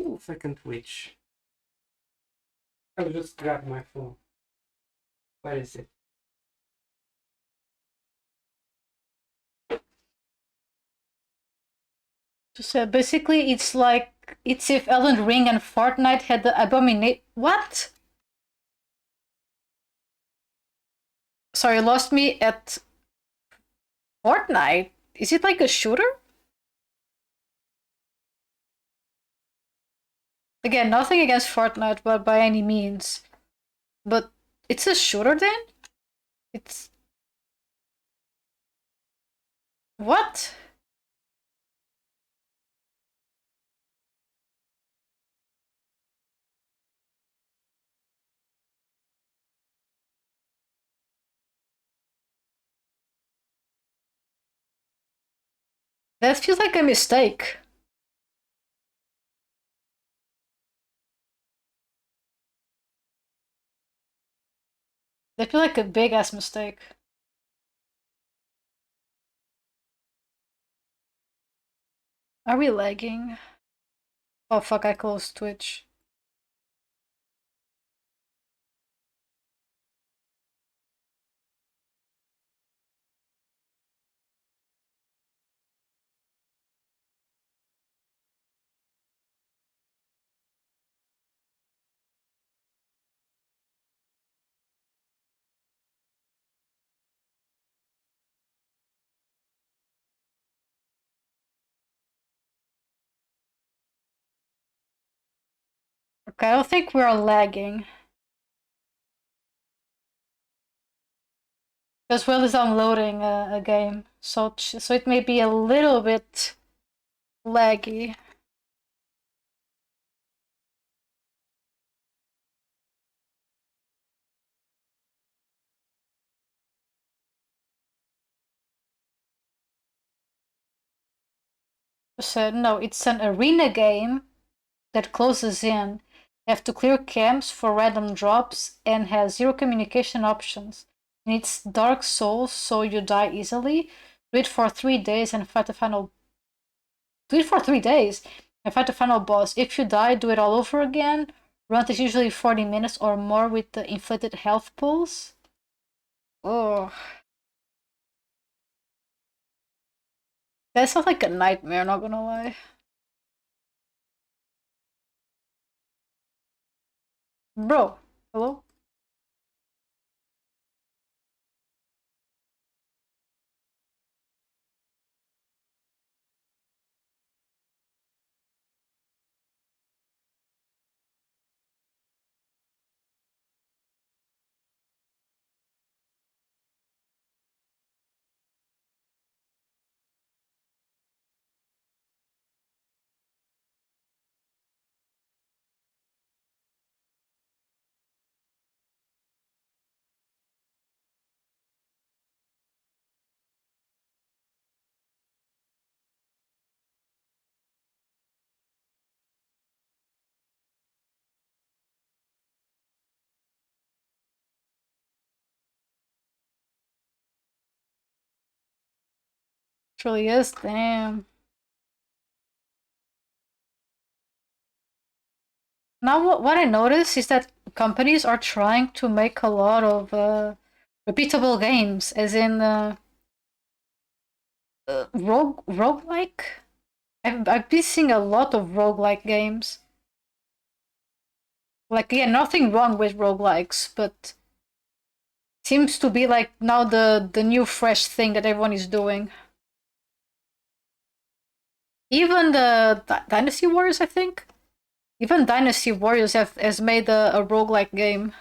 Ooh, second witch. I'll just grab my phone. Where is it? So basically, it's like... It's if Elden Ring and Fortnite had the abominate... What? Sorry, you lost me at... Fortnite? Is it like a shooter? Again, nothing against Fortnite, but by any means. But it's a shooter then? It's... What? That feels like a mistake. That feels like a big ass mistake. Are we lagging? Oh fuck, I closed Twitch. Okay, I don't think we're lagging. As well as downloading a game, so it may be a little bit laggy. said no, it's an arena game that closes in. You have to clear camps for random drops and has zero communication options. And it's Dark Souls, so you die easily. Do it for 3 days and fight the final. Do it for 3 days and fight the final boss. If you die, do it all over again. Run is usually 40 minutes or more with the inflated health pools. Oh, that sounds like a nightmare, not gonna lie. Bro, hello? It really is, damn. Now, what I notice is that companies are trying to make a lot of repeatable games, as in roguelike. I've been seeing a lot of roguelike games. Like, yeah, nothing wrong with roguelikes, but seems to be like now the new fresh thing that everyone is doing. Even the Dynasty Warriors, I think. Even Dynasty Warriors has made a roguelike game.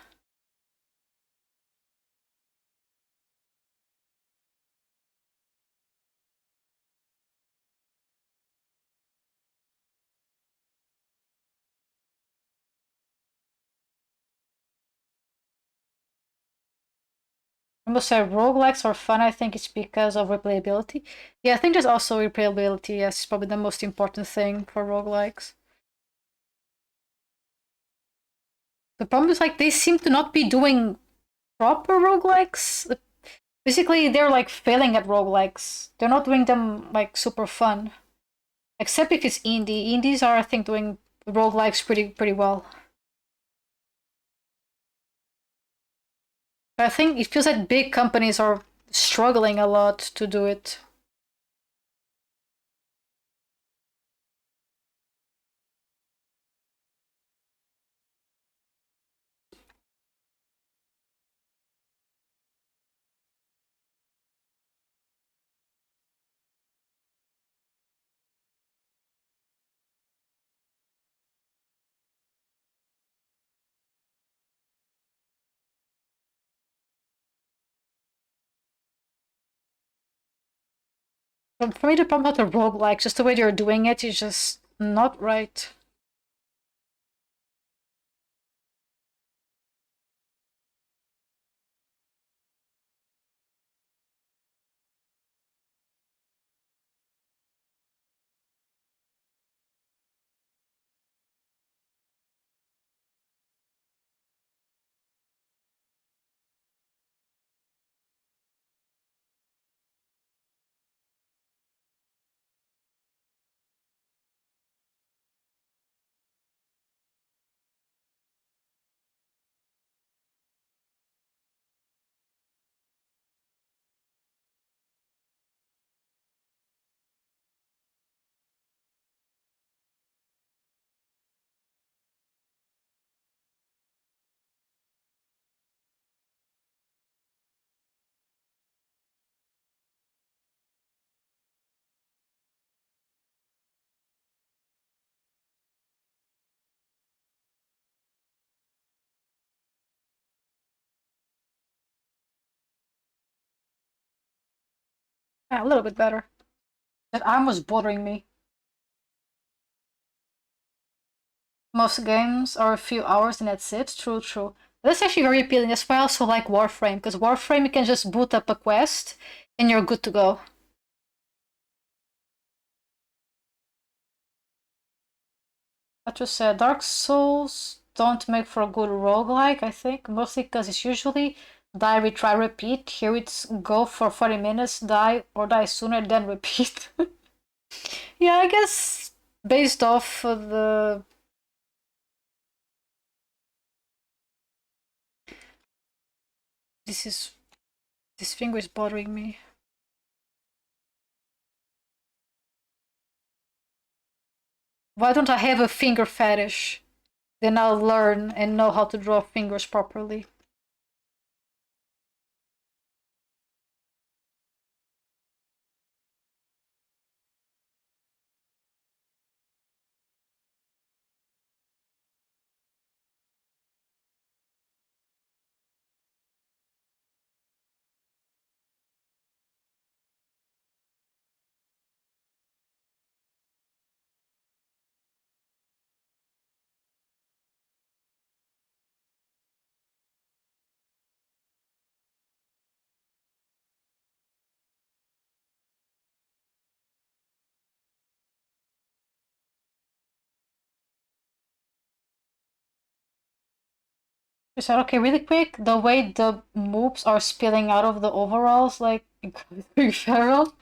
I must say, roguelikes are fun. I think it's because of replayability. Yeah, I think there's also replayability. Yes, probably the most important thing for roguelikes. The problem is like they seem to not be doing proper roguelikes. Basically, they're like failing at roguelikes. They're not doing them like super fun. Except if it's indie. Indies are, I think, doing roguelikes pretty well. But I think it feels like big companies are struggling a lot to do it. But for me, the problem with the roguelikes, just the way they're doing it, is just not right. Yeah, a little bit better. That arm was bothering me. Most games are a few hours and that's it. True, true. That's actually very appealing. That's why I also like Warframe, because Warframe you can just boot up a quest and you're good to go. I just said Dark Souls don't make for a good roguelike, I think, mostly because it's usually die, retry, repeat. Here it's go for 40 minutes, die or die sooner, then repeat. Yeah, I guess based off of the. This finger is bothering me. Why don't I have a finger fetish? Then I'll learn and know how to draw fingers properly. She said, okay, really quick, the way the moves are spilling out of the overalls, like, incredibly feral.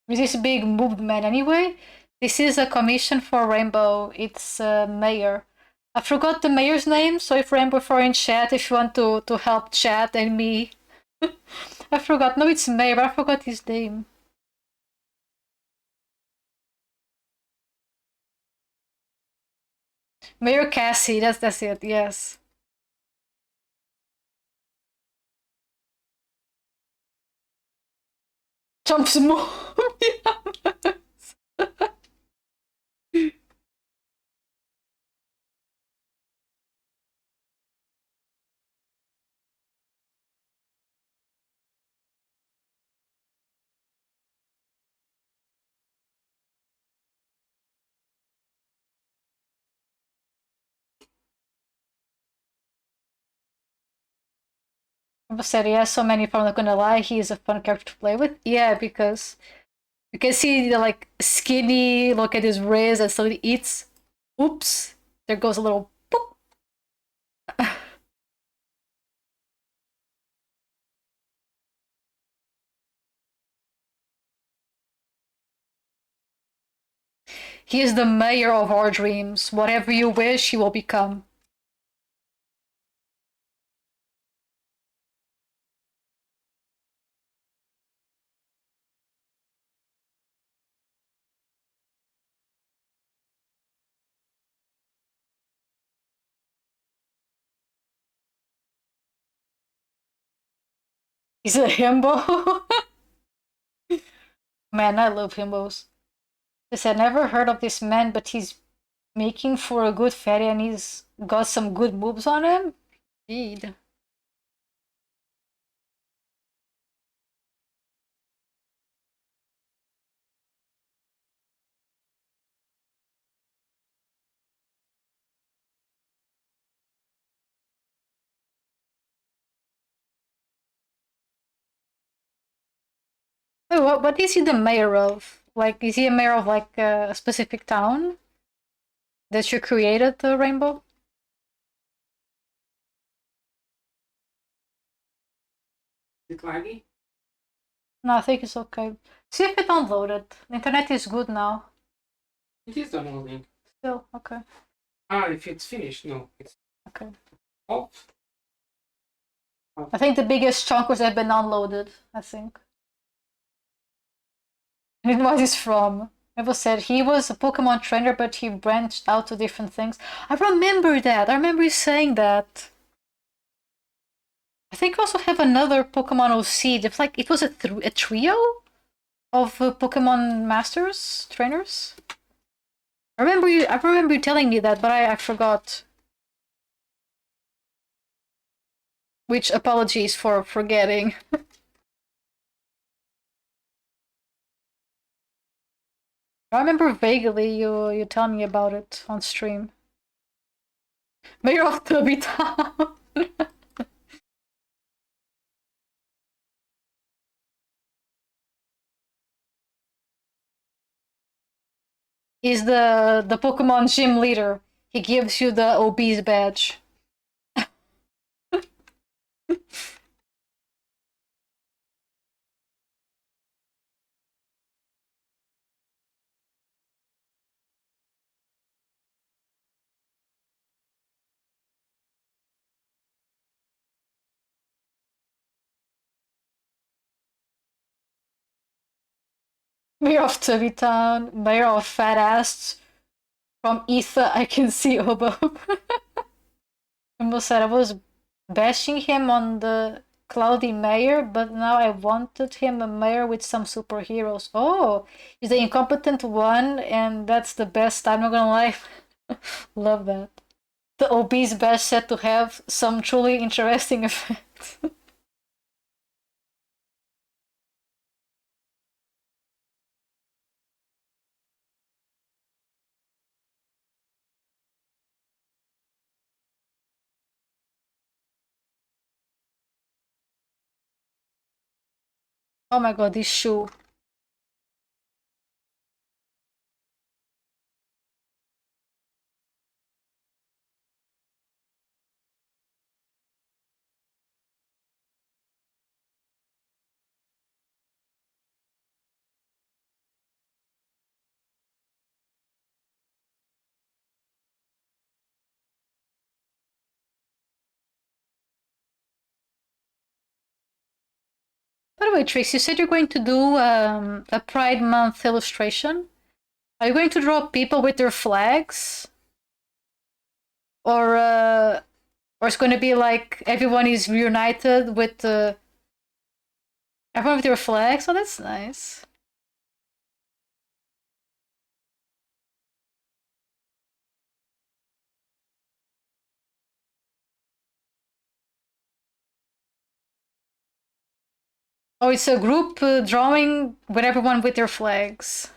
With this big movement anyway. This is a commission for Rainbow. It's Mayor. I forgot the mayor's name, so if Rainbow for in chat, if you want to help chat and me. I forgot. No, it's Mayor, but I forgot his name. Mayor Cassie, that's it, yes. Jumps more. I said, yeah, so many, if I'm not gonna lie, he is a fun character to play with. Yeah, because you can see the like skinny, look at his wrist and so he eats. Oops. There goes a little boop. He is the mayor of our dreams. Whatever you wish, he will become. He's a himbo. Man, I love himbos. I said, never heard of this man, but he's making for a good fatty and he's got some good moves on him. Indeed. Wait, what is he the mayor of? Like, is he a mayor of like a specific town that you created, the rainbow? Is it laggy? No, I think it's okay. See if it downloaded. The internet is good now. It is downloading. Still, okay. If it's finished, no. It's Okay. off. I think the biggest chunkers have been downloaded, I think. And what is from? Evo said he was a Pokemon trainer, but he branched out to different things. I remember that. I remember you saying that. I think we also have another Pokemon OC. It's like it was a trio of Pokemon masters trainers. I remember you. I remember you telling me that, but I forgot. Which apologies for forgetting. I remember vaguely you telling me about it on stream. Mayor of Tubby Town. He's the Pokemon gym leader. He gives you the obese badge. Mayor of Tubby Town. Mayor of Fat Ass. From Ether, I can see Obo. Almost said I was bashing him on the cloudy mayor, but now I wanted him a mayor with some superheroes. Oh, he's the incompetent one, and that's the best. I'm not gonna lie. Love that. The obese bash said to have some truly interesting effects. Oh my god, this shoe. By the way, Trace, you said you're going to do a Pride Month illustration. Are you going to draw people with their flags? Or it's going to be like everyone is reunited with everyone with their flags? Oh, that's nice. Oh, it's a group drawing with everyone with their flags.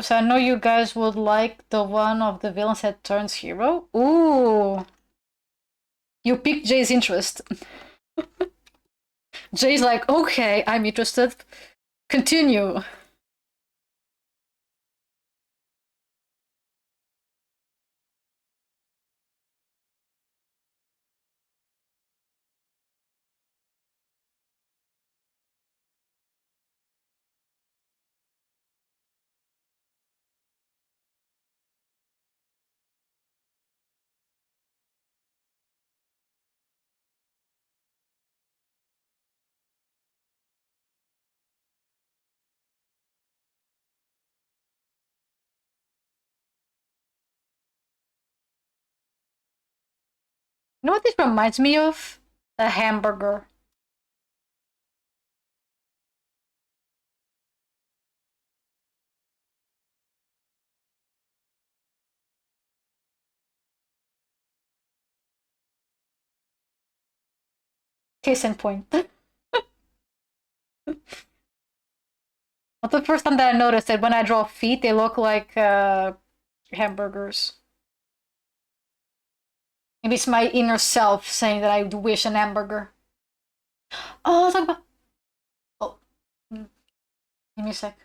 So I know you guys would like the one of the villains that turns hero. Ooh, you piqued Jay's interest. Jay's like, okay, I'm interested. Continue. You know what this reminds me of? A hamburger. Case in point. Not the first time that I noticed that when I draw feet, they look like hamburgers. Maybe it's my inner self saying that I wish an hamburger. Oh, talk about. Oh, give me a sec.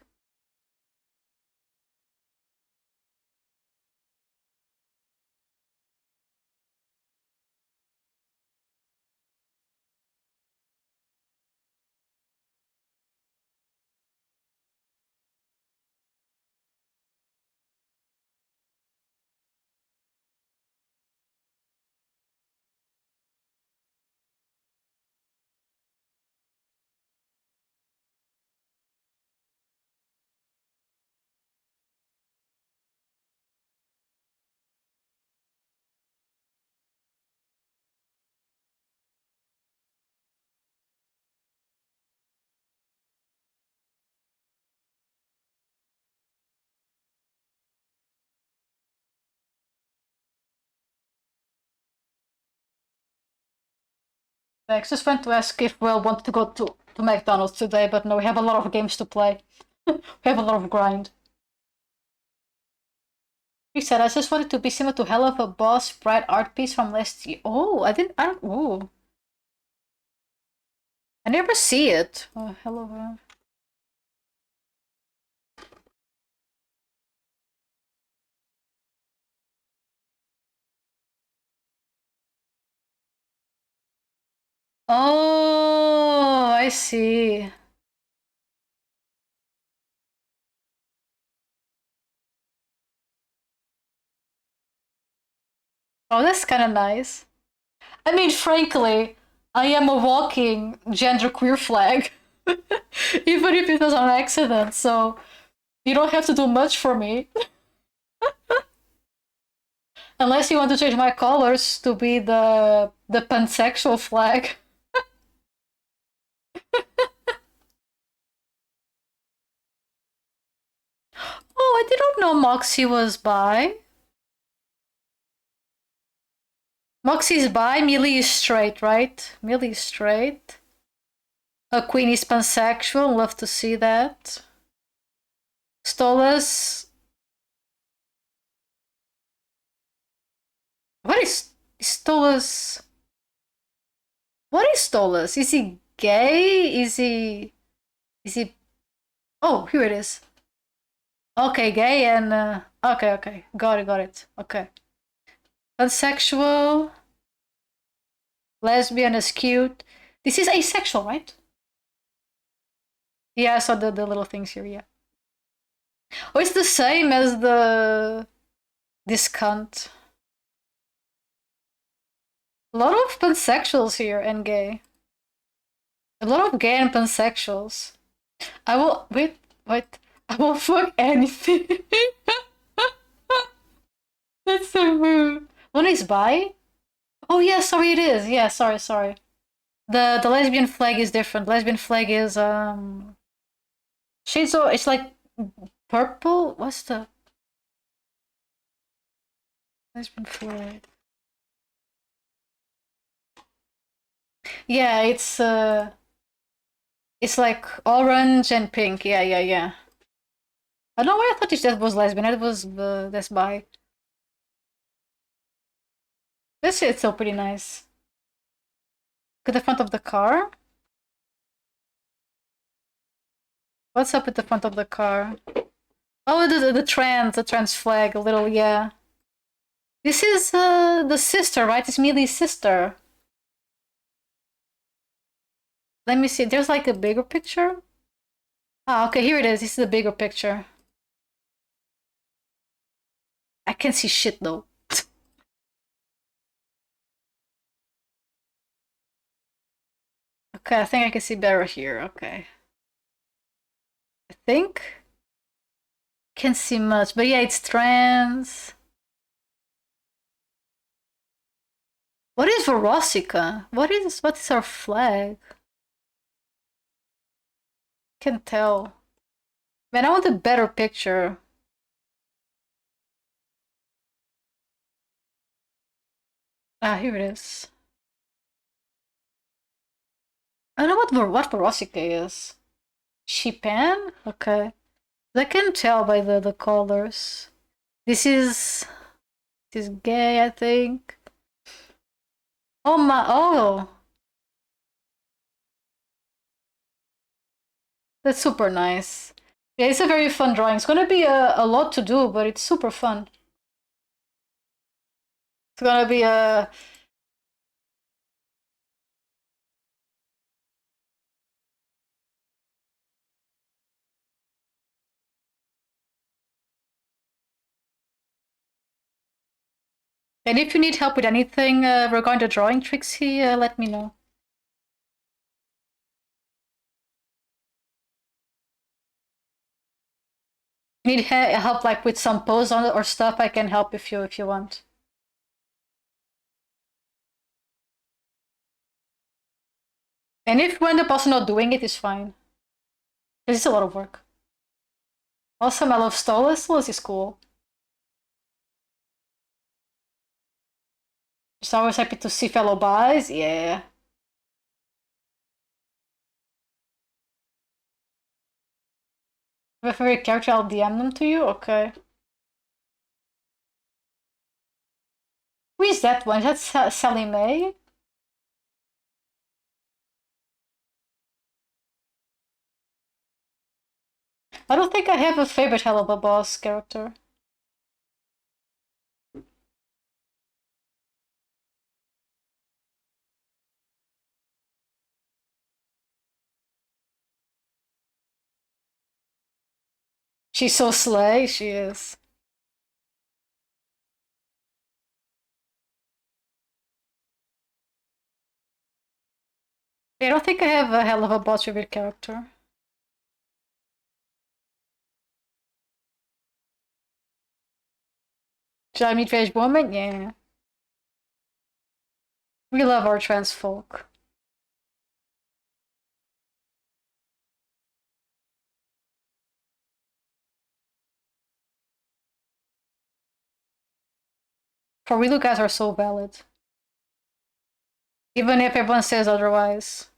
Thanks. Just went to ask if we wanted to go to McDonald's today, but no, we have a lot of games to play. We have a lot of grind. He said, I just wanted to be similar to Hell of a Boss Bright art piece from last year. Oh, I don't, oh. I never see it. Oh, Hell of a... Oh, I see. Oh, that's kind of nice. I mean, frankly, I am a walking genderqueer flag. Even if it was on accident, so you don't have to do much for me. Unless you want to change my colors to be the pansexual flag. Oh, I didn't know Moxie was bi. Moxie's bi, Millie is straight, right? Millie is straight. Queen is pansexual, love to see that. Stolas. What is Stolas? What is Stolas? Is he gay? Is he Oh, here it is. Okay, gay and okay. Got it. Okay. Pansexual. Lesbian is cute. This is asexual, right? Yeah, I saw the little things here, yeah. Oh, it's the same as the this cunt. A lot of pansexuals here and gay. A lot of gay and pansexuals. I will wait. I will fuck anything. That's so rude. One is bi? Oh yeah, sorry it is. Yeah, sorry. The lesbian flag is different. Lesbian flag is shades of it's like purple. What's the lesbian flag? Yeah, it's like orange and pink. Yeah. I don't know why I thought that was lesbian. It was that's bi. This is still pretty nice. Look at the front of the car. What's up with the front of the car? Oh, the trans flag, a little, yeah. This is the sister, right? It's Millie's sister. Let me see. There's like a bigger picture. Ah, okay, here it is. This is the bigger picture. I can't see shit though. Okay, I think I can see better here. Okay. I think. Can't see much, but yeah, it's trans. What is Vorosica? What is our flag? Can't tell. Man, I want a better picture. Ah, here it is. I don't know what Vorosica is. Shipan? Okay. I can tell by the colors. This is gay, I think. Oh my oh. That's super nice. Yeah, it's a very fun drawing. It's gonna be a lot to do, but it's super fun. It's gonna be a and if you need help with anything regarding the drawing tricks, let me know. Need help like with some pose on it or stuff, I can help if you want. And if you end up also not doing it, it's fine. It's a lot of work. Awesome, I love Stolas. Stolas is cool. Just always happy to see fellow buys. Yeah. Your favorite character, I'll DM them to you? Okay. Who is that one? Is that Sally Mae? I don't think I have a favorite Helluva Boss character. She's so slay, she is. I don't think I have a Helluva Boss favorite character. Should I meet Rage Woman? Yeah. We love our trans folk. For real, you guys are so valid. Even if everyone says otherwise.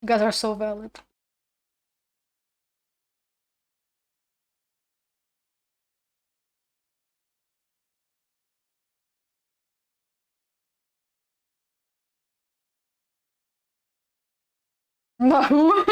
You guys are so valid. No.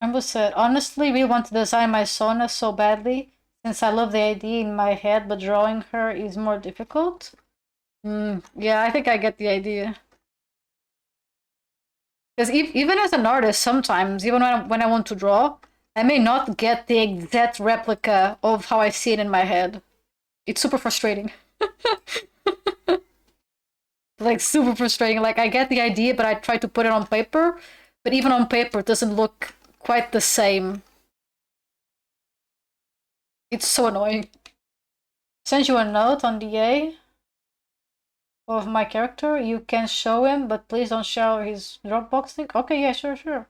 Rambo said, honestly, we want to design my Sona so badly, since I love the idea in my head, but drawing her is more difficult. Yeah, I think I get the idea. Because even as an artist, sometimes, even when I want to draw, I may not get the exact replica of how I see it in my head. It's super frustrating. Like, super frustrating. Like, I get the idea, but I try to put it on paper, but even on paper, it doesn't look quite the same. It's so annoying. Send you a note on DA of my character. You can show him, but please don't share his Dropbox link. Okay, yeah, sure.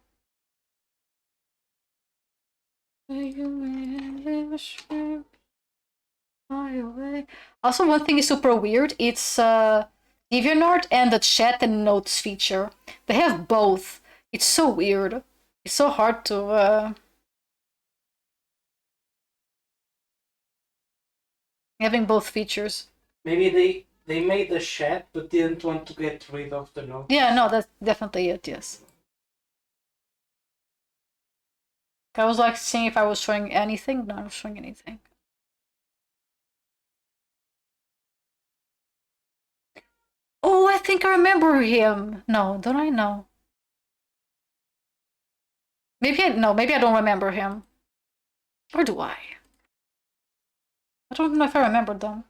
Also, one thing is super weird. It's DeviantArt and the chat and notes feature. They have both. It's so weird. It's so hard to having both features. Maybe they made the chat but didn't want to get rid of the notes. Yeah, no, that's definitely it. Yes. I was like seeing if I was showing anything. No, I was showing anything. Oh, I think I remember him. No, don't I know? Maybe I don't remember him. Or do I? I don't know if I remember them.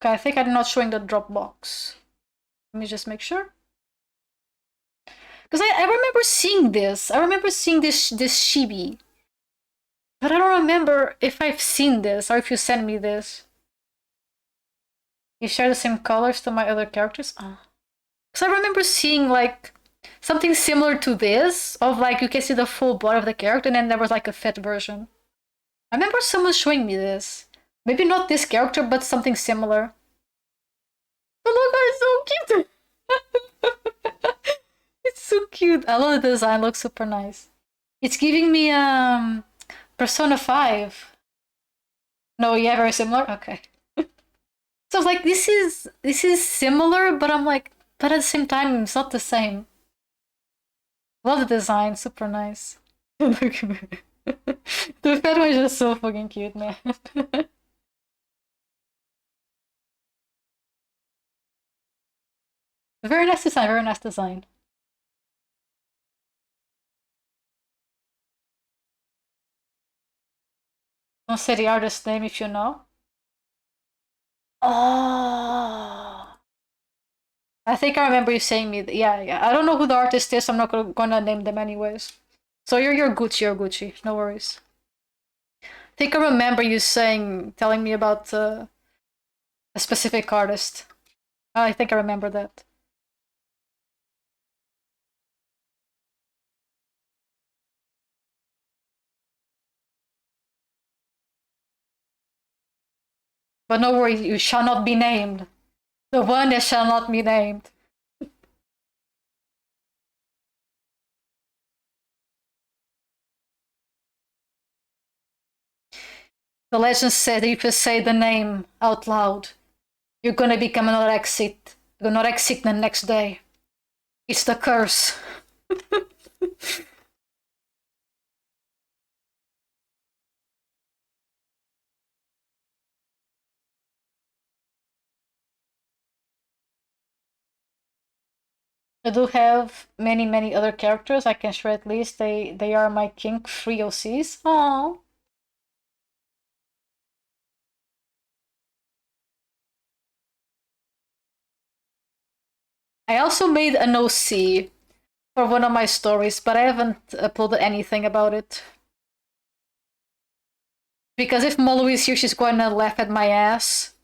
Okay, I think I'm not showing the Dropbox. Let me just make sure. Because I remember seeing this. I remember seeing this chibi. But I don't remember if I've seen this or if you sent me this. You share the same colors to my other characters? Oh. Because I remember seeing like something similar to this, of like you can see the full body of the character, and then there was like a fit version. I remember someone showing me this. Maybe not this character, but something similar. The logo is so cute! It's so cute. I love the design, looks super nice. It's giving me Persona 5. No, yeah, very similar? Okay. So I was like, this is similar, but I'm like, but at the same time, it's not the same. Love the design, super nice. Look at me. The fat one is just so fucking cute, man. Very nice design, very nice design. Don't say the artist's name if you know. Oh. I think I remember you saying me. Yeah. I don't know who the artist is. I'm not gonna name them anyways. So you're Gucci. You're Gucci. No worries. I think I remember you telling me about a specific artist. I think I remember that. But no worries, you shall not be named. The one that shall not be named. The legend said that if you say the name out loud, you're gonna become an anorexic the next day. It's the curse. I do have many other characters I can share at least. They are my kink free OCs. Aww. I also made an OC for one of my stories, but I haven't uploaded anything about it. Because if Molo is here, she's going to laugh at my ass.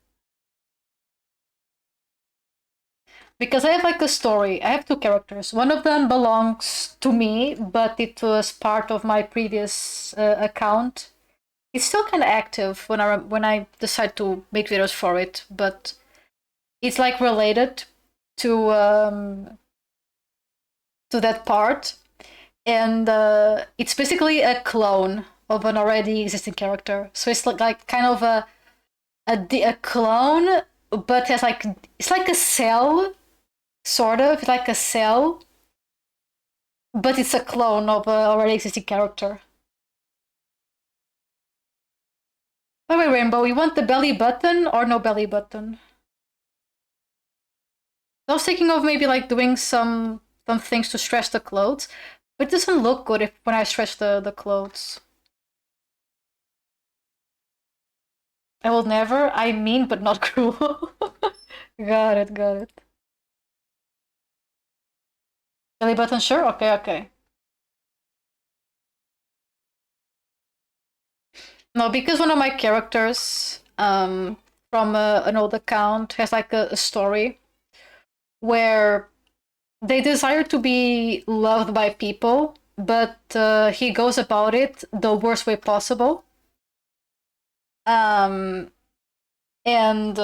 Because I have like a story. I have two characters. One of them belongs to me, but it was part of my previous account. It's still kind of active when I decide to make videos for it, but it's like related to that part, and it's basically a clone of an already existing character. So it's like kind of a clone, but has like it's like a cell, sort of like a cell, but it's a clone of an already existing character. By the way, Rainbow, you want the belly button or no belly button? I was thinking of maybe like doing some things to stretch the clothes, but it doesn't look good if when I stretch the clothes. I will never. I mean, but not cruel. Got it, got it. Belly button, sure. Okay, okay. No, because one of my characters, from an old account, has like a story where they desire to be loved by people, but he goes about it the worst way possible. Um, and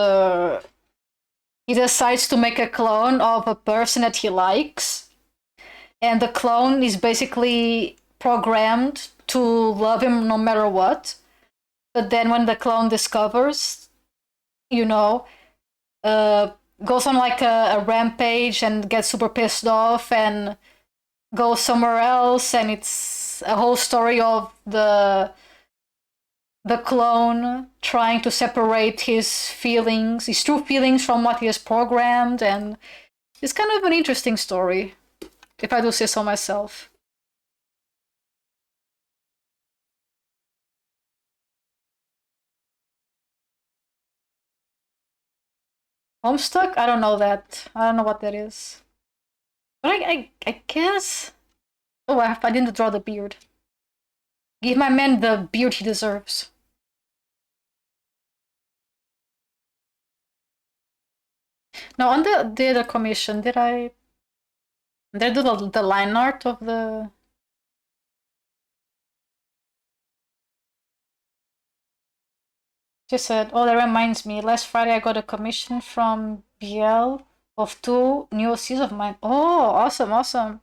he decides to make a clone of a person that he likes, and the clone is basically programmed to love him no matter what. But then when the clone discovers, you know, uh, goes on like a rampage and gets super pissed off and goes somewhere else, and it's a whole story of the clone trying to separate his true feelings from what he has programmed, and it's kind of an interesting story, if I do say so myself. Homestuck? I don't know that. I don't know what that is. But I guess. Oh, I didn't draw the beard. Give my man the beard he deserves. Now, on the other commission, did I do the line art of the. Just said, oh, that reminds me. Last Friday, I got a commission from BL of two new OCs of mine. Oh, awesome, awesome.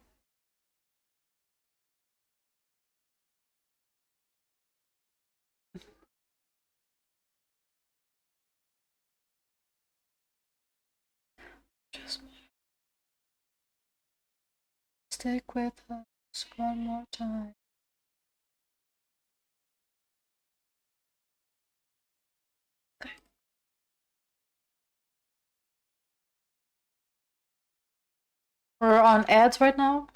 Just stick with us one more time. Okay. We're on ads right now.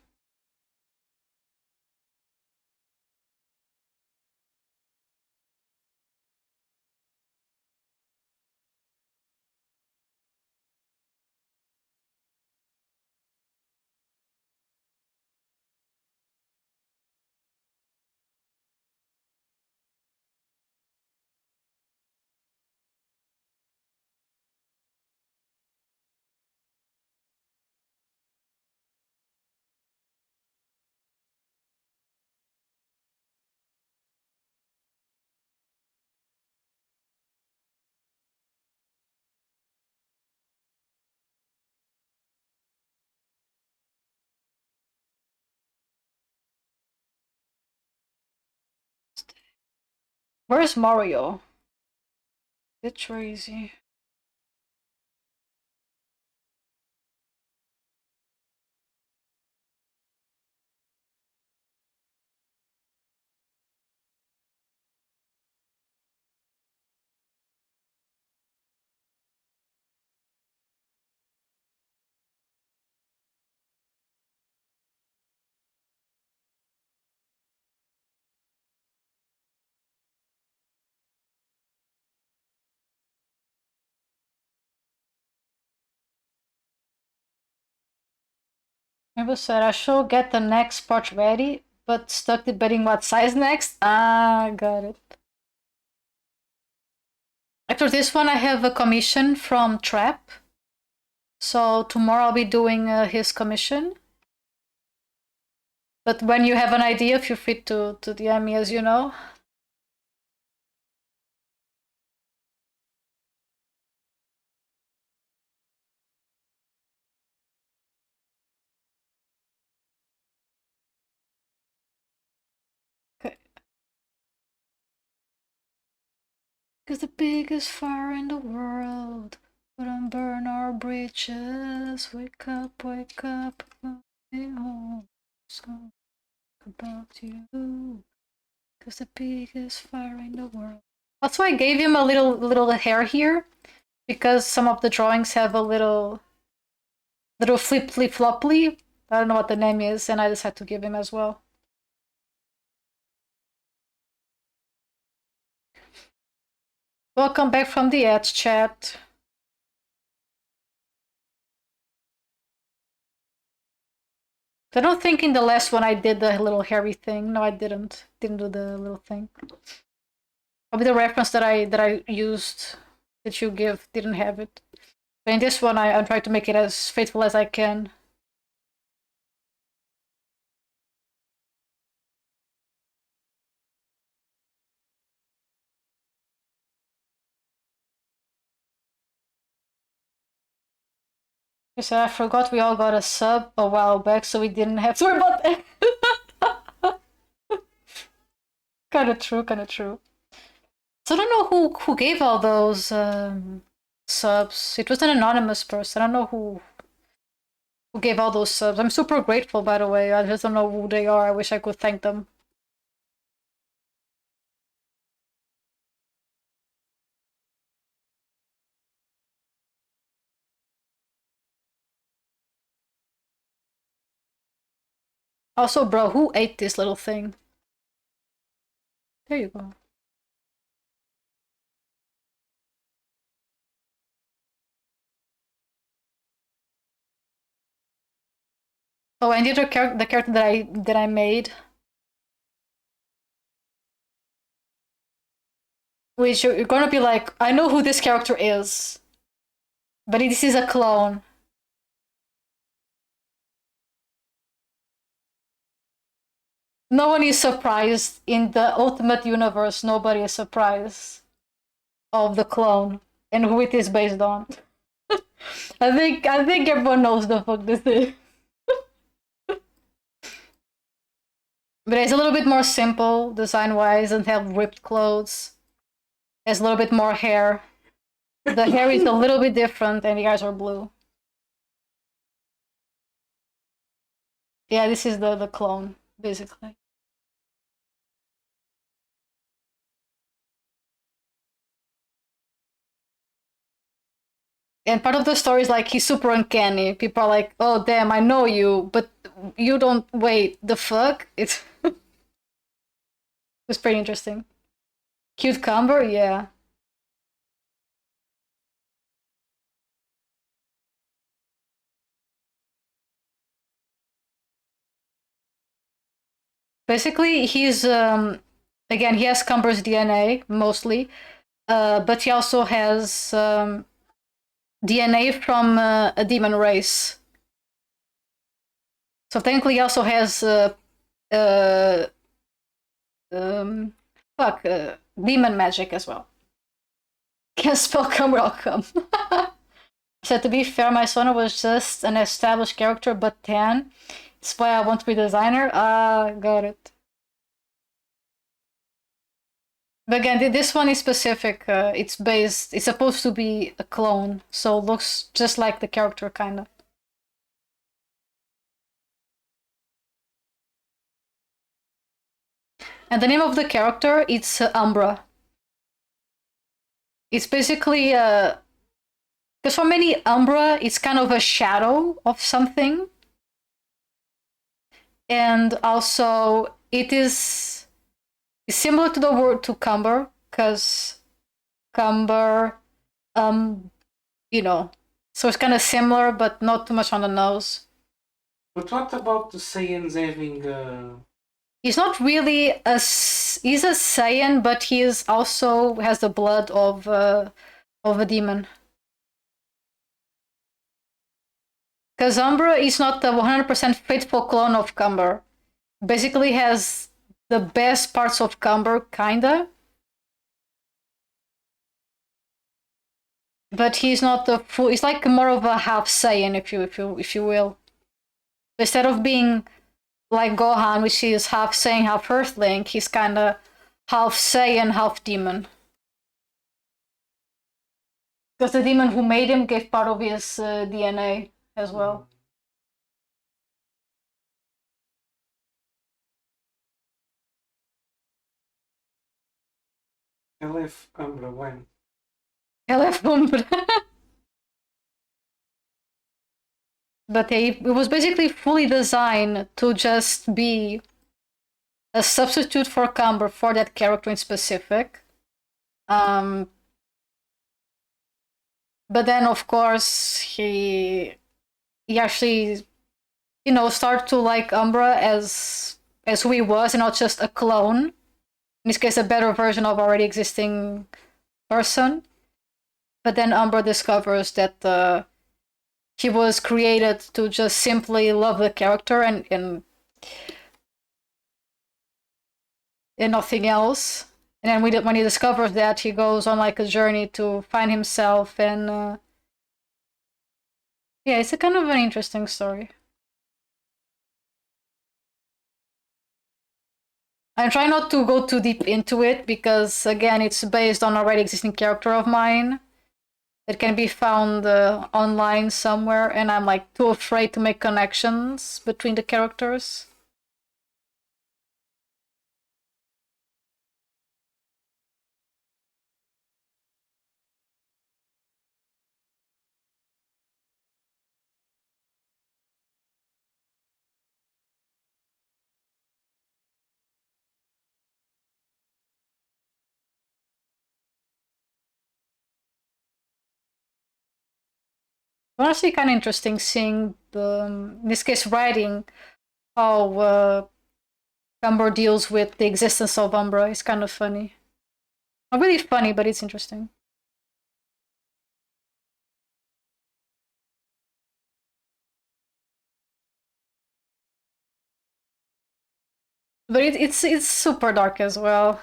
Where's Mario? It's crazy. Maybe said I should get the next part ready, but stuck debating what size next. Ah, got it. After this one, I have a commission from Trap. So tomorrow I'll be doing his commission. But when you have an idea, feel free to DM me, as you know. Okay. Cause the biggest fire in the world wouldn't burn our bridges. Wake up, way home. So about you. Cause the biggest fire in the world. Also, I gave him a little hair here because some of the drawings have a little flip flopply. I don't know what the name is, and I just had to give him as well. Welcome back from the ads chat. I don't think in the last one I did the little hairy thing. No, I didn't. Didn't do the little thing. Probably the reference that I used that you give didn't have it. But in this one, I'm trying to make it as faithful as I can. So I forgot we all got a sub a while back, so we didn't have to worry about that. Kind of true, kind of true. So I don't know who gave all those subs. It was an anonymous person. I don't know who gave all those subs. I'm super grateful, by the way. I just don't know who they are. I wish I could thank them. Also, bro, who ate this little thing? There you go. Oh, and the other the character that I made, which you're gonna be like, I know who this character is, but this is a clone. No one is surprised in the Ultimate Universe. Nobody is surprised of the clone and who it is based on. I think everyone knows the fuck this is. But it's a little bit more simple design wise and have ripped clothes. Has a little bit more hair. The hair is a little bit different and the eyes are blue. Yeah, this is the clone, basically. And part of the story is like he's super uncanny. People are like, "Oh damn, I know you, but you don't." Wait, the fuck? It's pretty interesting. Cucumber, yeah. Basically, he's again he has Cumber's DNA mostly, but he also has DNA from a demon race. So technically, he also has uh, um, demon magic as well. Can't spell come welcome. So to be fair, my son was just an established character, but 10. That's why I want to be designer. Ah, got it. But again, this one is specific. It's based. It's supposed to be a clone, so it looks just like the character, kind of. And the name of the character, it's Umbra. It's basically because for many, Umbra it's kind of a shadow of something, and also it is similar to the word to Cumber, because Cumber, um, you know, so it's kind of similar, but not too much on the nose. But what about the Saiyans having He's not really he's a Saiyan, but he is also has the blood of a demon. Because Umbra is not the 100% faithful clone of Cumber. Basically has the best parts of Cumber, kinda. But he's not the full. He's like more of a half Saiyan, if you will. Instead of being like Gohan, which is half Saiyan, half Earthling, he's kind of half Saiyan, half demon. Because the demon who made him gave part of his DNA as well. LF Umbra when? LF Umbra. But it was basically fully designed to just be a substitute for Cumber for that character in specific. Um, but then, of course, he actually, started to like Umbra as who he was, and not just a clone. In this case, a better version of already existing person. But then Umbra discovers that he was created to just simply love the character and nothing else. And then when he discovers that, he goes on like a journey to find himself, and yeah, it's a kind of an interesting story. I'm trying not to go too deep into it because, again, it's based on already existing character of mine that can be found online somewhere, and I'm like too afraid to make connections between the characters. Honestly, kind of interesting seeing in this case, writing how Umbra deals with the existence of Umbra. It's kind of funny. Not really funny, but it's interesting. But it's super dark as well.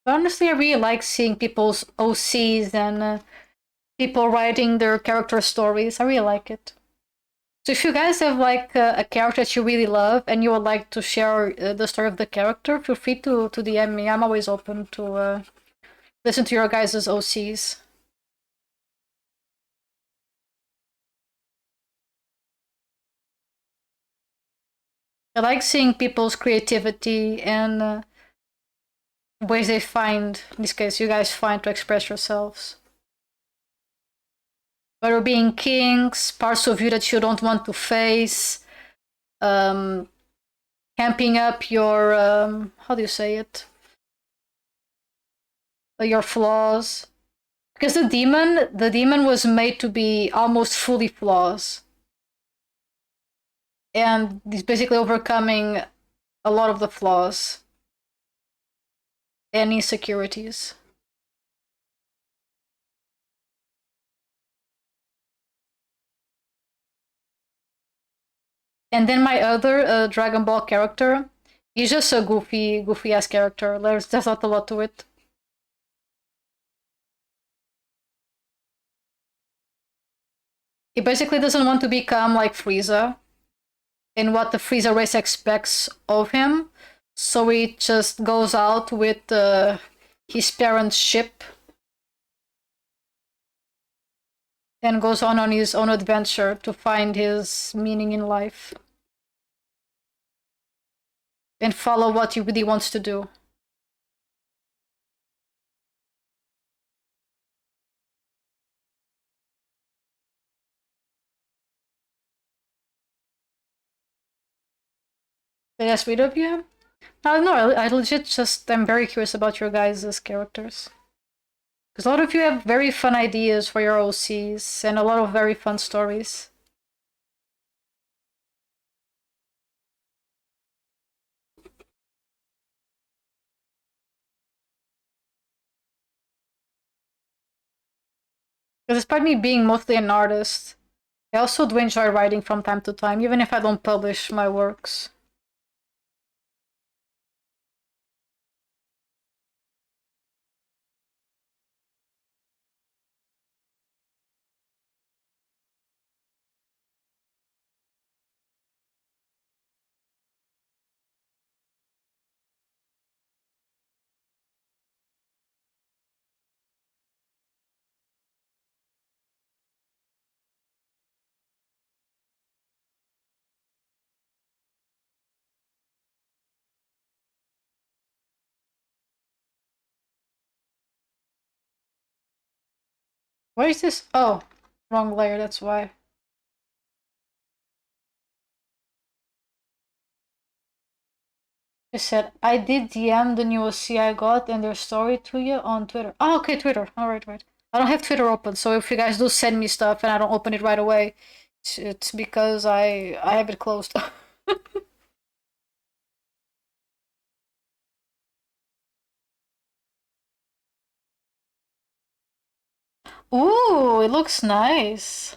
But honestly, I really like seeing people's OCs and people writing their character stories. I really like it. So if you guys have like a character that you really love and you would like to share the story of the character, feel free to DM me. I'm always open to listen to your guys' OCs. I like seeing people's creativity and ways they find, in this case, you guys find to express yourselves. Whether being kinks, parts of you that you don't want to face, um, camping up your, how do you say it? Your flaws. Because the demon was made to be almost fully flaws. And he's basically overcoming a lot of the flaws and insecurities. And then my other Dragon Ball character, he's just a goofy ass character. There's not a lot to it. He basically doesn't want to become like Frieza and what the Frieza race expects of him. So he just goes out with his parents' ship and goes on his own adventure to find his meaning in life and follow what he really wants to do. Did I sweet of you? No, I legit just am very curious about your guys' characters. Because a lot of you have very fun ideas for your OCs and a lot of very fun stories. Because despite me being mostly an artist, I also do enjoy writing from time to time, even if I don't publish my works. Where is this? Oh, wrong layer, that's why. She said, I did DM the new OC I got and their story to you on Twitter. Oh, okay, Twitter. Alright, right. I don't have Twitter open, so if you guys do send me stuff and I don't open it right away, it's because I have it closed. Ooh, it looks nice.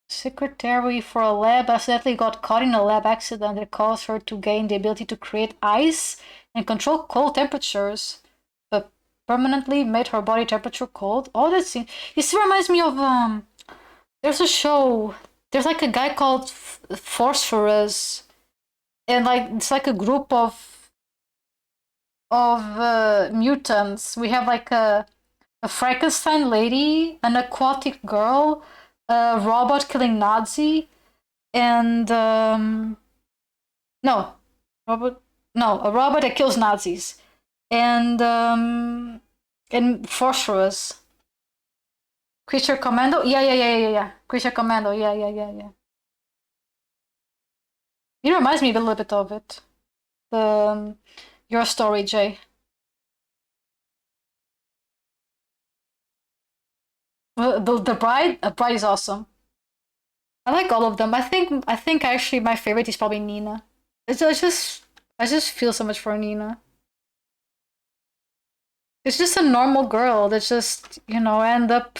Secretary for a lab accidentally got caught in a lab accident that caused her to gain the ability to create ice and control cold temperatures, but permanently made her body temperature cold. Oh, that's this reminds me of there's a show. There's like a guy called Phosphorus, and like it's like a group of mutants. We have like a Frankenstein lady, an aquatic girl, a robot killing Nazi, and no, robot, no, a robot that kills Nazis, and Phosphorus, Creature Commando. Yeah. Creature Commando. Yeah. It reminds me a little bit of it. The your story, Jay. The bride, a bride is awesome. I like all of them. I think actually my favorite is probably Nina. It's just I just feel so much for Nina. It's just a normal girl that just end up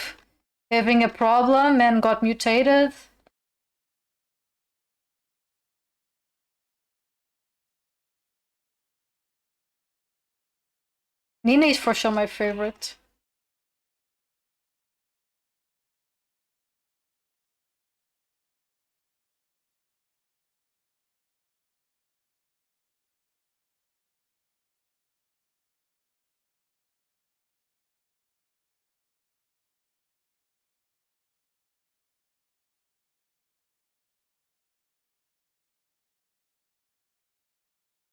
having a problem and got mutated. Nina is for sure my favorite.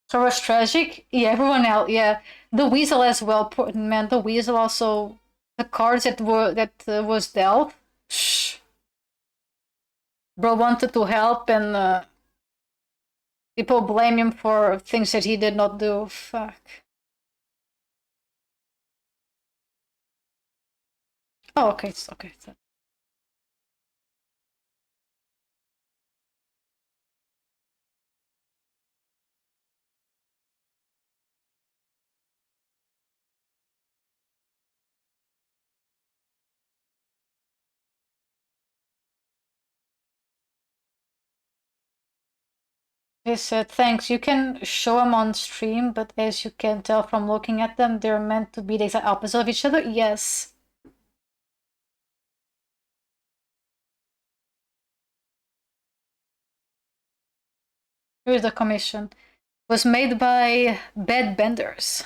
So was tragic. Yeah, everyone else. Yeah, the Weasel as well. Poor man, the Weasel also. The cards that was dealt. Shh. Bro wanted to help, and people blame him for things that he did not do. Fuck. Oh, okay. It's okay. They said, thanks, you can show them on stream, but as you can tell from looking at them, they're meant to be the exact opposite of each other. Yes. Here's the commission. Was made by Bed Benders.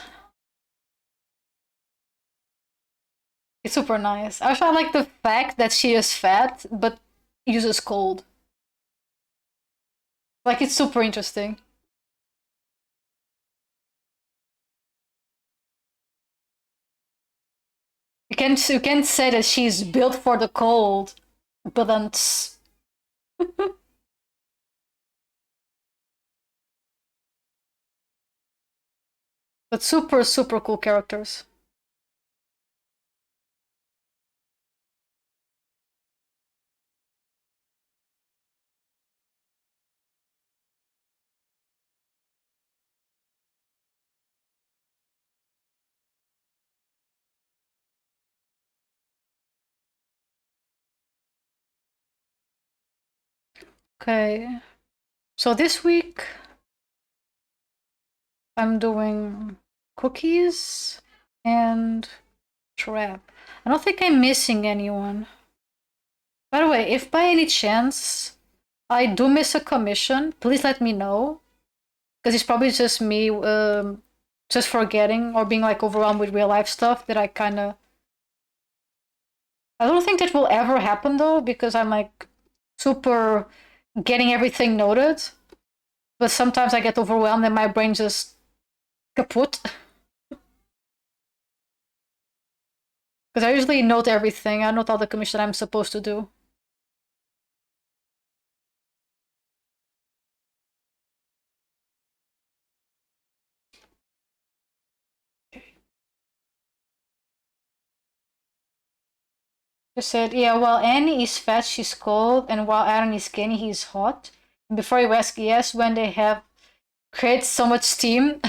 It's super nice. I also like the fact that she is fat, but uses cold. Like, it's super interesting. You can't say that she's built for the cold, but then but super super cool characters. Okay. So this week I'm doing cookies and trap. I don't think I'm missing anyone. By the way, if by any chance I do miss a commission, please let me know. Because it's probably just me just forgetting or being like overwhelmed with real life stuff that I kind of. I don't think that will ever happen though, because I'm like super getting everything noted. But sometimes I get overwhelmed and my brain just kaput. Because I usually note everything. I note all the commission I'm supposed to do. She said, yeah, while Annie is fat, she's cold, and while Aaron is skinny, he's hot. And before you ask, yes, when they have created so much steam.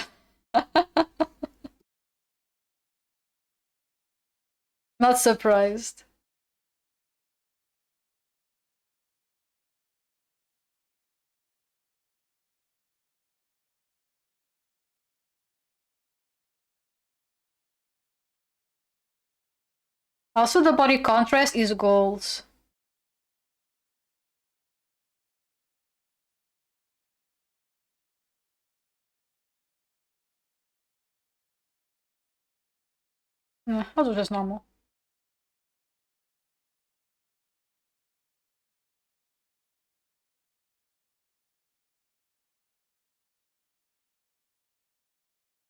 Not surprised. Also, the body contrast is goals. Yeah, I'll do just normal.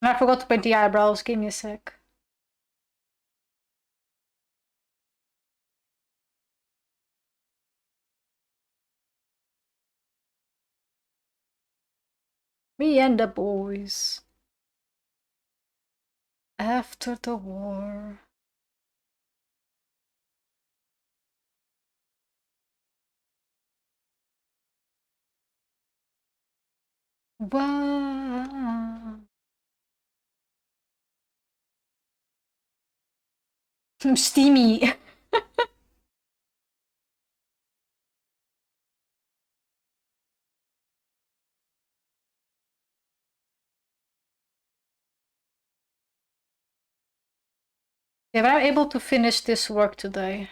And I forgot to paint the eyebrows. Give me a sec. Me and the boys. After the war. Wow. Steamy. Yeah, but I'm able to finish this work today.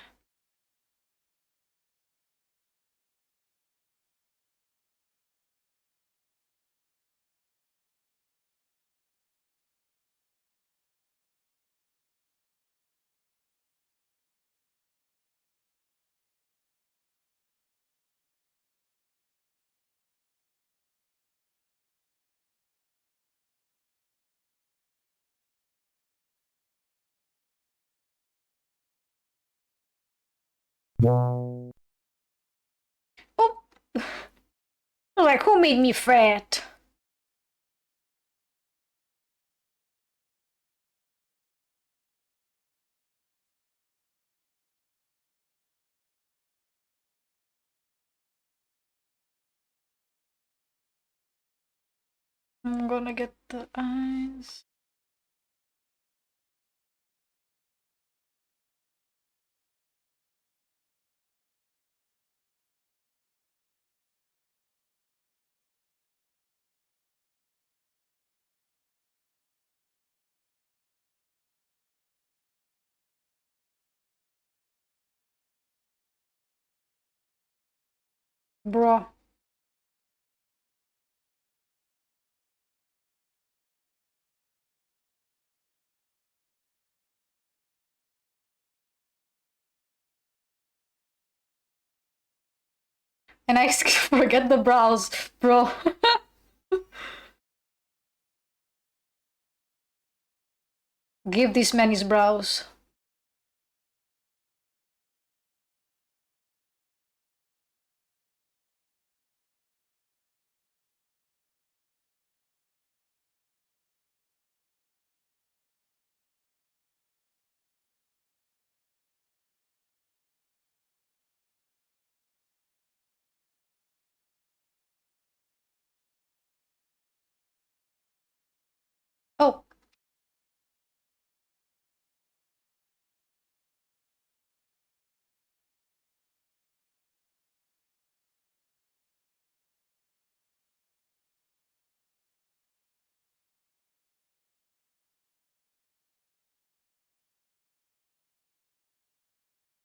Oh, like, who made me fat? I'm gonna get the eyes. Bro. And I forget the brows, bro. Give this man his brows. Oh,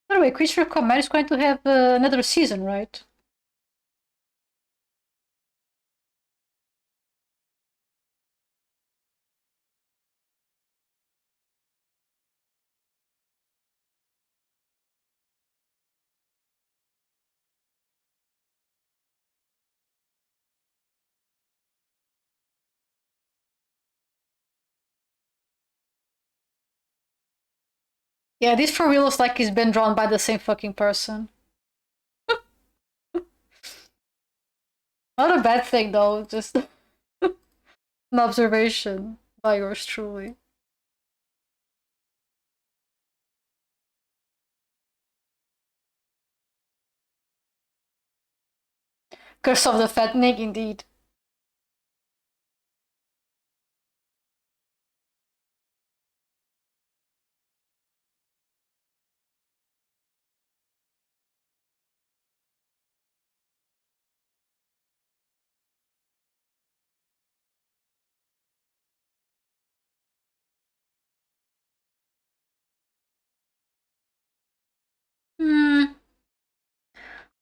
by the way, Creature Command is going to have another season, right? Yeah, this for real looks like he's been drawn by the same fucking person. Not a bad thing though, just an observation by yours truly. Curse of the Fattening, indeed. Hmm,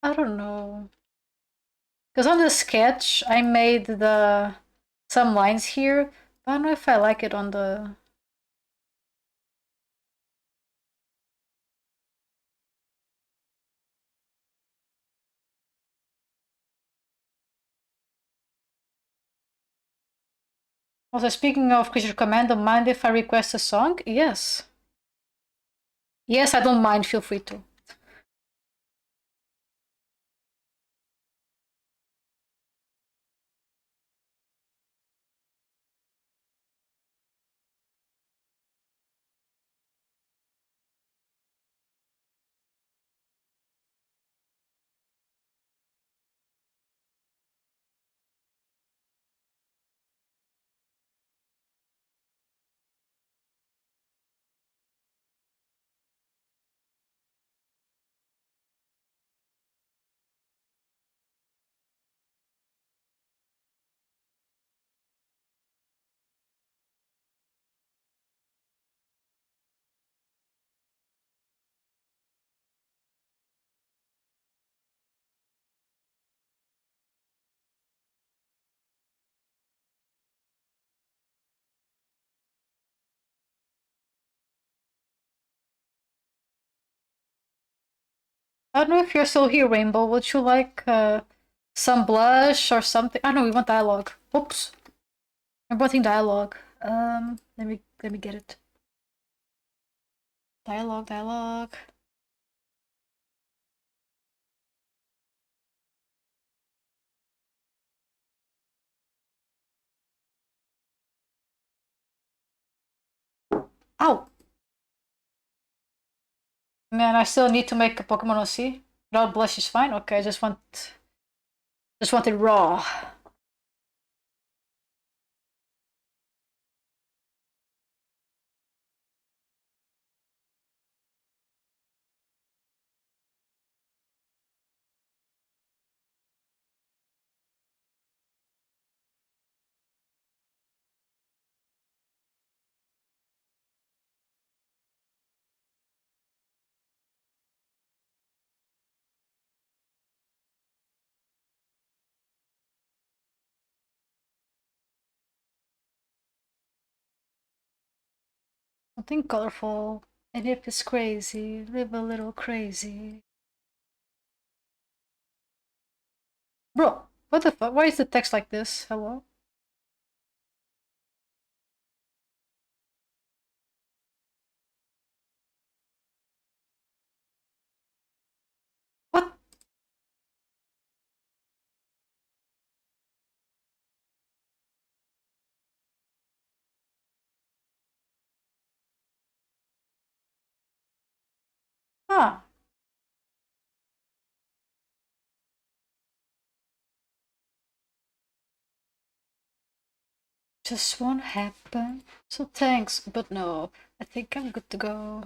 I don't know. Because on the sketch, I made the some lines here, but I don't know if I like it on the. Also, speaking of Creature Command, don't mind if I request a song? Yes. Yes, I don't mind, feel free to. I don't know if you're still here, Rainbow. Would you like some blush or something? I know we want dialogue. Oops, I'm wanting dialogue. Let me get it. Dialogue, dialogue. Ow! Man, I still need to make a Pokemon OC. Without blush is fine. Okay, I just want it raw. Something colorful. And if it's crazy, live a little crazy. Bro, what the fuck? Why is the text like this? Hello? What? Ah. Just won't happen. So thanks, but no. I think I'm good to go.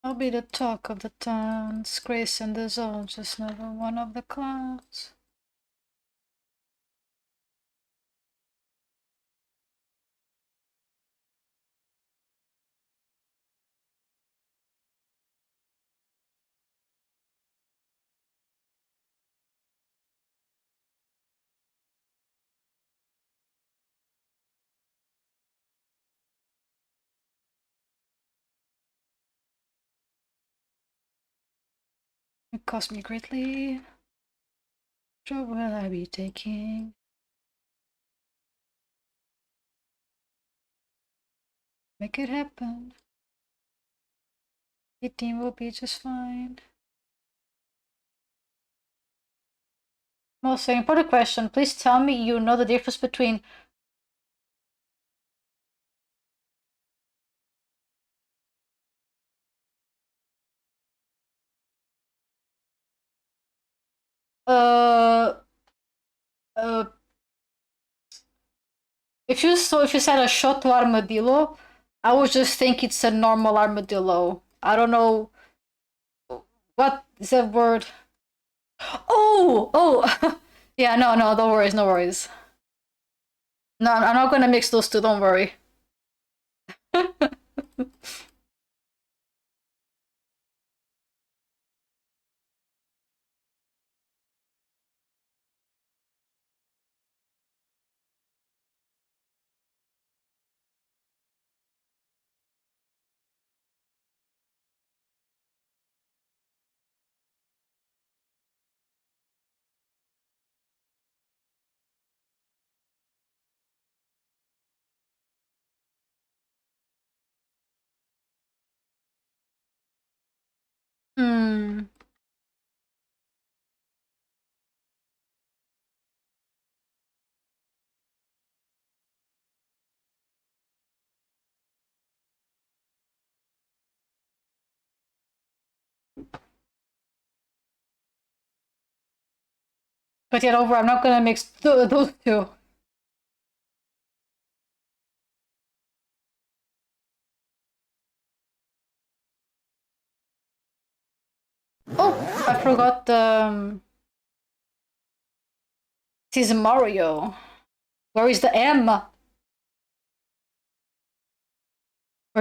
I'll be the talk of the town, disgrace in the zone, just never one of the clowns. It cost me greatly. Job will I be taking? Make it happen. 18 will be just fine. Most important question. Please tell me you know the difference between uh uh if you said a shot to armadillo, I would just think it's a normal armadillo. I don't know what is that word. Oh yeah, no, don't worry, no worries. No, I'm not gonna mix those two, don't worry. Hmm. But yet over, I'm not gonna mix those two. Oh, I forgot the this is Mario. Where is the M? Where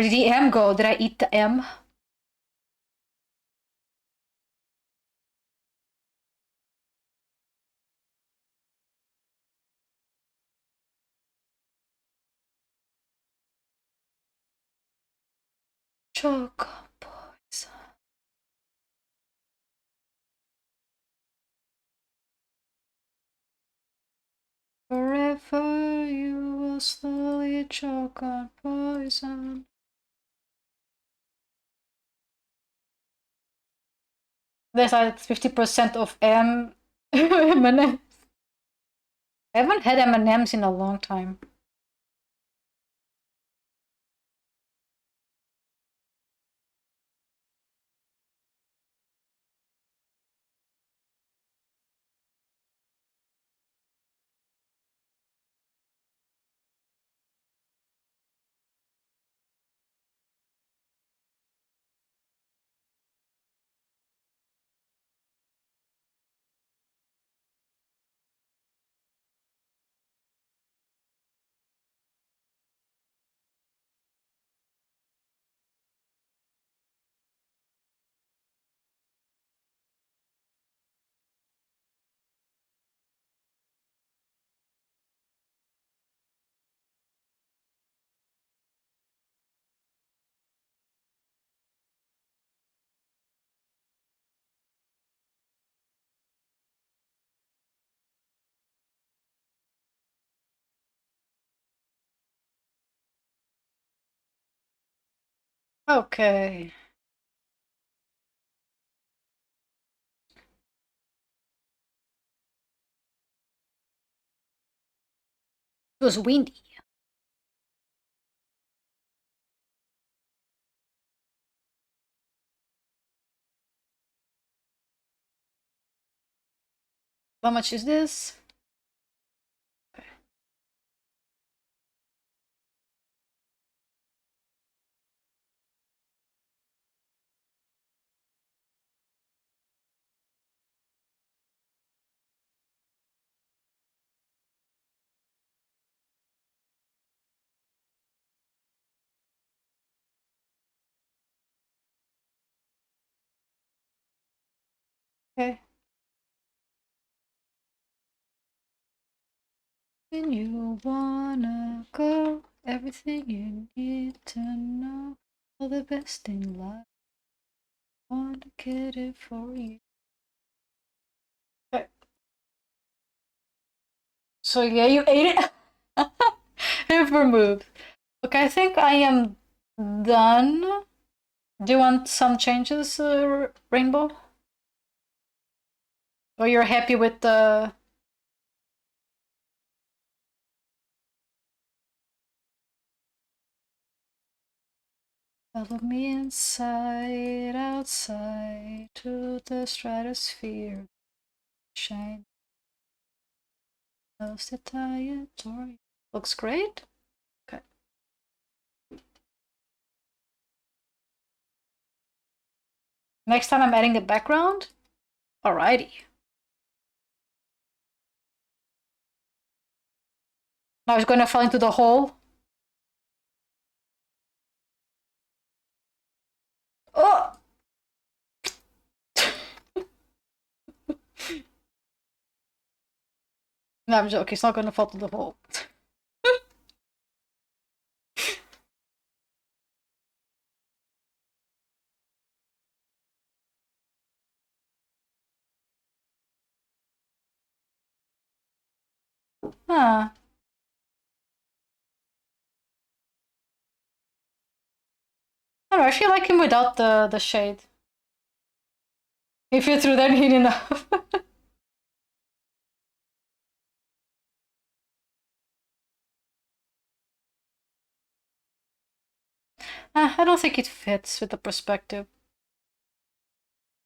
did the M go? Did I eat the M? Choco poison. Forever you will slowly choke on poison. There's like 50% of M&Ms. I haven't had M&Ms in a long time. Okay. It was windy. How much is this? Okay. When you wanna go, everything you need to know, all the best in life, wanna get it for you. Okay. So yeah, you ate it. Have removed. Okay, I think I am done. Do you want some changes, Rainbow? Or you're happy with the... Follow me inside, outside, to the stratosphere. Shine. Loves the territory. Looks great. Okay. Next time I'm adding the background. Alrighty. Now it's gonna fall into the hole. Oh! No, I'm joking. It's not gonna fall to the hole. Huh. I don't know, I actually like him without the shade. If you threw that in enough. I don't think it fits with the perspective.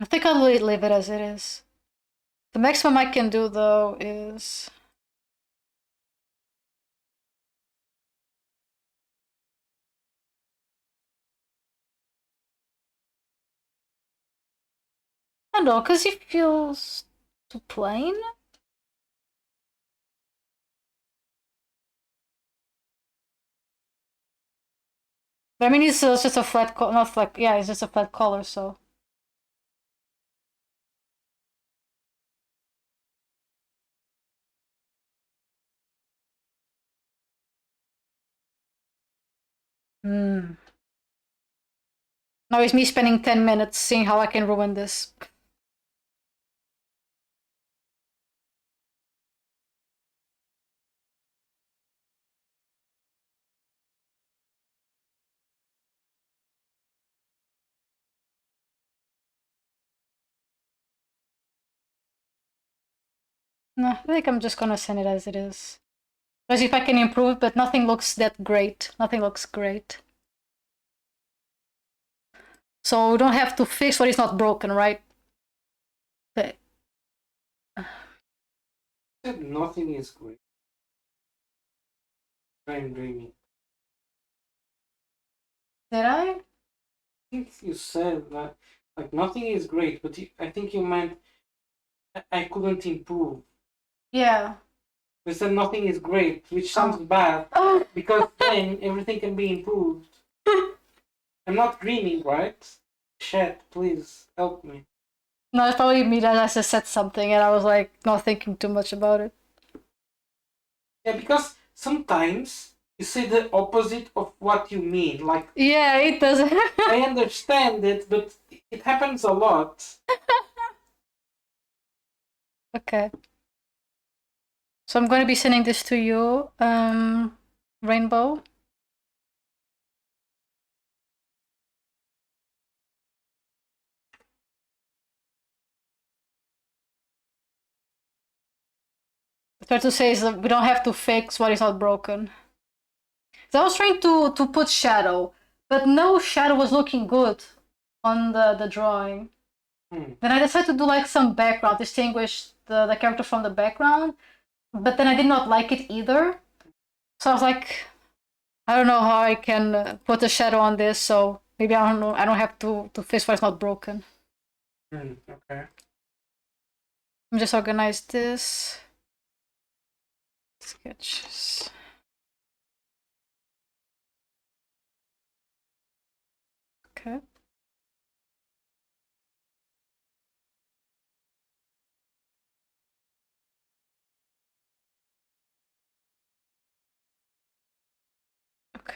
I think I'll leave it as it is. The maximum I can do though is... I don't know, because he feels too plain. But I mean, it's just a flat, not like, yeah, it's just a flat color, so. Hmm. Now it's me spending 10 minutes seeing how I can ruin this. No, I think I'm just gonna send it as it is. Because if I can improve, but nothing looks that great. Nothing looks great. So we don't have to fix what is not broken, right? Okay. Said nothing is great. I'm dreaming. Did I? I think you said that like nothing is great, but I think you meant I couldn't improve. Yeah. You said nothing is great, which sounds Oh. bad Oh. because then everything can be improved. I'm not dreaming, right? Chat, please help me. No, it's probably me that I just said something and I was like not thinking too much about it. Yeah, because sometimes you say the opposite of what you mean. Like, Yeah, it doesn't. I understand it, but it happens a lot. Okay. So I'm going to be sending this to you, Rainbow. Try to say is that we don't have to fix what is not broken. So I was trying to put shadow, but no shadow was looking good on the drawing. Then I decided to do like some background, distinguish the character from the background, but then I did not like it either. So I was like, I don't know how I can put a shadow on this, so maybe I don't know, I don't have to fix what's not broken. Okay. Let me just organize this. Sketches. Okay. Okay.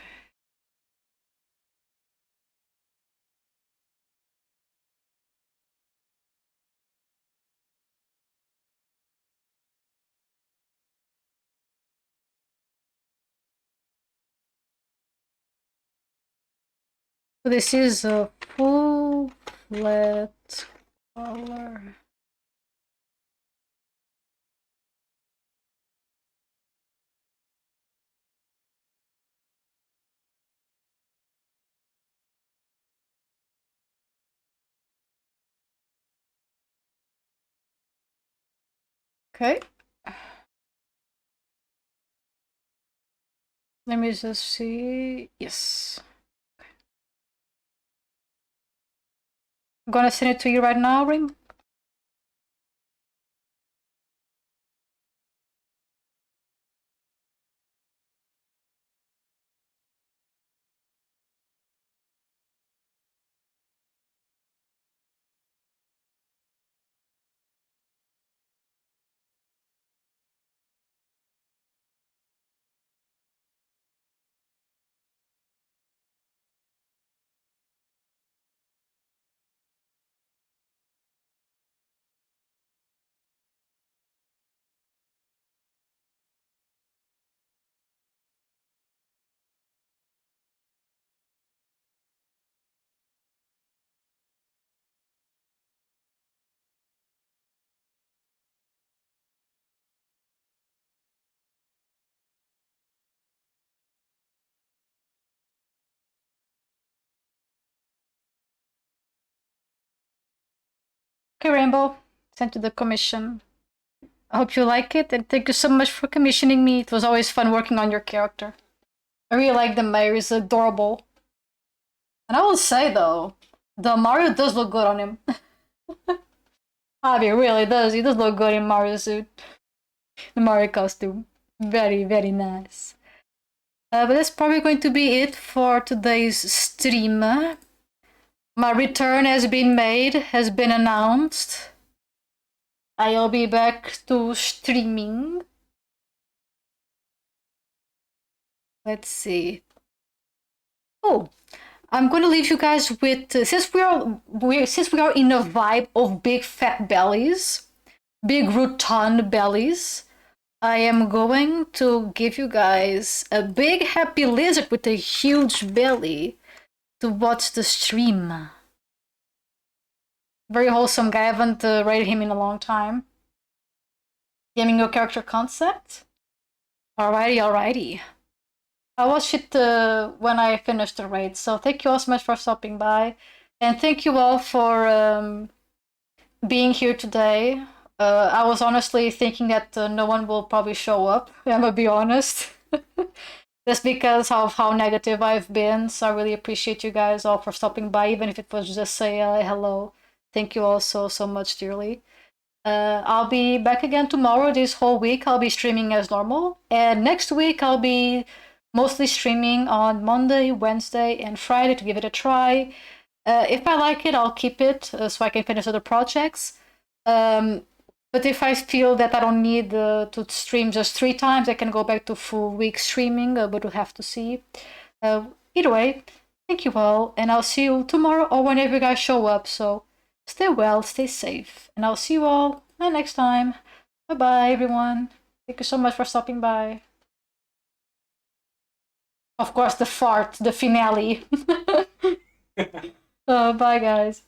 So this is a full flat color. Okay. Let me just see. Yes. I'm gonna send it to you right now, Rim. Okay, Rainbow. Sent to the commission. I hope you like it, and thank you so much for commissioning me. It was always fun working on your character. I really like the Mario, it's adorable. And I will say though, the Mario does look good on him. Javi really does. He does look good in Mario suit. The Mario costume. Very, very nice. But that's probably going to be it for today's stream. My return has been made, has been announced. I'll be back to streaming. Let's see. Oh, I'm going to leave you guys with since we are in a vibe of big fat bellies, big rotund bellies. I am going to give you guys a big happy lizard with a huge belly to watch the stream. Very wholesome guy. I haven't rated him in a long time. Gaming your character concept. Alrighty, alrighty. I watched it when I finished the raid, so thank you all so much for stopping by. And thank you all for being here today. I was honestly thinking that no one will probably show up, I'm gonna be honest. Just because of how negative I've been, so I really appreciate you guys all for stopping by, even if it was just say hello. Thank you all so much dearly. I'll be back again tomorrow. This whole week I'll be streaming as normal, and next week I'll be mostly streaming on Monday, Wednesday, and Friday to give it a try. If I like it, I'll keep it so I can finish other projects. But if I feel that I don't need to stream just 3 times, I can go back to full week streaming, but we'll have to see. Either way, thank you all, and I'll see you tomorrow or whenever you guys show up. So stay well, stay safe, and I'll see you all next time. Bye-bye, everyone. Thank you so much for stopping by. Of course, the fart, the finale. Bye, guys.